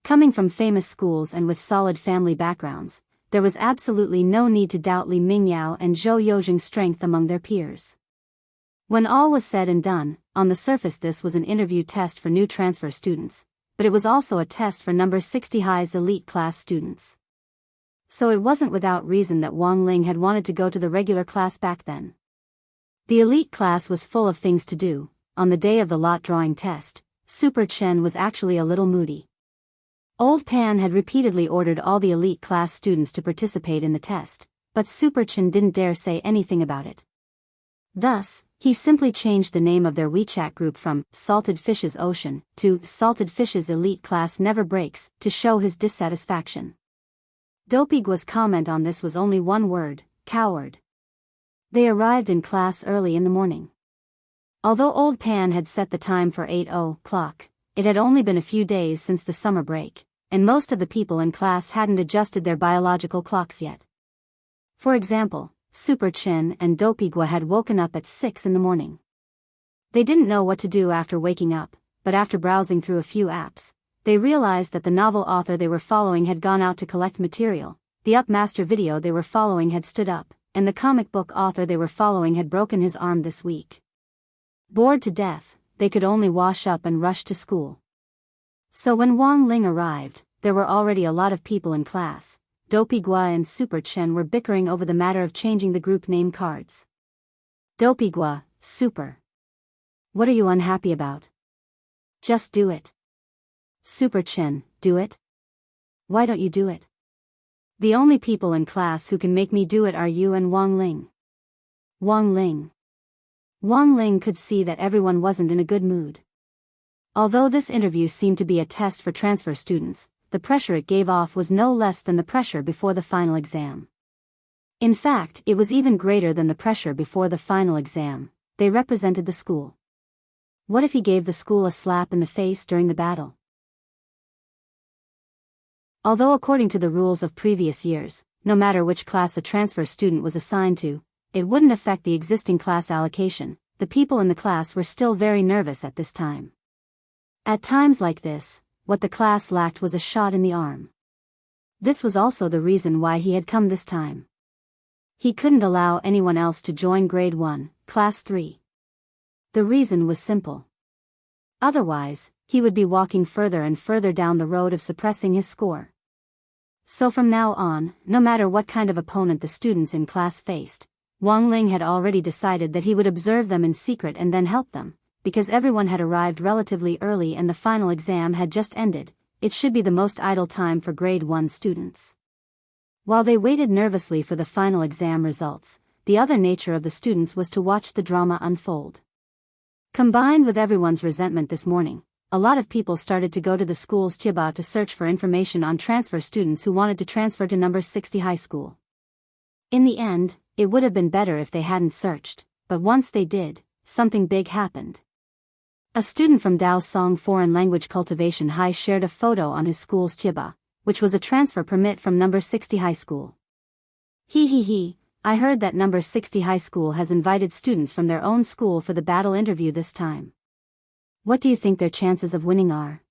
Coming from famous schools and with solid family backgrounds, there was absolutely no need to doubt Li Mingyao and Zhou Yuzheng's strength among their peers. When all was said and done, on the surface this was an interview test for new transfer students, but it was also a test for number 60 High's elite class students. So it wasn't without reason that Wang Ling had wanted to go to the regular class back then. The elite class was full of things to do. On the day of the lot drawing test, Super Chen was actually a little moody. Old Pan had repeatedly ordered all the elite class students to participate in the test, but Super Chen didn't dare say anything about it. Thus, he simply changed the name of their WeChat group from Salted Fishes Ocean to Salted Fishes Elite Class Never Breaks to show his dissatisfaction. Dopigua's comment on this was only one word: coward. They arrived in class early in the morning. Although Old Pan had set the time for 8:00, it had only been a few days since the summer break, and most of the people in class hadn't adjusted their biological clocks yet. For example, Super Chen and Dopigua had woken up at 6 in the morning. They didn't know what to do after waking up, but after browsing through a few apps, they realized that the novel author they were following had gone out to collect material, the Up Master video they were following had stood up, and the comic book author they were following had broken his arm this week. Bored to death, they could only wash up and rush to school. So when Wang Ling arrived, there were already a lot of people in class. Dopigua and Super Chen were bickering over the matter of changing the group name cards. Dopigua: Super. What are you unhappy about? Just do it. Super Chen: do it? Why don't you do it? The only people in class who can make me do it are you and Wang Ling. Wang Ling. Wang Ling could see that everyone wasn't in a good mood. Although this interview seemed to be a test for transfer students, the pressure it gave off was no less than the pressure before the final exam. In fact, it was even greater than the pressure before the final exam. They represented the school. What if he gave the school a slap in the face during the battle? Although according to the rules of previous years, no matter which class a transfer student was assigned to, it wouldn't affect the existing class allocation, the people in the class were still very nervous at this time. At times like this, what the class lacked was a shot in the arm. This was also the reason why he had come this time. He couldn't allow anyone else to join Grade 1, Class 3. The reason was simple. Otherwise, he would be walking further and further down the road of suppressing his score. So from now on, no matter what kind of opponent the students in class faced, Wang Ling had already decided that he would observe them in secret and then help them. Because everyone had arrived relatively early and the final exam had just ended, it should be the most idle time for Grade 1 students. While they waited nervously for the final exam results, the other nature of the students was to watch the drama unfold. Combined with everyone's resentment this morning, a lot of people started to go to the school's Chiba to search for information on transfer students who wanted to transfer to number 60 high school. In the end, it would have been better if they hadn't searched, but once they did, something big happened. A student from Daosong Foreign Language Cultivation High shared a photo on his school's Chiba, which was a transfer permit from number 60 high school. He, I heard that number 60 high school has invited students from their own school for the battle interview this time. What do you think their chances of winning are?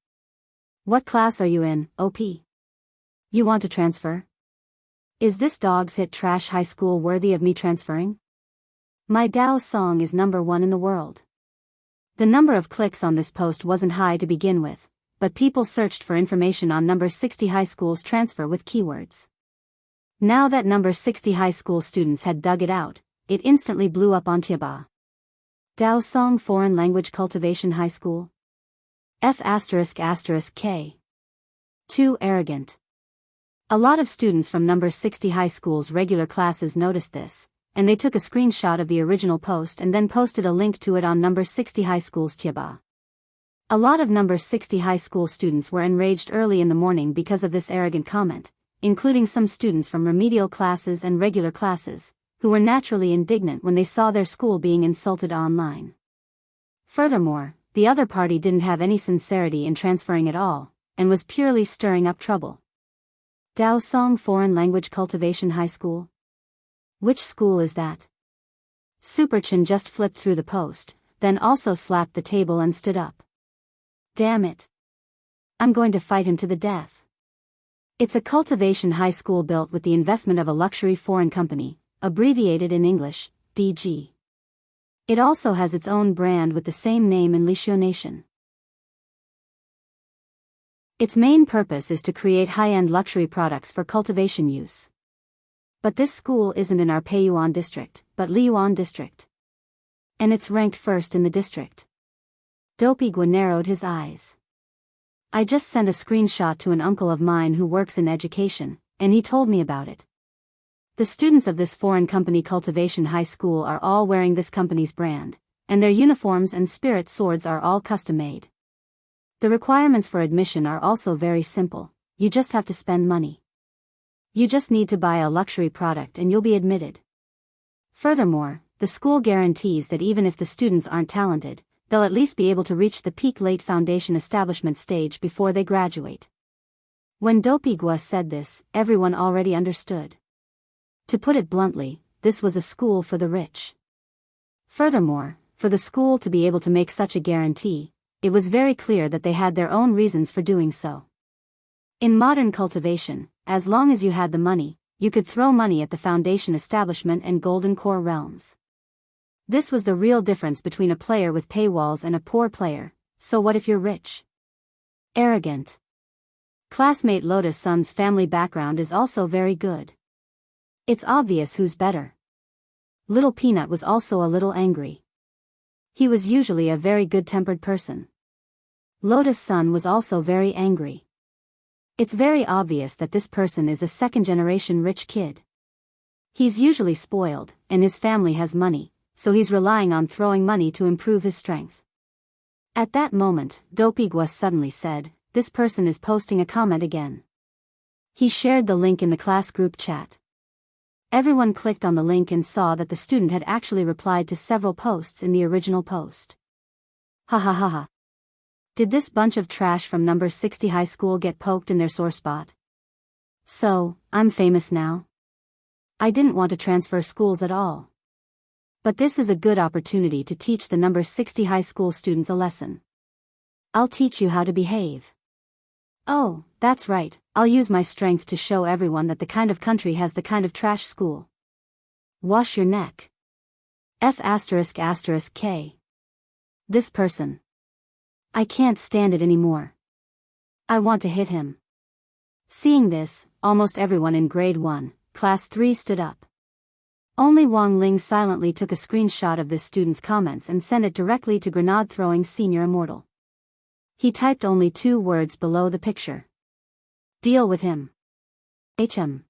What class are you in, OP? You want to transfer? Is this dog's hit trash high school worthy of me transferring? My Daosong is number 1 in the world. The number of clicks on this post wasn't high to begin with, but people searched for information on number 60 high school's transfer with keywords. Now that number 60 high school students had dug it out, it instantly blew up on Tiaba. Daosong Foreign Language Cultivation High School? F***K. Too arrogant. A lot of students from number 60 high school's regular classes noticed this, and they took a screenshot of the original post and then posted a link to it on number 60 high school's Chiba. A lot of number 60 high school students were enraged early in the morning because of this arrogant comment, including some students from remedial classes and regular classes, who were naturally indignant when they saw their school being insulted online. Furthermore, the other party didn't have any sincerity in transferring at all, and was purely stirring up trouble. Daosong Foreign Language Cultivation High School? Which school is that? Super Chen just flipped through the post, then also slapped the table and stood up. Damn it. I'm going to fight him to the death. It's a cultivation high school built with the investment of a luxury foreign company, abbreviated in English, DG. It also has its own brand with the same name in Lishio Nation. Its main purpose is to create high-end luxury products for cultivation use. But this school isn't in our Peiyuan district, but Liyuan district. And it's ranked first in the district. Dopigwa narrowed his eyes. I just sent a screenshot to an uncle of mine who works in education, and he told me about it. The students of this foreign company Cultivation High School are all wearing this company's brand, and their uniforms and spirit swords are all custom-made. The requirements for admission are also very simple. You just have to spend money. You just need to buy a luxury product and you'll be admitted. Furthermore, the school guarantees that even if the students aren't talented, they'll at least be able to reach the peak late foundation establishment stage before they graduate. When Dopigwa said this, everyone already understood. To put it bluntly, this was a school for the rich. Furthermore, for the school to be able to make such a guarantee, it was very clear that they had their own reasons for doing so. In modern cultivation, as long as you had the money, you could throw money at the foundation establishment and golden core realms. This was the real difference between a player with paywalls and a poor player. So what if you're rich? Arrogant. Classmate Lotus Sun's family background is also very good. It's obvious who's better. Little Peanut was also a little angry. He was usually a very good-tempered person. Lotus Sun was also very angry. It's very obvious that this person is a second-generation rich kid. He's usually spoiled, and his family has money, so he's relying on throwing money to improve his strength. At that moment, Dopigwa suddenly said, "This person is posting a comment again." He shared the link in the class group chat. Everyone clicked on the link and saw that the student had actually replied to several posts in the original post. Ha ha ha ha. Did this bunch of trash from number 60 high school get poked in their sore spot? So, I'm famous now? I didn't want to transfer schools at all. But this is a good opportunity to teach the number 60 high school students a lesson. I'll teach you how to behave. Oh, that's right, I'll use my strength to show everyone that the kind of country has the kind of trash school. Wash your neck. F***K. This person. I can't stand it anymore. I want to hit him. Seeing this, almost everyone in grade 1, class 3 stood up. Only Wang Ling silently took a screenshot of this student's comments and sent it directly to grenade-throwing senior Immortal. He typed only 2 words below the picture. Deal with him. HM.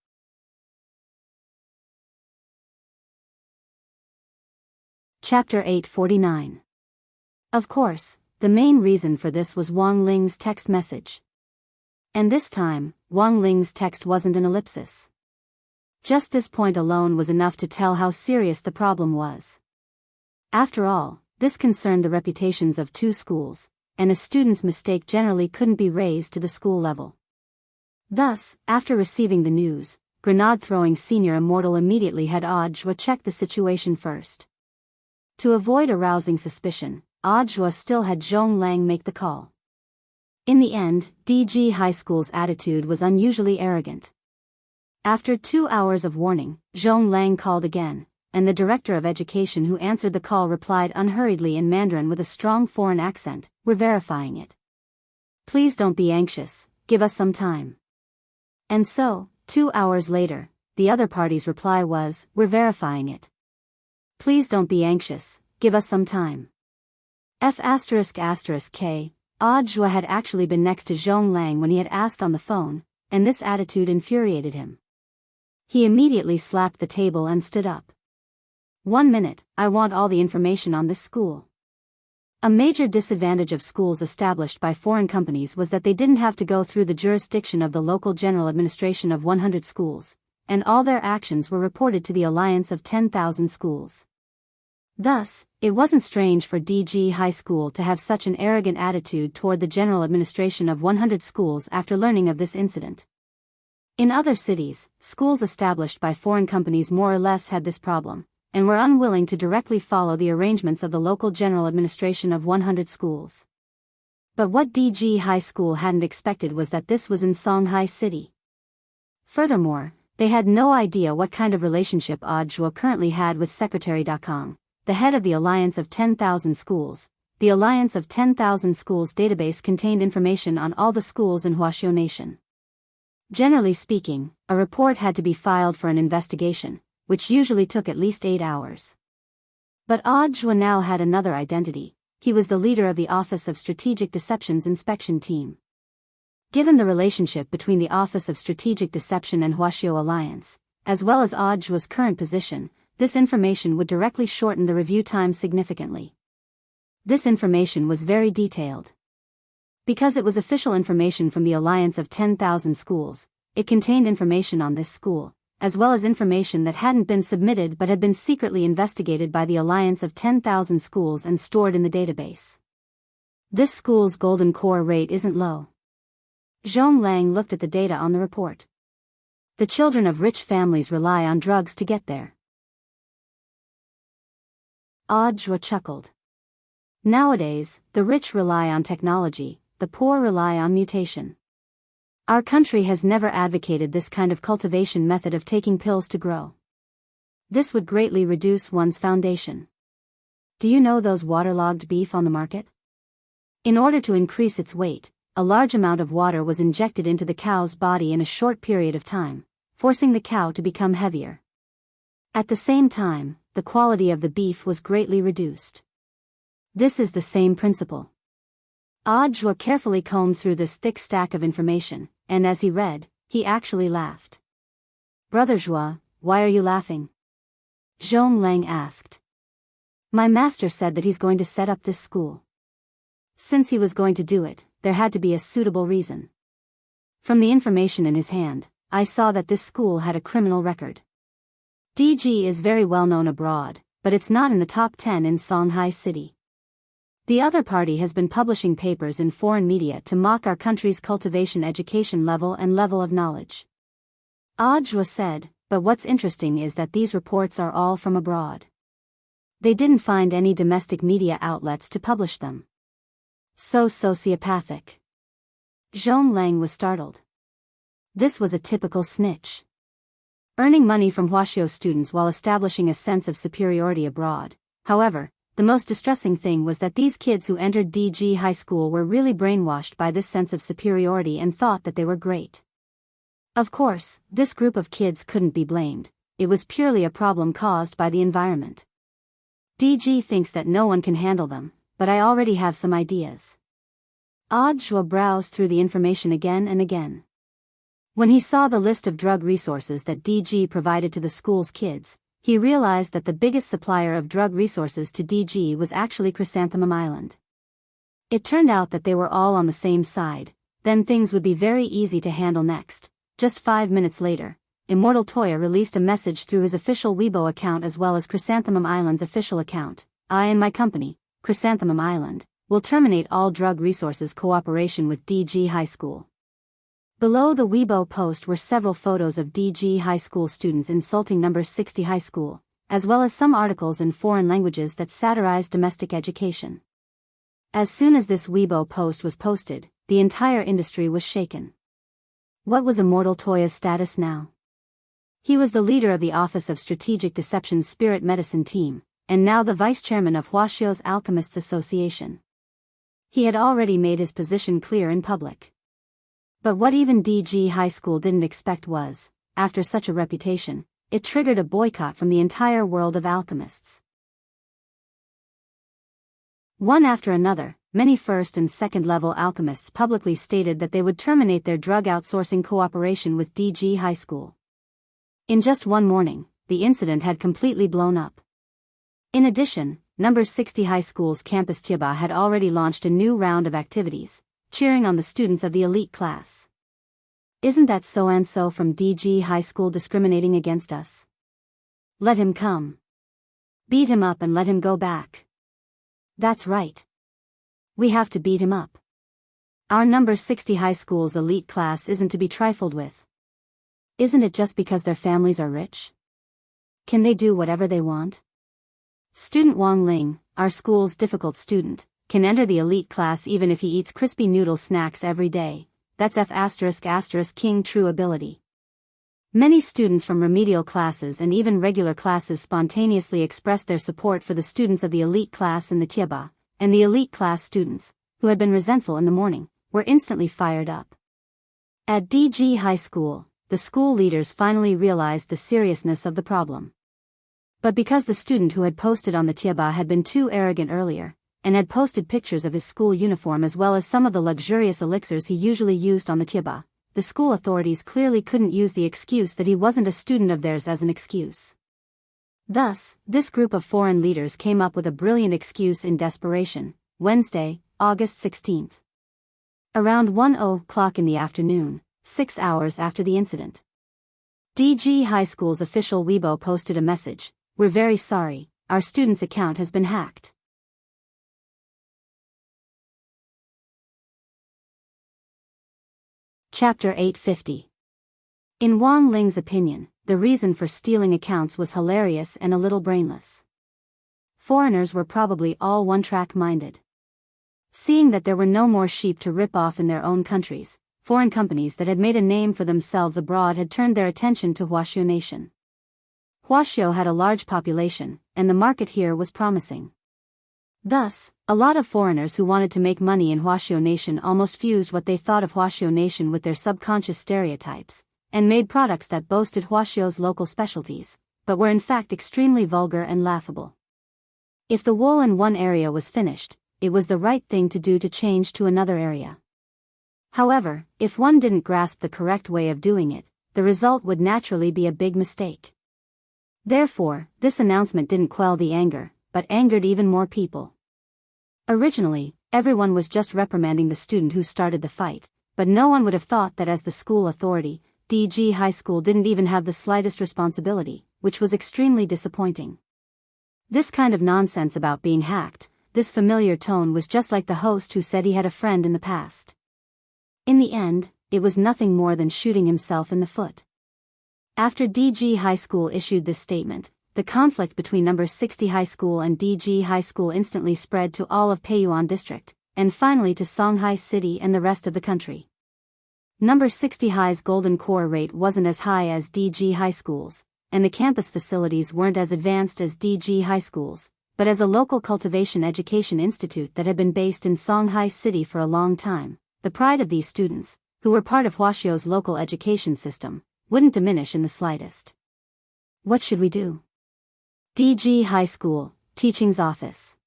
Chapter 849. Of course, the main reason for this was Wang Ling's text message. And this time, Wang Ling's text wasn't an ellipsis. Just this point alone was enough to tell how serious the problem was. After all, this concerned the reputations of 2 schools, and a student's mistake generally couldn't be raised to the school level. Thus, after receiving the news, grenade-throwing senior Immortal immediately had Audiobook check the situation first. To avoid arousing suspicion, Audiobook still had Zhong Lang make the call. In the end, DG High School's attitude was unusually arrogant. After 2 hours of warning, Zhong Lang called again, and the director of education who answered the call replied unhurriedly in Mandarin with a strong foreign accent, "We're verifying it. Please don't be anxious, give us some time." And so, 2 hours later, the other party's reply was, "We're verifying it. Please don't be anxious, give us some time." F***K. Audiobook had actually been next to Zhong Lang when he had asked on the phone, and this attitude infuriated him. He immediately slapped the table and stood up. "1 minute, I want all the information on this school." A major disadvantage of schools established by foreign companies was that they didn't have to go through the jurisdiction of the local general administration of 100 schools, and all their actions were reported to the alliance of 10,000 schools. Thus, it wasn't strange for DG High School to have such an arrogant attitude toward the general administration of 100 schools after learning of this incident. In other cities, schools established by foreign companies more or less had this problem, and were unwilling to directly follow the arrangements of the local general administration of 100 schools. But what DG High School hadn't expected was that this was in Songhai City. Furthermore, they had no idea what kind of relationship Audiobook currently had with Secretary Dakong, the head of the alliance of 10,000 schools, the Alliance of 10,000 Schools database contained information on all the schools in Huaxiao Nation. Generally speaking, a report had to be filed for an investigation, which usually took at least 8 hours. But Audiobook now had another identity. He was the leader of the Office of Strategic Deception's inspection team. Given the relationship between the Office of Strategic Deception and Huaxiao Alliance, as well as Audiobook's current position, this information would directly shorten the review time significantly. This information was very detailed. Because it was official information from the Alliance of 10,000 Schools, it contained information on this school, as well as information that hadn't been submitted but had been secretly investigated by the Alliance of 10,000 Schools and stored in the database. This school's golden core rate isn't low. Zhong Lang looked at the data on the report. The children of rich families rely on drugs to get there. Audiobook chuckled. Nowadays, the rich rely on technology, the poor rely on mutation. Our country has never advocated this kind of cultivation method of taking pills to grow. This would greatly reduce one's foundation. Do you know those waterlogged beef on the market? In order to increase its weight, a large amount of water was injected into the cow's body in a short period of time, forcing the cow to become heavier. At the same time, the quality of the beef was greatly reduced. This is the same principle. Audiobook carefully combed through this thick stack of information, and as he read, he actually laughed. Brother Zhua, why are you laughing? Zhong Lang asked. My master said that he's going to set up this school. Since he was going to do it, there had to be a suitable reason. From the information in his hand, I saw that this school had a criminal record. DG is very well known abroad, but it's not in the top 10 in Shanghai City. The other party has been publishing papers in foreign media to mock our country's cultivation education level and level of knowledge. Audiobook said, but what's interesting is that these reports are all from abroad. They didn't find any domestic media outlets to publish them. So sociopathic. Zhong Lang was startled. This was a typical snitch. Earning money from Huaxiao students while establishing a sense of superiority abroad. However, the most distressing thing was that these kids who entered DG High School were really brainwashed by this sense of superiority and thought that they were great. Of course, this group of kids couldn't be blamed. It was purely a problem caused by the environment. DG thinks that no one can handle them, but I already have some ideas. Audiobook browsed through the information again and again. When he saw the list of drug resources that DG provided to the school's kids, he realized that the biggest supplier of drug resources to DG was actually Chrysanthemum Island. It turned out that they were all on the same side, then things would be very easy to handle next. Just 5 minutes later, Immortal released a message through his official Weibo account as well as Chrysanthemum Island's official account. I and my company, Chrysanthemum Island, will terminate all drug resources cooperation with DG High School. Below the Weibo post were several photos of DG High School students insulting number 60 High School, as well as some articles in foreign languages that satirized domestic education. As soon as this Weibo post was posted, the entire industry was shaken. What was Immortal status now? He was the leader of the Office of Strategic Deception's Spirit Medicine team, and now the vice-chairman of Huaxiao's Alchemists Association. He had already made his position clear in public. But what even DG High School didn't expect was, after such a reputation, it triggered a boycott from the entire world of alchemists. One after another, many first and second level alchemists publicly stated that they would terminate their drug outsourcing cooperation with DG High School. In just one morning, the incident had completely blown up. In addition, number 60 High School's campus Tiaba had already launched a new round of activities, cheering on the students of the elite class. Isn't that so-and-so from DG High School discriminating against us? Let him come. Beat him up and let him go back. That's right. We have to beat him up. Our number 60 High School's elite class isn't to be trifled with. Isn't it just because their families are rich? Can they do whatever they want? Student Wang Ling, our school's difficult student, can enter the elite class even if he eats crispy noodle snacks every day. That's F***King true ability. Many students from remedial classes and even regular classes spontaneously expressed their support for the students of the elite class in the Tiaba, and the elite class students, who had been resentful in the morning, were instantly fired up. At DG High School, the school leaders finally realized the seriousness of the problem. But because the student who had posted on the Tieba had been too arrogant earlier, and had posted pictures of his school uniform as well as some of the luxurious elixirs he usually used on the Tieba, the school authorities clearly couldn't use the excuse that he wasn't a student of theirs as an excuse. Thus, this group of foreign leaders came up with a brilliant excuse in desperation. Wednesday, August 16th. Around 1:00 in the afternoon, 6 hours after the incident. DG High School's official Weibo posted a message: "We're very sorry, our student's account has been hacked." Chapter 850. In Wang Ling's opinion, the reason for stealing accounts was hilarious and a little brainless. Foreigners were probably all one-track minded. Seeing that there were no more sheep to rip off in their own countries, foreign companies that had made a name for themselves abroad had turned their attention to Huaxiu Nation. Huaxiu had a large population, and the market here was promising. Thus, a lot of foreigners who wanted to make money in Huaxiu Nation almost fused what they thought of Huaxiu Nation with their subconscious stereotypes, and made products that boasted Huaxiu's local specialties, but were in fact extremely vulgar and laughable. If the wool in one area was finished, it was the right thing to do to change to another area. However, if one didn't grasp the correct way of doing it, the result would naturally be a big mistake. Therefore, this announcement didn't quell the anger, but angered even more people. Originally, everyone was just reprimanding the student who started the fight, but no one would have thought that as the school authority, DG High School didn't even have the slightest responsibility, which was extremely disappointing. This kind of nonsense about being hacked, this familiar tone was just like the host who said he had a friend in the past. In the end, it was nothing more than shooting himself in the foot. After DG High School issued this statement, the conflict between number 60 High School and DG High School instantly spread to all of Peiyuan District, and finally to Songhai City and the rest of the country. Number 60 High's golden core rate wasn't as high as DG High School's, and the campus facilities weren't as advanced as DG High School's, but as a local cultivation education institute that had been based in Songhai City for a long time, the pride of these students, who were part of Huaxiu's local education system, wouldn't diminish in the slightest. What should we do? DG High School, Teaching's Office.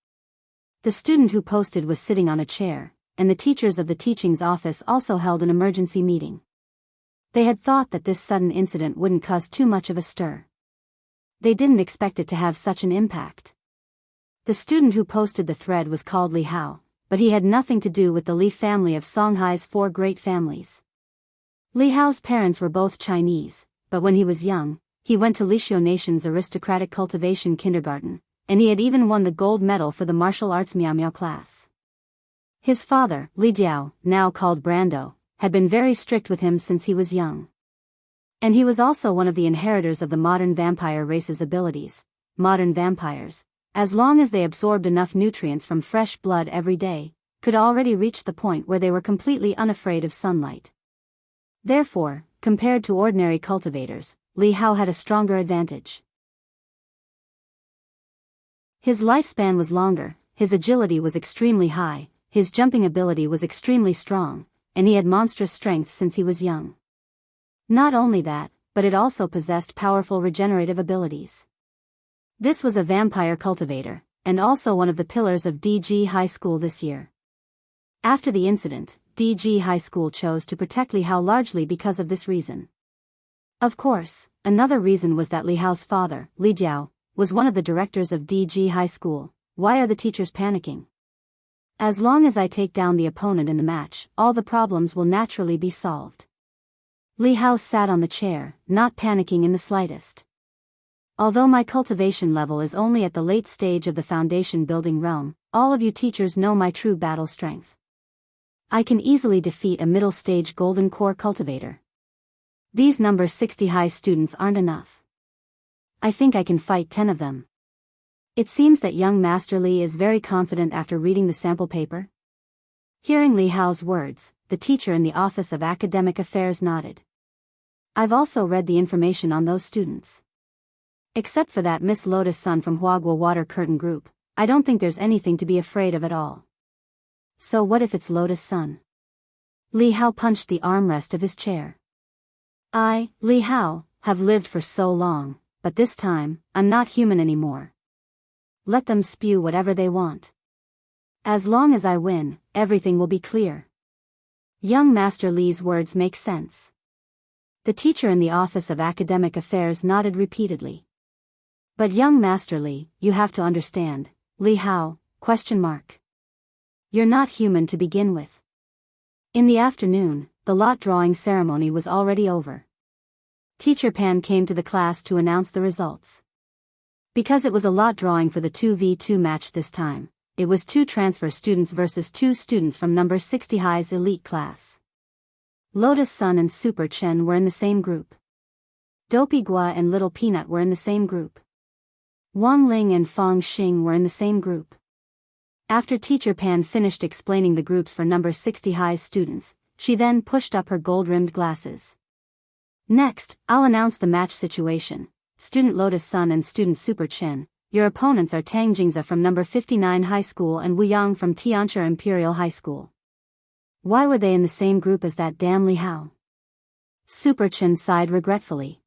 The student who posted was sitting on a chair, and the teachers of the Teaching's Office also held an emergency meeting. They had thought that this sudden incident wouldn't cause too much of a stir. They didn't expect it to have such an impact. The student who posted the thread was called Li Hao, but he had nothing to do with the Li family of Songhai's 4 great families. Li Hao's parents were both Chinese, but when he was young, he went to Lixiu Nation's aristocratic cultivation kindergarten, and he had even won the gold medal for the martial arts Miao Miao class. His father, Li Jiao, now called Brando, had been very strict with him since he was young. And he was also one of the inheritors of the modern vampire race's abilities. Modern vampires, as long as they absorbed enough nutrients from fresh blood every day, could already reach the point where they were completely unafraid of sunlight. Therefore, compared to ordinary cultivators, Li Hao had a stronger advantage. His lifespan was longer, his agility was extremely high, his jumping ability was extremely strong, and he had monstrous strength since he was young. Not only that, but it also possessed powerful regenerative abilities. This was a vampire cultivator, and also one of the pillars of DG High School this year. After the incident, DG High School chose to protect Li Hao largely because of this reason. Of course, another reason was that Li Hao's father, Li Jiao, was one of the directors of DG High School. Why are the teachers panicking? As long as I take down the opponent in the match, all the problems will naturally be solved. Li Hao sat on the chair, not panicking in the slightest. Although my cultivation level is only at the late stage of the foundation building realm, all of you teachers know my true battle strength. I can easily defeat a middle stage golden core cultivator. These number 60 high students aren't enough. I think I can fight 10 of them. It seems that young Master Li is very confident after reading the sample paper. Hearing Li Hao's words, the teacher in the Office of Academic Affairs nodded. I've also read the information on those students. Except for that Miss Lotus Sun from Huagua Water Curtain Group, I don't think there's anything to be afraid of at all. So what if it's Lotus-san? Li Hao punched the armrest of his chair. I, Li Hao, have lived for so long, but this time, I'm not human anymore. Let them spew whatever they want. As long as I win, everything will be clear. Young Master Li's words make sense. The teacher in the Office of Academic Affairs nodded repeatedly. But young Master Li, you have to understand, Li Hao, ? You're not human to begin with. In the afternoon, the lot drawing ceremony was already over. Teacher Pan came to the class to announce the results. Because it was a lot drawing for the 2v2 match this time, it was 2 transfer students versus 2 students from number 60 High's elite class. Lotus-san and Super Chen were in the same group. Dopey Gua and Little Peanut were in the same group. Wang Ling and Fang Xing were in the same group. After Teacher Pan finished explaining the groups for number 60 High's students, she then pushed up her gold-rimmed glasses. Next, I'll announce the match situation. Student Lotus-san and Student Super Chen, your opponents are Tang Jingza from number 59 High School and Wu Yang from Tiancha Imperial High School. Why were they in the same group as that damn Li Hao? Super Chen sighed regretfully.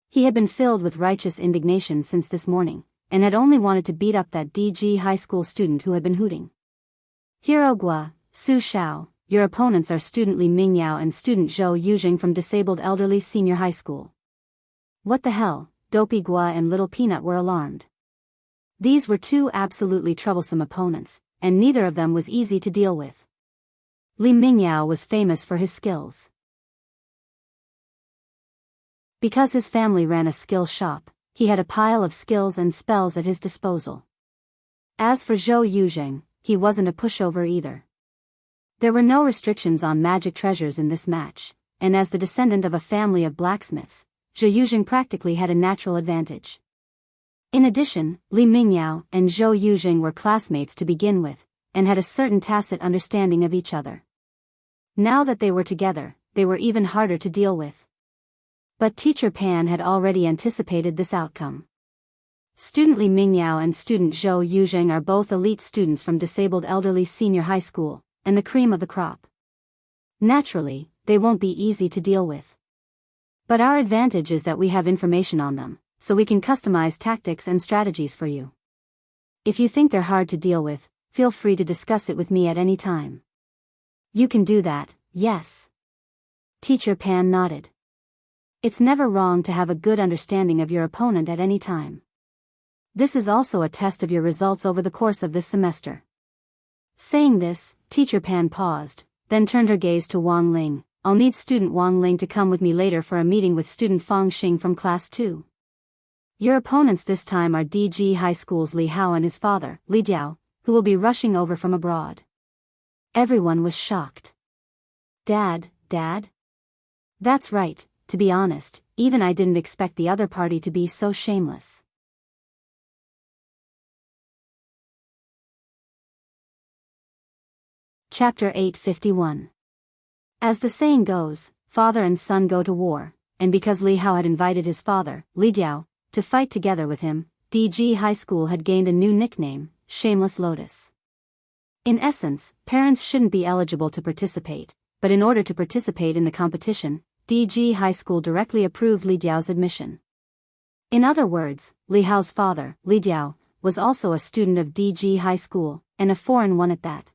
He had been filled with righteous indignation since this morning, and had only wanted to beat up that DG High School student who had been hooting. Hero Gua, Su Xiao, your opponents are Student Li Mingyao and Student Zhou Yujing from Disabled Elderly Senior High School. What the hell? Dopey Gua and Little Peanut were alarmed. These were 2 absolutely troublesome opponents, and neither of them was easy to deal with. Li Mingyao was famous for his skills. Because his family ran a skill shop, he had a pile of skills and spells at his disposal. As for Zhou Yuzheng, he wasn't a pushover either. There were no restrictions on magic treasures in this match, and as the descendant of a family of blacksmiths, Zhou Yuzheng practically had a natural advantage. In addition, Li Mingyao and Zhou Yuzheng were classmates to begin with, and had a certain tacit understanding of each other. Now that they were together, they were even harder to deal with. But Teacher Pan had already anticipated this outcome. Student Li Mingyao and Student Zhou Yuzheng are both elite students from Disabled Elderly Senior High School, and the cream of the crop. Naturally, they won't be easy to deal with. But our advantage is that we have information on them, so we can customize tactics and strategies for you. If you think they're hard to deal with, feel free to discuss it with me at any time. You can do that, yes? Teacher Pan nodded. It's never wrong to have a good understanding of your opponent at any time. This is also a test of your results over the course of this semester. Saying this, Teacher Pan paused, then turned her gaze to Wang Ling. I'll need Student Wang Ling to come with me later for a meeting with Student Fang Xing from Class 2. Your opponents this time are DG High School's Li Hao and his father, Li Jiao, who will be rushing over from abroad. Everyone was shocked. Dad? That's right, to be honest, even I didn't expect the other party to be so shameless. Chapter 851. As the saying goes, father and son go to war, and because Li Hao had invited his father, Li Jiao, to fight together with him, DG High School had gained a new nickname, Shameless Lotus. In essence, parents shouldn't be eligible to participate, but in order to participate in the competition, DG High School directly approved Li Jiao's admission. In other words, Li Hao's father, Li Jiao, was also a student of DG High School, and a foreign one at that.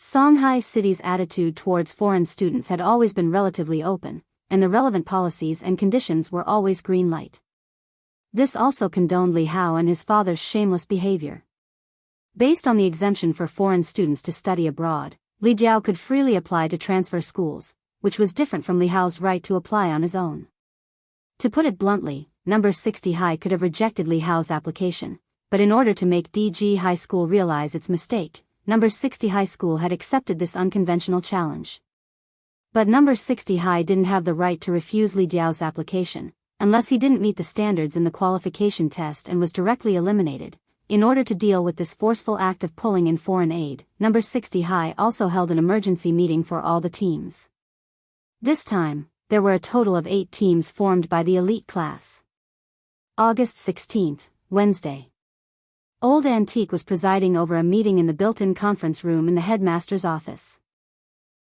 Songhai City's attitude towards foreign students had always been relatively open, and the relevant policies and conditions were always green light. This also condoned Li Hao and his father's shameless behavior. Based on the exemption for foreign students to study abroad, Li Jiao could freely apply to transfer schools, which was different from Li Hao's right to apply on his own. To put it bluntly, number 60 High could have rejected Li Hao's application, but in order to make DG High School realize its mistake, number 60 High School had accepted this unconventional challenge. But number 60 High didn't have the right to refuse Li Jiao's application, unless he didn't meet the standards in the qualification test and was directly eliminated. In order to deal with this forceful act of pulling in foreign aid, number 60 High also held an emergency meeting for all the teams. This time, there were a total of 8 teams formed by the elite class. August 16th, Wednesday. Old Antique was presiding over a meeting in the built-in conference room in the headmaster's office.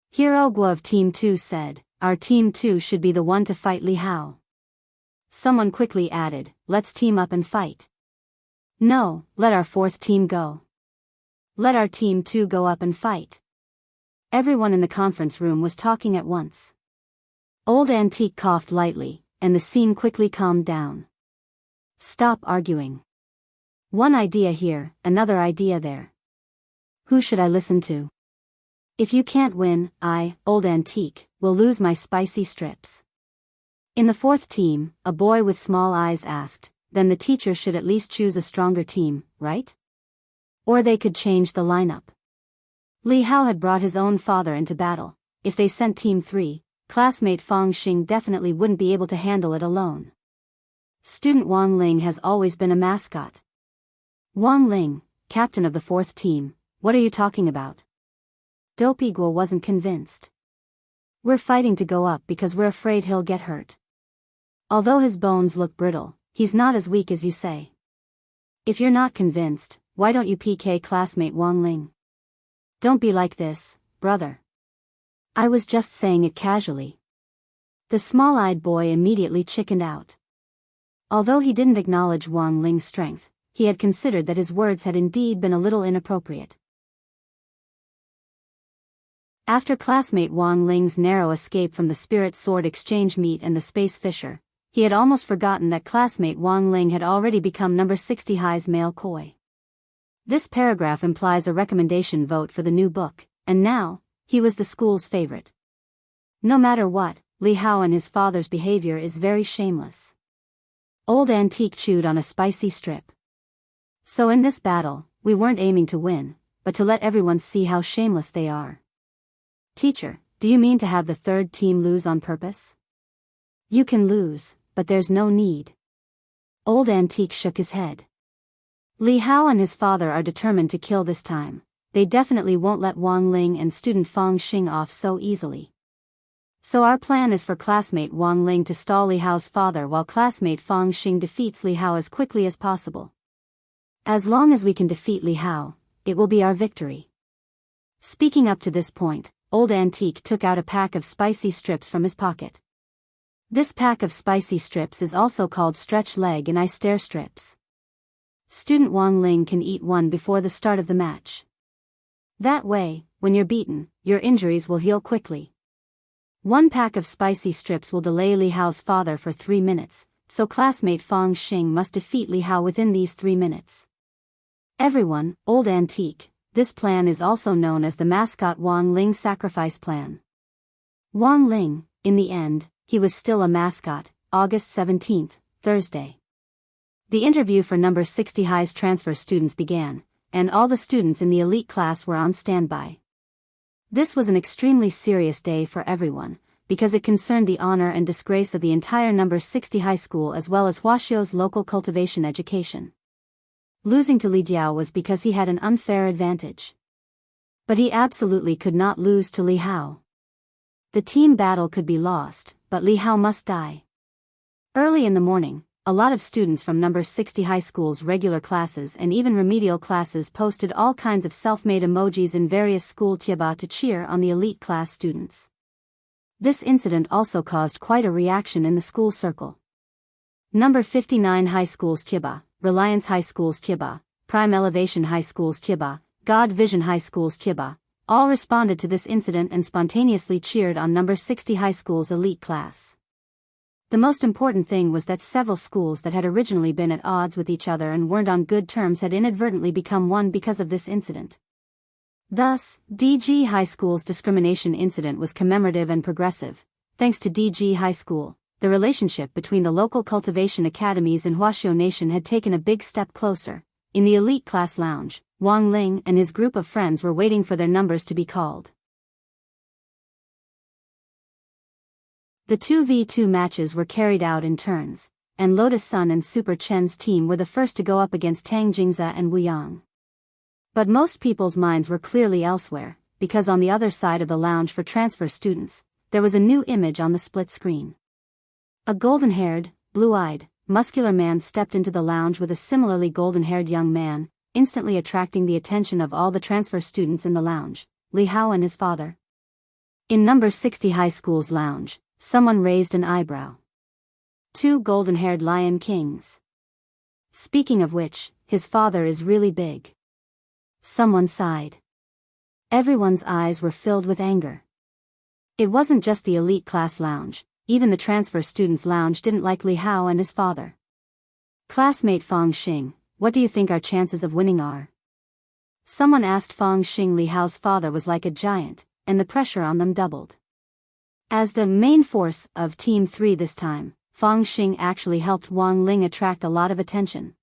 Hiro Gua of Team 2 said, "Our Team 2 should be the one to fight Li Hao." Someone quickly added, "Let's team up and fight." "No, let our fourth team go. Let our Team 2 go up and fight." Everyone in the conference room was talking at once. Old Antique coughed lightly, and the scene quickly calmed down. "Stop arguing. One idea here, another idea there. Who should I listen to? If you can't win, I, Old Antique, will lose my spicy strips." In the fourth team, a boy with small eyes asked, "Then the teacher should at least choose a stronger team, right? Or they could change the lineup." Li Hao had brought his own father into battle. If they sent Team 3, classmate Fang Xing definitely wouldn't be able to handle it alone. Student Wang Ling has always been a mascot. "Wang Ling, captain of the fourth team, what are you talking about?" Dopey Guo wasn't convinced. "We're fighting to go up because we're afraid he'll get hurt. Although his bones look brittle, he's not as weak as you say. If you're not convinced, why don't you PK classmate Wang Ling?" "Don't be like this, brother. I was just saying it casually." The small-eyed boy immediately chickened out. Although he didn't acknowledge Wang Ling's strength, he had considered that his words had indeed been a little inappropriate. After classmate Wang Ling's narrow escape from the Spirit Sword Exchange meet and the Space Fisher, he had almost forgotten that classmate Wang Ling had already become number 60 High's male koi. This paragraph implies a recommendation vote for the new book, and now, he was the school's favorite. No matter what, Li Hao and his father's behavior is very shameless. Old Antique chewed on a spicy strip. "So in this battle, we weren't aiming to win, but to let everyone see how shameless they are. Teacher, do you mean to have the third team lose on purpose?" "You can lose, but there's no need." Old Antique shook his head. Li Hao and his father are determined to kill this time. They definitely won't let Wang Ling and student Fang Xing off so easily. So our plan is for classmate Wang Ling to stall Li Hao's father while classmate Fang Xing defeats Li Hao as quickly as possible. As long as we can defeat Li Hao, it will be our victory. Speaking up to this point, Old Antique took out a pack of spicy strips from his pocket. This pack of spicy strips is also called stretch leg and eye stare strips. Student Wang Ling can eat one before the start of the match. That way, when you're beaten, your injuries will heal quickly. One pack of spicy strips will delay Li Hao's father for 3 minutes, so classmate Fang Xing must defeat Li Hao within these 3 minutes. Everyone, Old Antique, this plan is also known as the mascot Wang Ling sacrifice plan. Wang Ling, in the end, he was still a mascot. August 17th, Thursday. The interview for number 60 High's transfer students began, and all the students in the elite class were on standby. This was an extremely serious day for everyone, because it concerned the honor and disgrace of the entire number 60 high school as well as Huaxiu's local cultivation education. Losing to Li Jiao was because he had an unfair advantage. But he absolutely could not lose to Li Hao. The team battle could be lost, but Li Hao must die. Early in the morning, a lot of students from number 60 high school's regular classes and even remedial classes posted all kinds of self-made emojis in various school tieba to cheer on the elite class students. This incident also caused quite a reaction in the school circle. Number 59 High School's tieba, Reliance High School's tieba, Prime Elevation High School's tieba, God Vision High School's tieba, all responded to this incident and spontaneously cheered on number 60 high school's elite class. The most important thing was that several schools that had originally been at odds with each other and weren't on good terms had inadvertently become one because of this incident. Thus, DG High School's discrimination incident was commemorative and progressive. Thanks to DG High School, the relationship between the local cultivation academies in Huaxiu Nation had taken a big step closer. In the elite class lounge, Wang Ling and his group of friends were waiting for their numbers to be called. The 2v2 matches were carried out in turns, and Lotus Sun and Super Chen's team were the first to go up against Tang Jingza and Wu Yang. But most people's minds were clearly elsewhere, because on the other side of the lounge for transfer students, there was a new image on the split screen. A golden-haired, blue-eyed, muscular man stepped into the lounge with a similarly golden-haired young man, instantly attracting the attention of all the transfer students in the lounge, Li Hao and his father. In number 60 high school's lounge, someone raised an eyebrow. Two golden-haired lion kings. Speaking of which, his father is really big. Someone sighed. Everyone's eyes were filled with anger. It wasn't just the elite class lounge, even the transfer students' lounge didn't like Li Hao and his father. Classmate Fang Xing, what do you think our chances of winning are? Someone asked Fang Xing. Li Hao's father was like a giant, and the pressure on them doubled. As the main force of Team 3 this time, Fang Xing actually helped Wang Ling attract a lot of attention.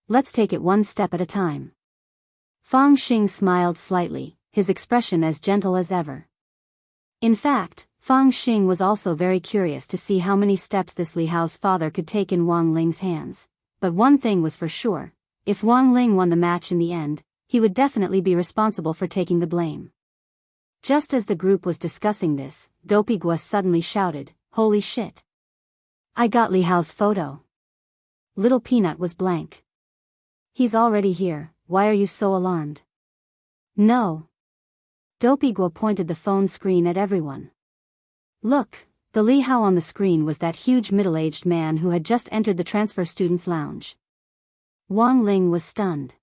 Let's take it one step at a time. Fang Xing smiled slightly, his expression as gentle as ever. In fact, Fang Xing was also very curious to see how many steps this Li Hao's father could take in Wang Ling's hands, but one thing was for sure, if Wang Ling won the match in the end, he would definitely be responsible for taking the blame. Just as the group was discussing this, Dopey Gua suddenly shouted, "Holy shit! I got Li Hao's photo." Little Peanut was blank. "He's already here, why are you so alarmed?" "No." Dopey Gua pointed the phone screen at everyone. Look, the Li Hao on the screen was that huge middle-aged man who had just entered the transfer students' lounge. Wang Ling was stunned.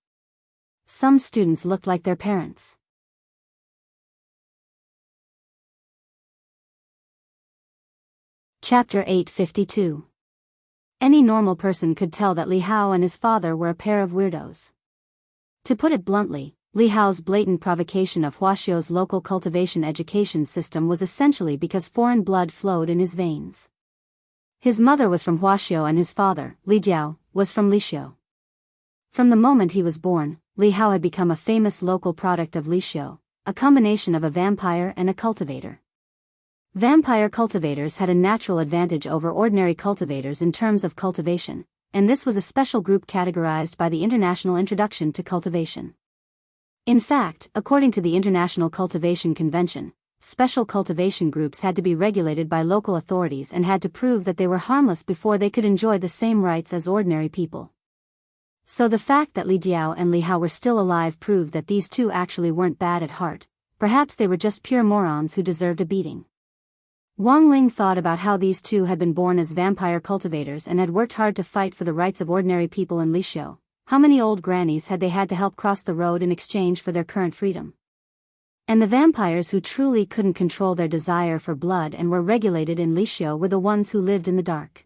Some students looked like their parents. Chapter 852. Any normal person could tell that Li Hao and his father were a pair of weirdos. To put it bluntly, Li Hao's blatant provocation of Huaxiu's local cultivation education system was essentially because foreign blood flowed in his veins. His mother was from Huaxiu and his father, Li Jiao, was from Lixiu. From the moment he was born, Li Hao had become a famous local product of Lixiu, a combination of a vampire and a cultivator. Vampire cultivators had a natural advantage over ordinary cultivators in terms of cultivation, and this was a special group categorized by the International Introduction to Cultivation. In fact, according to the International Cultivation Convention, special cultivation groups had to be regulated by local authorities and had to prove that they were harmless before they could enjoy the same rights as ordinary people. So the fact that Li Jiao and Li Hao were still alive proved that these two actually weren't bad at heart, perhaps they were just pure morons who deserved a beating. Wang Ling thought about how these two had been born as vampire cultivators and had worked hard to fight for the rights of ordinary people in Lixiu. How many old grannies had they had to help cross the road in exchange for their current freedom? And the vampires who truly couldn't control their desire for blood and were regulated in Lixiu were the ones who lived in the dark.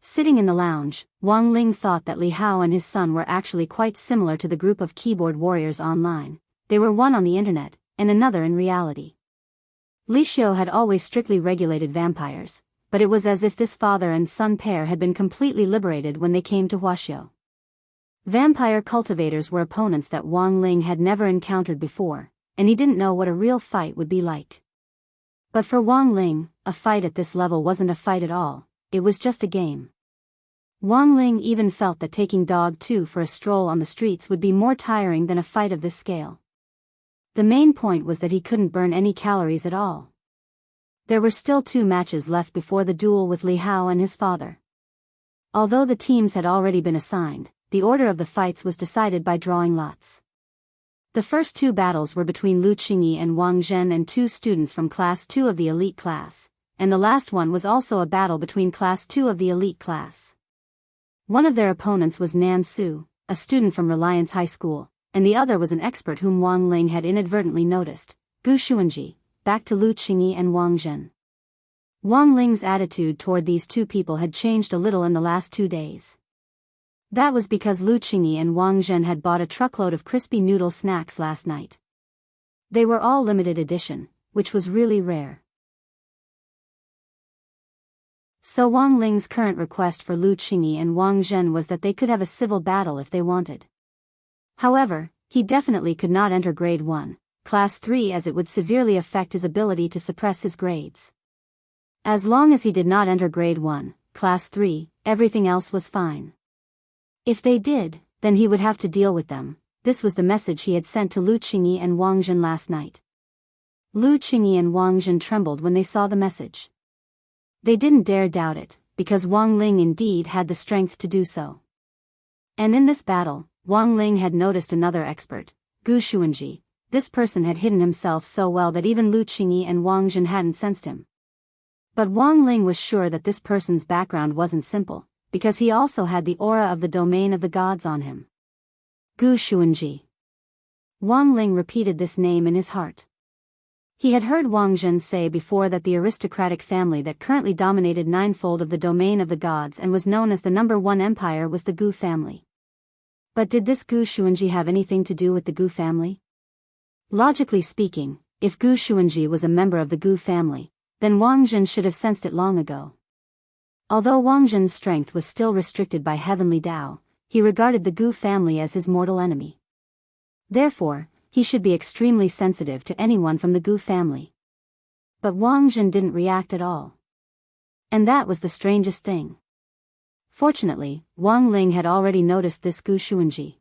Sitting in the lounge, Wang Ling thought that Li Hao and his son were actually quite similar to the group of keyboard warriors online. They were one on the internet, and another in reality. Lixiu had always strictly regulated vampires, but it was as if this father and son pair had been completely liberated when they came to Huaxiu. Vampire cultivators were opponents that Wang Ling had never encountered before, and he didn't know what a real fight would be like. But for Wang Ling, a fight at this level wasn't a fight at all, it was just a game. Wang Ling even felt that taking Dog 2 for a stroll on the streets would be more tiring than a fight of this scale. The main point was that he couldn't burn any calories at all. There were still 2 matches left before the duel with Li Hao and his father. Although the teams had already been assigned, the order of the fights was decided by drawing lots. The first 2 battles were between Lu Qingyi and Wang Zhen and 2 students from Class 2 of the elite class, and the last one was also a battle between Class 2 of the elite class. One of their opponents was Nan Su, a student from Reliance High School, and the other was an expert whom Wang Ling had inadvertently noticed, Gu Xuanji, back to Lu Qingyi and Wang Zhen. Wang Ling's attitude toward these 2 people had changed a little in the last 2 days. That was because Lu Qingyi and Wang Zhen had bought a truckload of crispy noodle snacks last night. They were all limited edition, which was really rare. So Wang Ling's current request for Lu Qingyi and Wang Zhen was that they could have a civil battle if they wanted. However, he definitely could not enter Grade 1, Class 3, as it would severely affect his ability to suppress his grades. As long as he did not enter Grade 1, Class 3, everything else was fine. If they did, then he would have to deal with them. This was the message he had sent to Lu Qingyi and Wang Zhen last night. Lu Qingyi and Wang Zhen trembled when they saw the message. They didn't dare doubt it, because Wang Ling indeed had the strength to do so. And in this battle, Wang Ling had noticed another expert, Gu Xuanji. This person had hidden himself so well that even Lu Qingyi and Wang Zhen hadn't sensed him. But Wang Ling was sure that this person's background wasn't simple, because he also had the aura of the domain of the gods on him. Gu Xuanji. Wang Ling repeated this name in his heart. He had heard Wang Zhen say before that the aristocratic family that currently dominated ninefold of the domain of the gods and was known as the #1 empire was the Gu family. But did this Gu Xuanji have anything to do with the Gu family? Logically speaking, if Gu Xuanji was a member of the Gu family, then Wang Zhen should have sensed it long ago. Although Wang Zhen's strength was still restricted by heavenly Tao, he regarded the Gu family as his mortal enemy. Therefore, he should be extremely sensitive to anyone from the Gu family. But Wang Zhen didn't react at all. And that was the strangest thing. Fortunately, Wang Ling had already noticed this Gu Xuanji.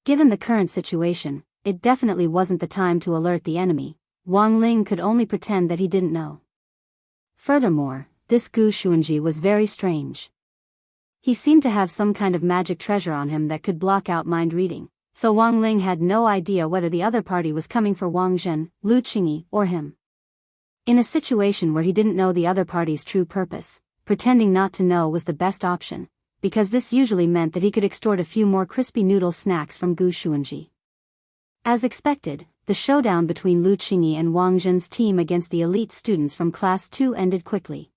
Given the current situation, it definitely wasn't the time to alert the enemy. Wang Ling could only pretend that he didn't know. Furthermore, this Gu Xuanji was very strange. He seemed to have some kind of magic treasure on him that could block out mind reading, so Wang Ling had no idea whether the other party was coming for Wang Zhen, Lu Qingyi, or him. In a situation where he didn't know the other party's true purpose, pretending not to know was the best option, because this usually meant that he could extort a few more crispy noodle snacks from Gu Xuanji. As expected, the showdown between Lu Qingyi and Wang Zhen's team against the elite students from Class 2 ended quickly.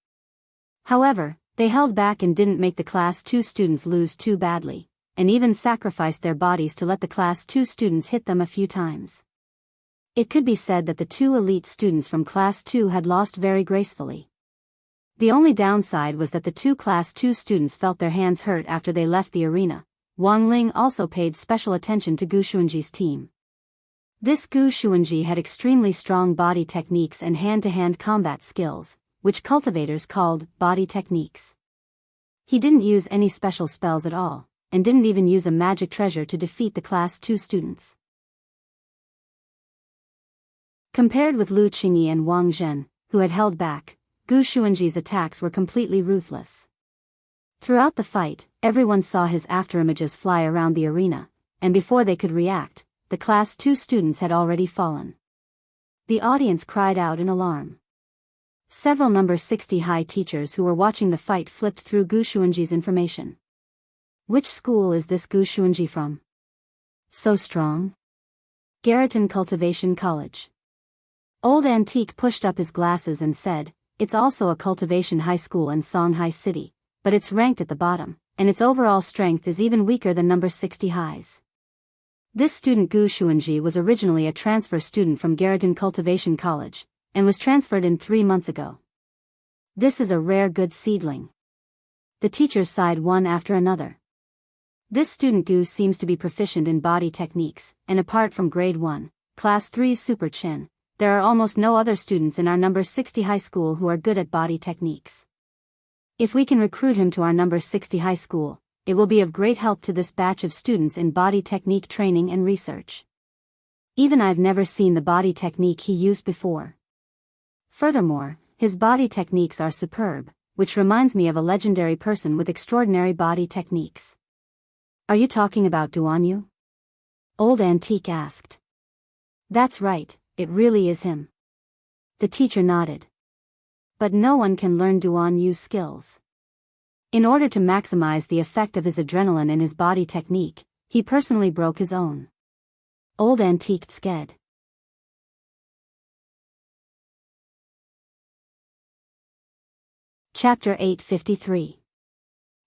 However, they held back and didn't make the Class 2 students lose too badly, and even sacrificed their bodies to let the Class 2 students hit them a few times. It could be said that the two elite students from Class 2 had lost very gracefully. The only downside was that the two Class 2 students felt their hands hurt after they left the arena. Wang Ling also paid special attention to Gu Xuanji's team. This Gu Xuanji had extremely strong body techniques and hand-to-hand combat skills, which cultivators called body techniques. He didn't use any special spells at all, and didn't even use a magic treasure to defeat the Class 2 students. Compared with Lu Qingyi and Wang Zhen, who had held back, Gu Xuanji's attacks were completely ruthless. Throughout the fight, everyone saw his afterimages fly around the arena, and before they could react, the Class 2 students had already fallen. The audience cried out in alarm. Several number 60 high teachers who were watching the fight flipped through Gu Xuanji's information. Which school is this Gu Xuanji from? So strong? Garriton Cultivation College. Old Antique pushed up his glasses and said, "It's also a cultivation high school in Songhai City, but it's ranked at the bottom, and its overall strength is even weaker than number 60 highs." This student Gu Xuanji was originally a transfer student from Garriton Cultivation College, and was transferred in 3 months ago. This is a rare good seedling. The teachers sighed one after another. This student Gu seems to be proficient in body techniques, and apart from grade 1, class 3's Super Chin, there are almost no other students in our number 60 high school who are good at body techniques. If we can recruit him to our number 60 high school, it will be of great help to this batch of students in body technique training and research. Even I've never seen the body technique he used before. Furthermore, his body techniques are superb, which reminds me of a legendary person with extraordinary body techniques. Are you talking about Duan? Old Antique asked. That's right, it really is him. The teacher nodded. But no one can learn Duan Yu's skills. In order to maximize the effect of his adrenaline and his body technique, he personally broke his own. Old Antique sked. Chapter 853.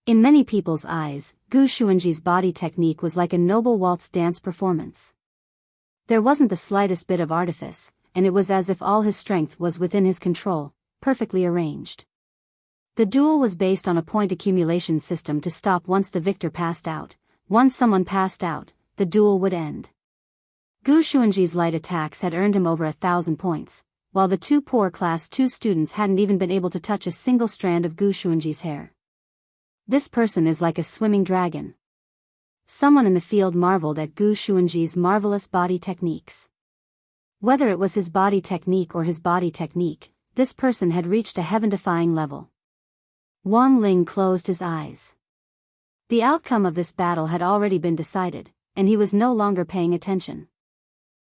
In many people's eyes, Gu Xuanji's body technique was like a noble waltz dance performance. There wasn't the slightest bit of artifice, and it was as if all his strength was within his control, perfectly arranged. The duel was based on a point accumulation system to stop once the victor passed out. Once someone passed out, the duel would end. Gu Xuanji's light attacks had earned him over 1,000 points, while the two poor Class 2 students hadn't even been able to touch a single strand of Gu Xuanji's hair. This person is like a swimming dragon. Someone in the field marveled at Gu Xuanji's marvelous body techniques. Whether it was his body technique or his body technique, this person had reached a heaven-defying level. Wang Ling closed his eyes. The outcome of this battle had already been decided, and he was no longer paying attention.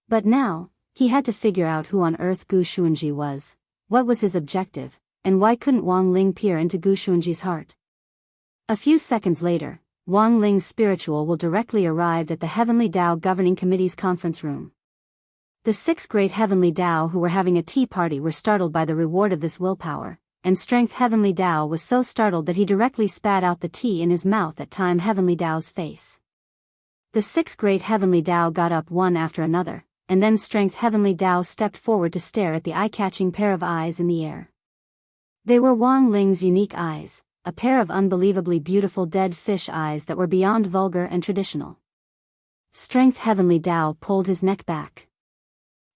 But now, he had to figure out who on earth Gu Xuanji was, what was his objective, and why couldn't Wang Ling peer into Gu Xuanji's heart. A few seconds later, Wang Ling's spiritual will directly arrived at the Heavenly Tao Governing Committee's conference room. The 6 great Heavenly Tao who were having a tea party were startled by the reward of this willpower, and Strength Heavenly Tao was so startled that he directly spat out the tea in his mouth at Time Heavenly Tao's face. The 6 great Heavenly Tao got up one after another, and then Strength Heavenly Tao stepped forward to stare at the eye-catching pair of eyes in the air. They were Wang Ling's unique eyes, a pair of unbelievably beautiful dead fish eyes that were beyond vulgar and traditional. Strength Heavenly Tao pulled his neck back.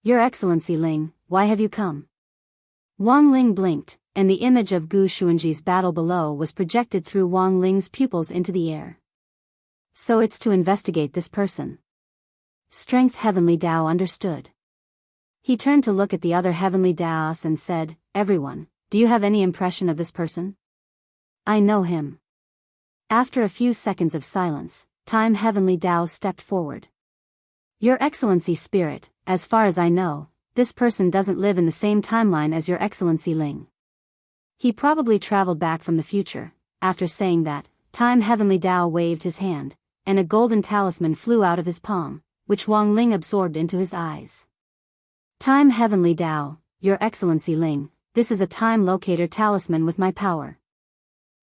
"Your Excellency Ling, why have you come?" Wang Ling blinked, and the image of Gu Xuanji's battle below was projected through Wang Ling's pupils into the air. "So it's to investigate this person." Strength Heavenly Tao understood. He turned to look at the other Heavenly Taos and said, "Everyone, do you have any impression of this person?" "I know him." After a few seconds of silence, Time Heavenly Tao stepped forward. "Your Excellency Spirit, as far as I know, this person doesn't live in the same timeline as Your Excellency Ling. He probably traveled back from the future." After saying that, Time Heavenly Tao waved his hand, and a golden talisman flew out of his palm, which Wang Ling absorbed into his eyes. "Time Heavenly Tao, Your Excellency Ling, this is a time locator talisman with my power.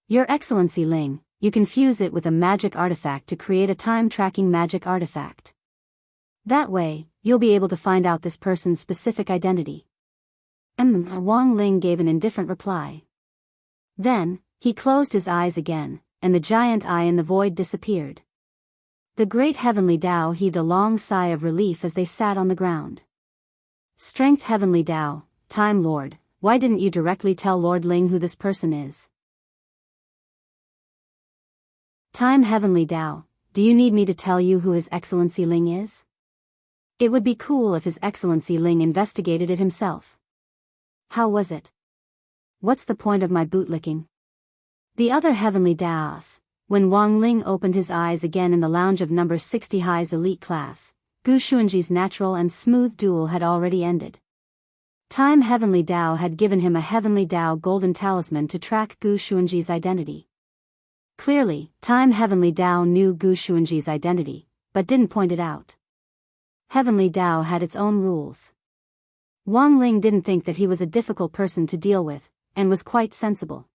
Your Excellency Ling, you can fuse it with a magic artifact to create a time-tracking magic artifact. That way, you'll be able to find out this person's specific identity." Wang Ling gave an indifferent reply. Then, he closed his eyes again, and the giant eye in the void disappeared. The great Heavenly Tao heaved a long sigh of relief as they sat on the ground. "Strength Heavenly Tao, Time Lord, why didn't you directly tell Lord Ling who this person is?" "Time Heavenly Tao, do you need me to tell you who His Excellency Ling is? It would be cool if His Excellency Ling investigated it himself." "How was it? What's the point of my bootlicking?" The other Heavenly Taos. When Wang Ling opened his eyes again in the lounge of number 60 High's elite class, Gu Xuanji's natural and smooth duel had already ended. Time Heavenly Tao had given him a Heavenly Tao golden talisman to track Gu Xuanji's identity. Clearly, Time Heavenly Tao knew Gu Xuanji's identity, but didn't point it out. Heavenly Tao had its own rules. Wang Ling didn't think that he was a difficult person to deal with, and was quite sensible.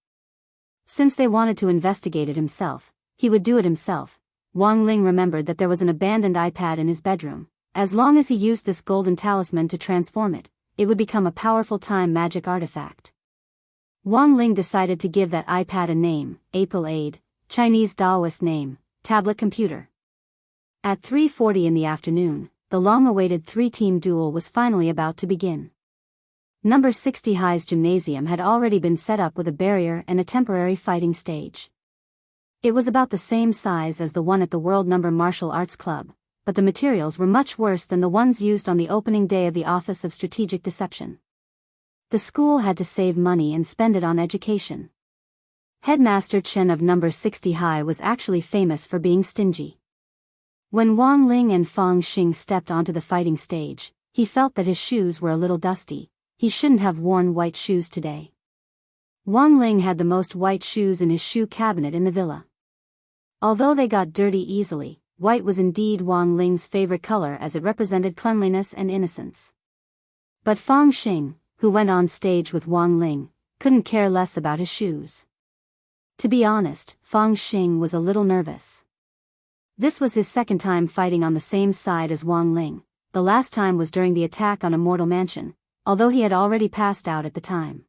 Since they wanted to investigate it himself, he would do it himself. Wang Ling remembered that there was an abandoned iPad in his bedroom. As long as he used this golden talisman to transform it, it would become a powerful time magic artifact. Wang Ling decided to give that iPad a name, April Aid, Chinese Taoist name, tablet computer. At 3:40 in the afternoon, the long-awaited 3-team duel was finally about to begin. Number 60 High's gymnasium had already been set up with a barrier and a temporary fighting stage. It was about the same size as the one at the World Number Martial Arts Club, but the materials were much worse than the ones used on the opening day of the Office of Strategic Deception. The school had to save money and spend it on education. Headmaster Chen of Number 60 High was actually famous for being stingy. When Wang Ling and Fang Xing stepped onto the fighting stage, he felt that his shoes were a little dusty. He shouldn't have worn white shoes today. Wang Ling had the most white shoes in his shoe cabinet in the villa. Although they got dirty easily, white was indeed Wang Ling's favorite color as it represented cleanliness and innocence. But Fang Xing, who went on stage with Wang Ling, couldn't care less about his shoes. To be honest, Fang Xing was a little nervous. This was his second time fighting on the same side as Wang Ling. The last time was during the attack on Immortal Mansion, although he had already passed out at the time.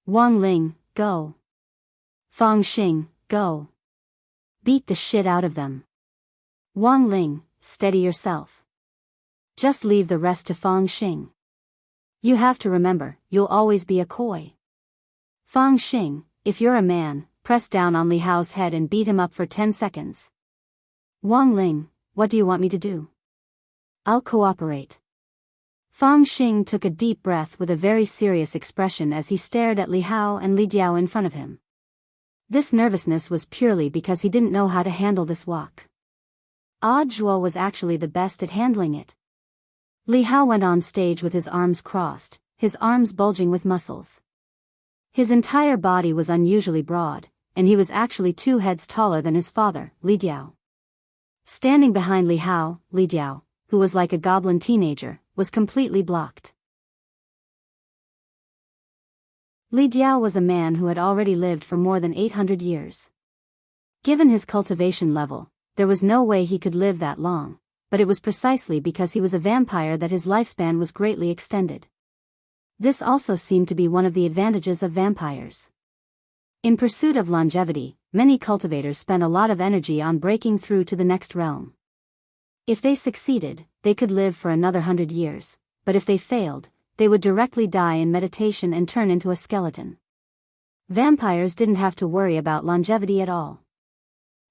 Wang Ling, go. Fang Xing, go. Beat the shit out of them. Wang Ling, steady yourself. Just leave the rest to Fang Xing. You have to remember, you'll always be a koi. Fang Xing, if you're a man, press down on Li Hao's head and beat him up for 10 seconds. Wang Ling, what do you want me to do? I'll cooperate. Fang Xing took a deep breath with a very serious expression as he stared at Li Hao and Li Diao in front of him. This nervousness was purely because he didn't know how to handle this walk. Zhuo was actually the best at handling it. Li Hao went on stage with his arms crossed, his arms bulging with muscles. His entire body was unusually broad, and he was actually 2 heads taller than his father, Li Diao. Standing behind Li Hao, Li Diao, who was like a goblin teenager, was completely blocked. Li Diao was a man who had already lived for more than 800 years. Given his cultivation level, there was no way he could live that long, but it was precisely because he was a vampire that his lifespan was greatly extended. This also seemed to be one of the advantages of vampires. In pursuit of longevity, many cultivators spent a lot of energy on breaking through to the next realm. If they succeeded, they could live for another 100 years, but if they failed, they would directly die in meditation and turn into a skeleton. Vampires didn't have to worry about longevity at all.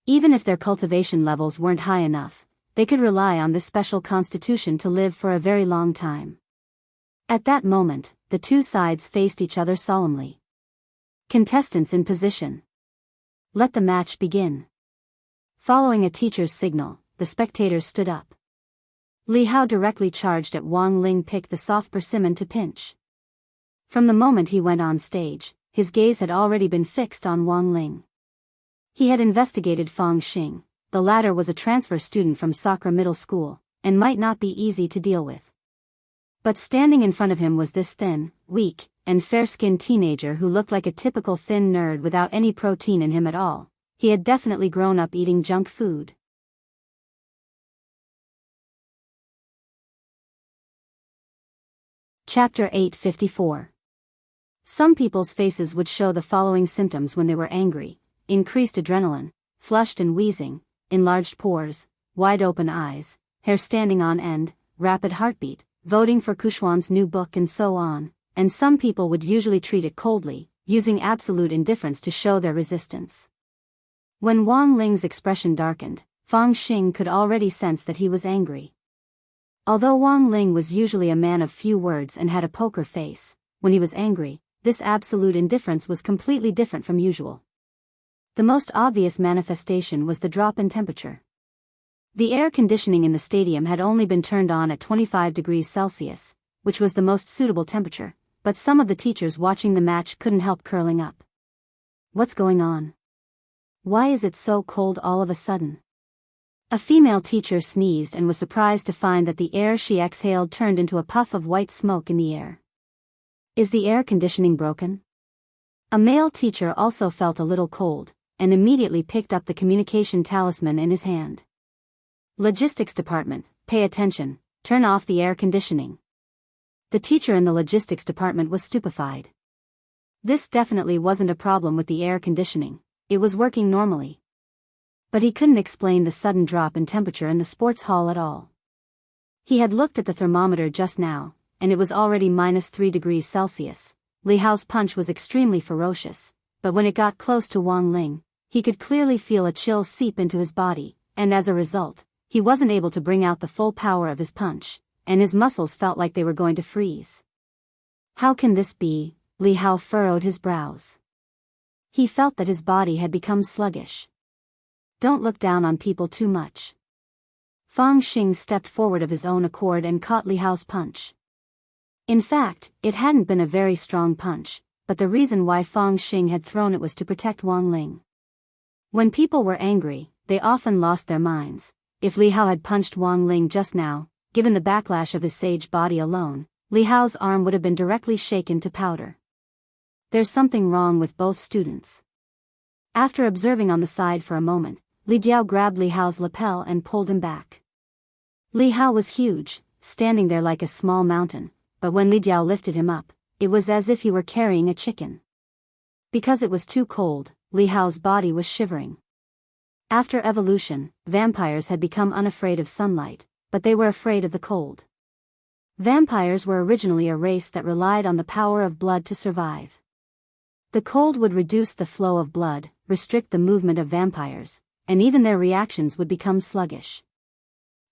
Even if their cultivation levels weren't high enough, they could rely on this special constitution to live for a very long time. At that moment, the 2 sides faced each other solemnly. Contestants in position. Let the match begin. Following a teacher's signal, the spectators stood up. Li Hao directly charged at Wang Ling, picked the soft persimmon to pinch. From the moment he went on stage, his gaze had already been fixed on Wang Ling. He had investigated Fang Xing. The latter was a transfer student from Sakura Middle School, and might not be easy to deal with. But standing in front of him was this thin, weak, and fair-skinned teenager who looked like a typical thin nerd without any protein in him at all. He had definitely grown up eating junk food. Chapter 854. Some people's faces would show the following symptoms when they were angry: increased adrenaline, flushed and wheezing, enlarged pores, wide open eyes, hair standing on end, rapid heartbeat, voting for Kuxuan's new book, and so on. And some people would usually treat it coldly, using absolute indifference to show their resistance. When Wang Ling's expression darkened, Fang Xing could already sense that he was angry. Although Wang Ling was usually a man of few words and had a poker face, when he was angry, this absolute indifference was completely different from usual. The most obvious manifestation was the drop in temperature. The air conditioning in the stadium had only been turned on at 25 degrees Celsius, which was the most suitable temperature, but some of the teachers watching the match couldn't help curling up. What's going on? Why is it so cold all of a sudden? A female teacher sneezed and was surprised to find that the air she exhaled turned into a puff of white smoke in the air. Is the air conditioning broken? A male teacher also felt a little cold, and immediately picked up the communication talisman in his hand. Logistics department, pay attention, turn off the air conditioning. The teacher in the logistics department was stupefied. This definitely wasn't a problem with the air conditioning, it was working normally. But he couldn't explain the sudden drop in temperature in the sports hall at all. He had looked at the thermometer just now, and it was already -3 degrees Celsius. Li Hao's punch was extremely ferocious, but when it got close to Wang Ling, he could clearly feel a chill seep into his body, and as a result, he wasn't able to bring out the full power of his punch, and his muscles felt like they were going to freeze. How can this be? Li Hao furrowed his brows. He felt that his body had become sluggish. Don't look down on people too much. Fang Xing stepped forward of his own accord and caught Li Hao's punch. In fact, it hadn't been a very strong punch, but the reason why Fang Xing had thrown it was to protect Wang Ling. When people were angry, they often lost their minds. If Li Hao had punched Wang Ling just now, given the backlash of his sage body alone, Li Hao's arm would have been directly shaken to powder. There's something wrong with both students. After observing on the side for a moment, Li Jiao grabbed Li Hao's lapel and pulled him back. Li Hao was huge, standing there like a small mountain, but when Li Jiao lifted him up, it was as if he were carrying a chicken. Because it was too cold, Li Hao's body was shivering. After evolution, vampires had become unafraid of sunlight, but they were afraid of the cold. Vampires were originally a race that relied on the power of blood to survive. The cold would reduce the flow of blood, restrict the movement of vampires, and even their reactions would become sluggish.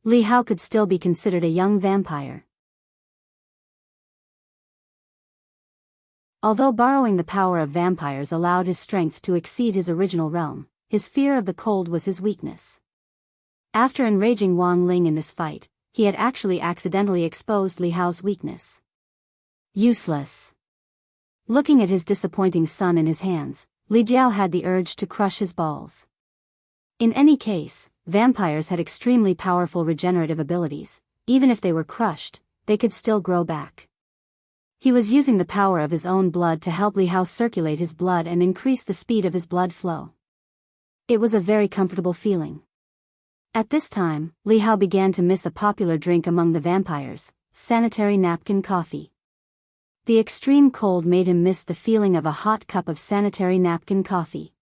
Li Hao could still be considered a young vampire. Although borrowing the power of vampires allowed his strength to exceed his original realm, his fear of the cold was his weakness. After enraging Wang Ling in this fight, he had actually accidentally exposed Li Hao's weakness. Useless. Looking at his disappointing son in his hands, Li Jiao had the urge to crush his balls. In any case, vampires had extremely powerful regenerative abilities. Even if they were crushed, they could still grow back. He was using the power of his own blood to help Li Hao circulate his blood and increase the speed of his blood flow. It was a very comfortable feeling. At this time, Li Hao began to miss a popular drink among the vampires, sanitary napkin coffee. The extreme cold made him miss the feeling of a hot cup of sanitary napkin coffee.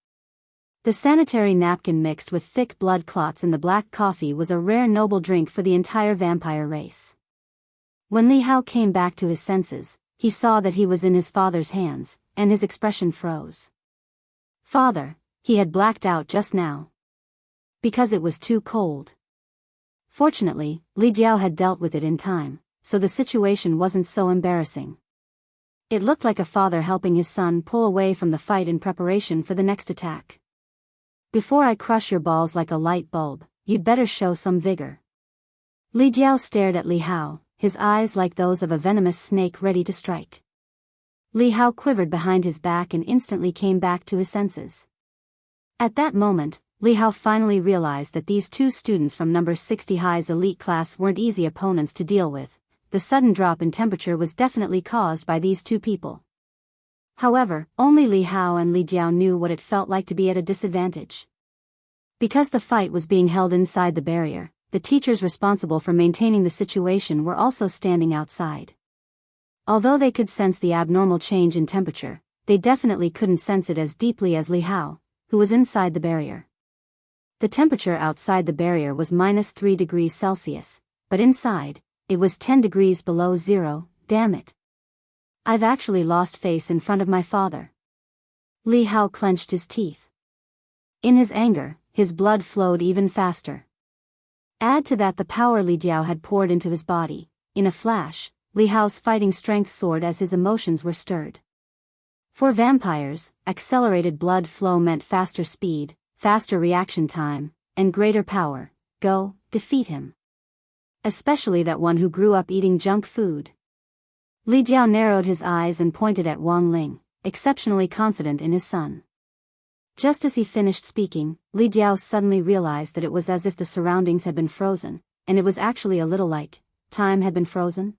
The sanitary napkin mixed with thick blood clots in the black coffee was a rare noble drink for the entire vampire race. When Li Hao came back to his senses, he saw that he was in his father's hands, and his expression froze. Father, he had blacked out just now. Because it was too cold. Fortunately, Li Jiao had dealt with it in time, so the situation wasn't so embarrassing. It looked like a father helping his son pull away from the fight in preparation for the next attack. Before I crush your balls like a light bulb, you'd better show some vigor. Li Jiao stared at Li Hao, his eyes like those of a venomous snake ready to strike. Li Hao quivered behind his back and instantly came back to his senses. At that moment, Li Hao finally realized that these two students from number 60 High's elite class weren't easy opponents to deal with. The sudden drop in temperature was definitely caused by these two people. However, only Li Hao and Li Jiao knew what it felt like to be at a disadvantage. Because the fight was being held inside the barrier, the teachers responsible for maintaining the situation were also standing outside. Although they could sense the abnormal change in temperature, they definitely couldn't sense it as deeply as Li Hao, who was inside the barrier. The temperature outside the barrier was -3 degrees Celsius, but inside, it was 10 degrees below zero. Damn it. I've actually lost face in front of my father. Li Hao clenched his teeth. In his anger, his blood flowed even faster. Add to that the power Li Jiao had poured into his body. In a flash, Li Hao's fighting strength soared as his emotions were stirred. For vampires, accelerated blood flow meant faster speed, faster reaction time, and greater power. Go, defeat him. Especially that one who grew up eating junk food. Li Jiao narrowed his eyes and pointed at Wang Ling, exceptionally confident in his son. Just as he finished speaking, Li Jiao suddenly realized that it was as if the surroundings had been frozen, and it was actually a little like time had been frozen.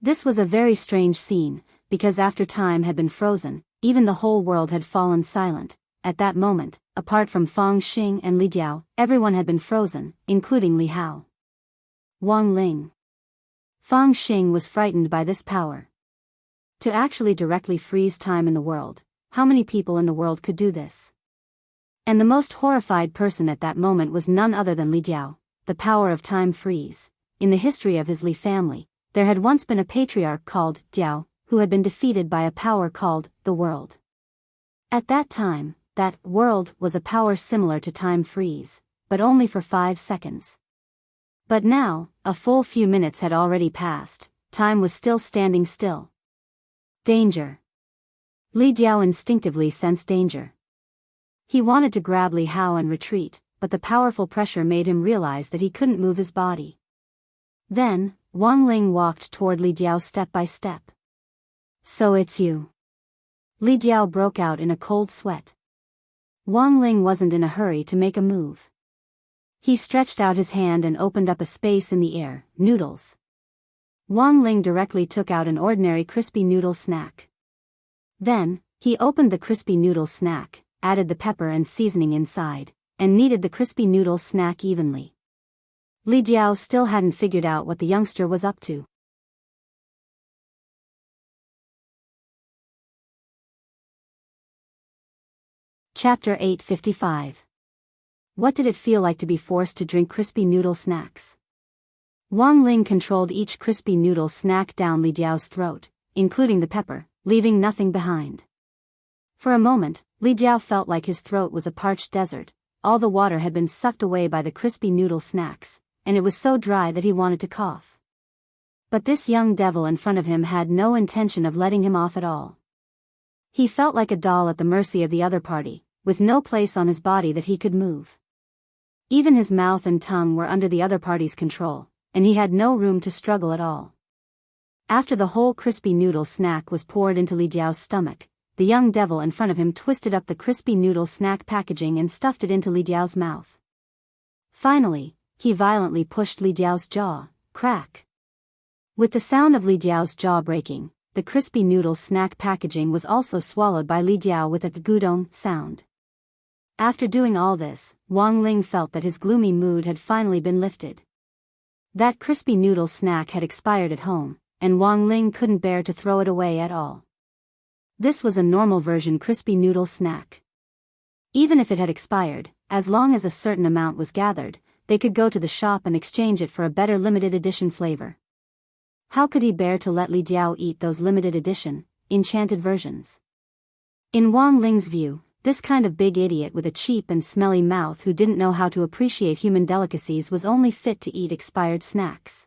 This was a very strange scene, because after time had been frozen, even the whole world had fallen silent. At that moment, apart from Fang Xing and Li Jiao, everyone had been frozen, including Li Hao. Wang Ling. Fang Xing was frightened by this power. To actually directly freeze time in the world, how many people in the world could do this? And the most horrified person at that moment was none other than Li Jiao, the power of time freeze. In the history of his Li family, there had once been a patriarch called Jiao, who had been defeated by a power called the world. At that time, that world was a power similar to time freeze, but only for 5 seconds. But now, a full few minutes had already passed, time was still standing still. Danger. Li Jiao instinctively sensed danger. He wanted to grab Li Hao and retreat, but the powerful pressure made him realize that he couldn't move his body. Then, Wang Ling walked toward Li Jiao step by step. So it's you. Li Jiao broke out in a cold sweat. Wang Ling wasn't in a hurry to make a move. He stretched out his hand and opened up a space in the air. Noodles. Wang Ling directly took out an ordinary crispy noodle snack. Then, he opened the crispy noodle snack, added the pepper and seasoning inside, and kneaded the crispy noodle snack evenly. Li Jiao still hadn't figured out what the youngster was up to. Chapter 855. What did it feel like to be forced to drink crispy noodle snacks? Wang Ling controlled each crispy noodle snack down Li Jiao's throat, including the pepper, leaving nothing behind. For a moment, Li Jiao felt like his throat was a parched desert. All the water had been sucked away by the crispy noodle snacks, and it was so dry that he wanted to cough. But this young devil in front of him had no intention of letting him off at all. He felt like a doll at the mercy of the other party, with no place on his body that he could move. Even his mouth and tongue were under the other party's control, and he had no room to struggle at all. After the whole crispy noodle snack was poured into Li Jiao's stomach, the young devil in front of him twisted up the crispy noodle snack packaging and stuffed it into Li Jiao's mouth. Finally, he violently pushed Li Jiao's jaw, crack. With the sound of Li Jiao's jaw breaking, the crispy noodle snack packaging was also swallowed by Li Jiao with a gudong sound. After doing all this, Wang Ling felt that his gloomy mood had finally been lifted. That crispy noodle snack had expired at home, and Wang Ling couldn't bear to throw it away at all. This was a normal version crispy noodle snack. Even if it had expired, as long as a certain amount was gathered, they could go to the shop and exchange it for a better limited edition flavor. How could he bear to let Li Jiao eat those limited edition, enchanted versions? In Wang Ling's view, this kind of big idiot with a cheap and smelly mouth who didn't know how to appreciate human delicacies was only fit to eat expired snacks.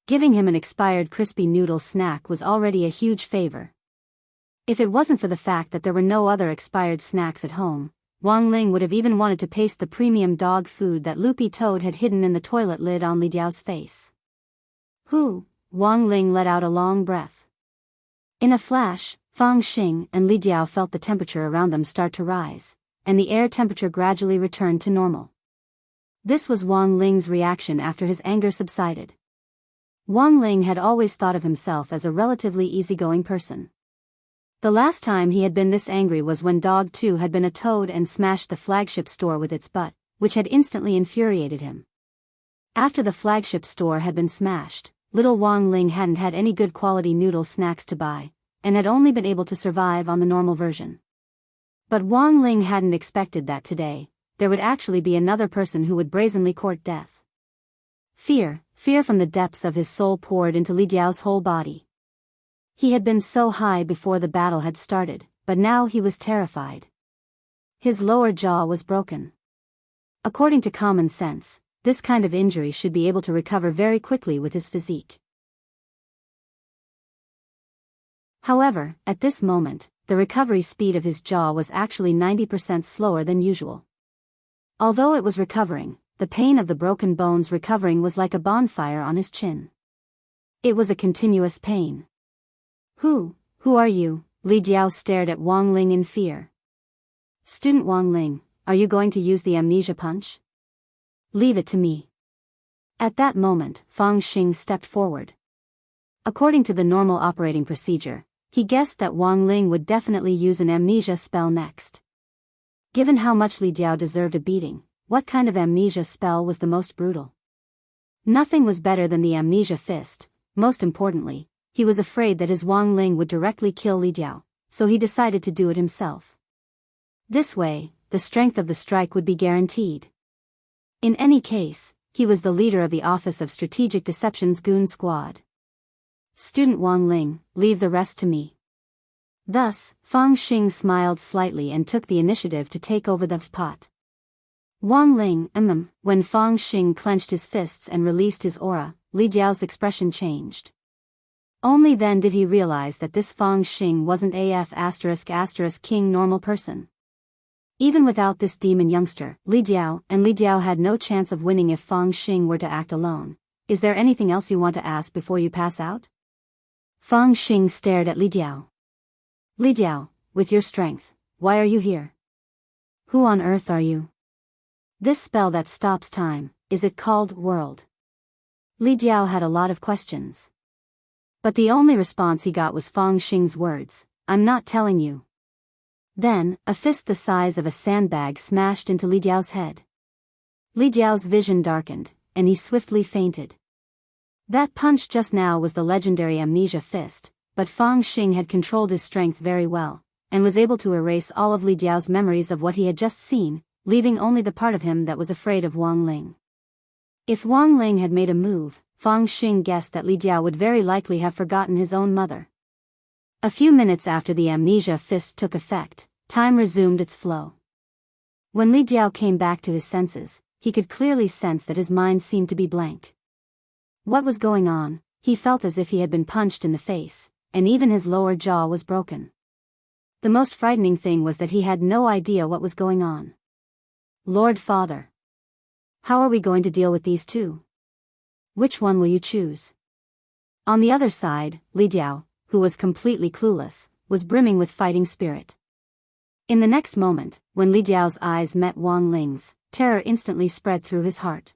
Giving him an expired crispy noodle snack was already a huge favor. If it wasn't for the fact that there were no other expired snacks at home, Wang Ling would have even wanted to paste the premium dog food that Loopy Toad had hidden in the toilet lid on Li Jiao's face. Whew! Wang Ling let out a long breath. In a flash, Fang Xing and Li Jiao felt the temperature around them start to rise, and the air temperature gradually returned to normal. This was Wang Ling's reaction after his anger subsided. Wang Ling had always thought of himself as a relatively easygoing person. The last time he had been this angry was when Dog 2 had been a toad and smashed the flagship store with its butt, which had instantly infuriated him. After the flagship store had been smashed, little Wang Ling hadn't had any good quality noodle snacks to buy, and had only been able to survive on the normal version. But Wang Ling hadn't expected that today, there would actually be another person who would brazenly court death. Fear from the depths of his soul poured into Li Jiao's whole body. He had been so high before the battle had started, but now he was terrified. His lower jaw was broken. According to common sense, this kind of injury should be able to recover very quickly with his physique. However, at this moment, the recovery speed of his jaw was actually 90% slower than usual. Although it was recovering, the pain of the broken bones recovering was like a bonfire on his chin. It was a continuous pain. Who are you? Li Jiao stared at Wang Ling in fear. Student Wang Ling, are you going to use the amnesia punch? Leave it to me. At that moment, Fang Xing stepped forward. According to the normal operating procedure, he guessed that Wang Ling would definitely use an amnesia spell next. Given how much Li Jiao deserved a beating, what kind of amnesia spell was the most brutal? Nothing was better than the amnesia fist. Most importantly, he was afraid that his Wang Ling would directly kill Li Jiao, so he decided to do it himself. This way, the strength of the strike would be guaranteed. In any case, he was the leader of the Office of Strategic Deception's Goon Squad. Student Wang Ling, leave the rest to me. Thus, Fang Xing smiled slightly and took the initiative to take over the pot. Wang Ling, When Fang Xing clenched his fists and released his aura, Li Jiao's expression changed. Only then did he realize that this Fang Xing wasn't AF*** king normal person. Even without this demon youngster, Li Jiao had no chance of winning if Fang Xing were to act alone. Is there anything else you want to ask before you pass out? Fang Xing stared at Li Jiao. Li Jiao, with your strength, why are you here? Who on earth are you? This spell that stops time, is it called world? Li Jiao had a lot of questions. But the only response he got was Fang Xing's words, I'm not telling you. Then, a fist the size of a sandbag smashed into Li Jiao's head. Li Jiao's vision darkened, and he swiftly fainted. That punch just now was the legendary amnesia fist, but Fang Xing had controlled his strength very well, and was able to erase all of Li Jiao's memories of what he had just seen, leaving only the part of him that was afraid of Wang Ling. If Wang Ling had made a move, Fang Xing guessed that Li Jiao would very likely have forgotten his own mother. A few minutes after the amnesia fist took effect, time resumed its flow. When Li Jiao came back to his senses, he could clearly sense that his mind seemed to be blank. What was going on? he felt as if he had been punched in the face, and even his lower jaw was broken. The most frightening thing was that he had no idea what was going on. Lord Father, how are we going to deal with these two? Which one will you choose? On the other side, Li Diao, who was completely clueless, was brimming with fighting spirit. In the next moment, when Li Diao's eyes met Wang Ling's, terror instantly spread through his heart.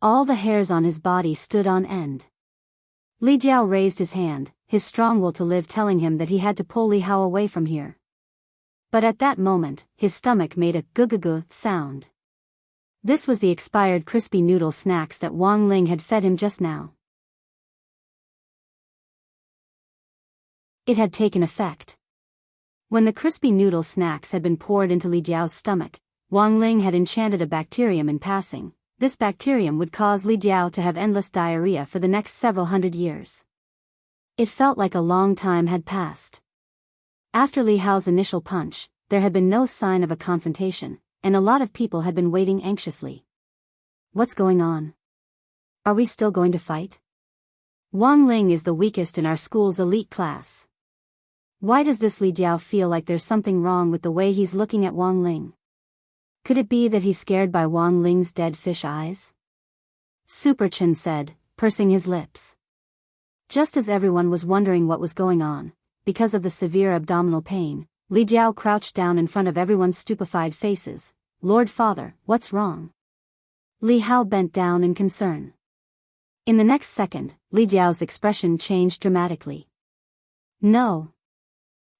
All the hairs on his body stood on end. Li Diao raised his hand, his strong will to live telling him that he had to pull Li Hao away from here. But at that moment, his stomach made a gu-gu-gu sound. This was the expired crispy noodle snacks that Wang Ling had fed him just now. It had taken effect. When the crispy noodle snacks had been poured into Li Diao's stomach, Wang Ling had enchanted a bacterium in passing. This bacterium would cause Li Diao to have endless diarrhea for the next several hundred years. It felt like a long time had passed. After Li Hao's initial punch, there had been no sign of a confrontation, and a lot of people had been waiting anxiously. What's going on? Are we still going to fight? Wang Ling is the weakest in our school's elite class. Why does this Li Diao feel like there's something wrong with the way he's looking at Wang Ling? Could it be that he's scared by Wang Ling's dead fish eyes? Super Chen said, pursing his lips. Just as everyone was wondering what was going on, because of the severe abdominal pain, Li Diao crouched down in front of everyone's stupefied faces. Lord Father, what's wrong? Li Hao bent down in concern. In the next second, Li Diao's expression changed dramatically. No.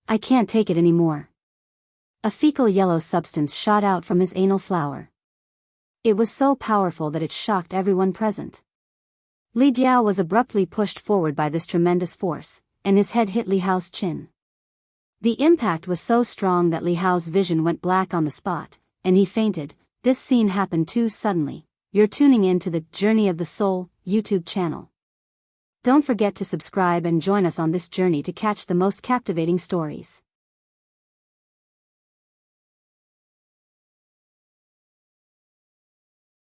I can't take it anymore. A fecal yellow substance shot out from his anal flower. It was so powerful that it shocked everyone present. Li Diao was abruptly pushed forward by this tremendous force, and his head hit Li Hao's chin. The impact was so strong that Li Hao's vision went black on the spot, and he fainted. This scene happened too suddenly. You're tuning in to the Journey of the Soul YouTube channel. Don't forget to subscribe and join us on this journey to catch the most captivating stories.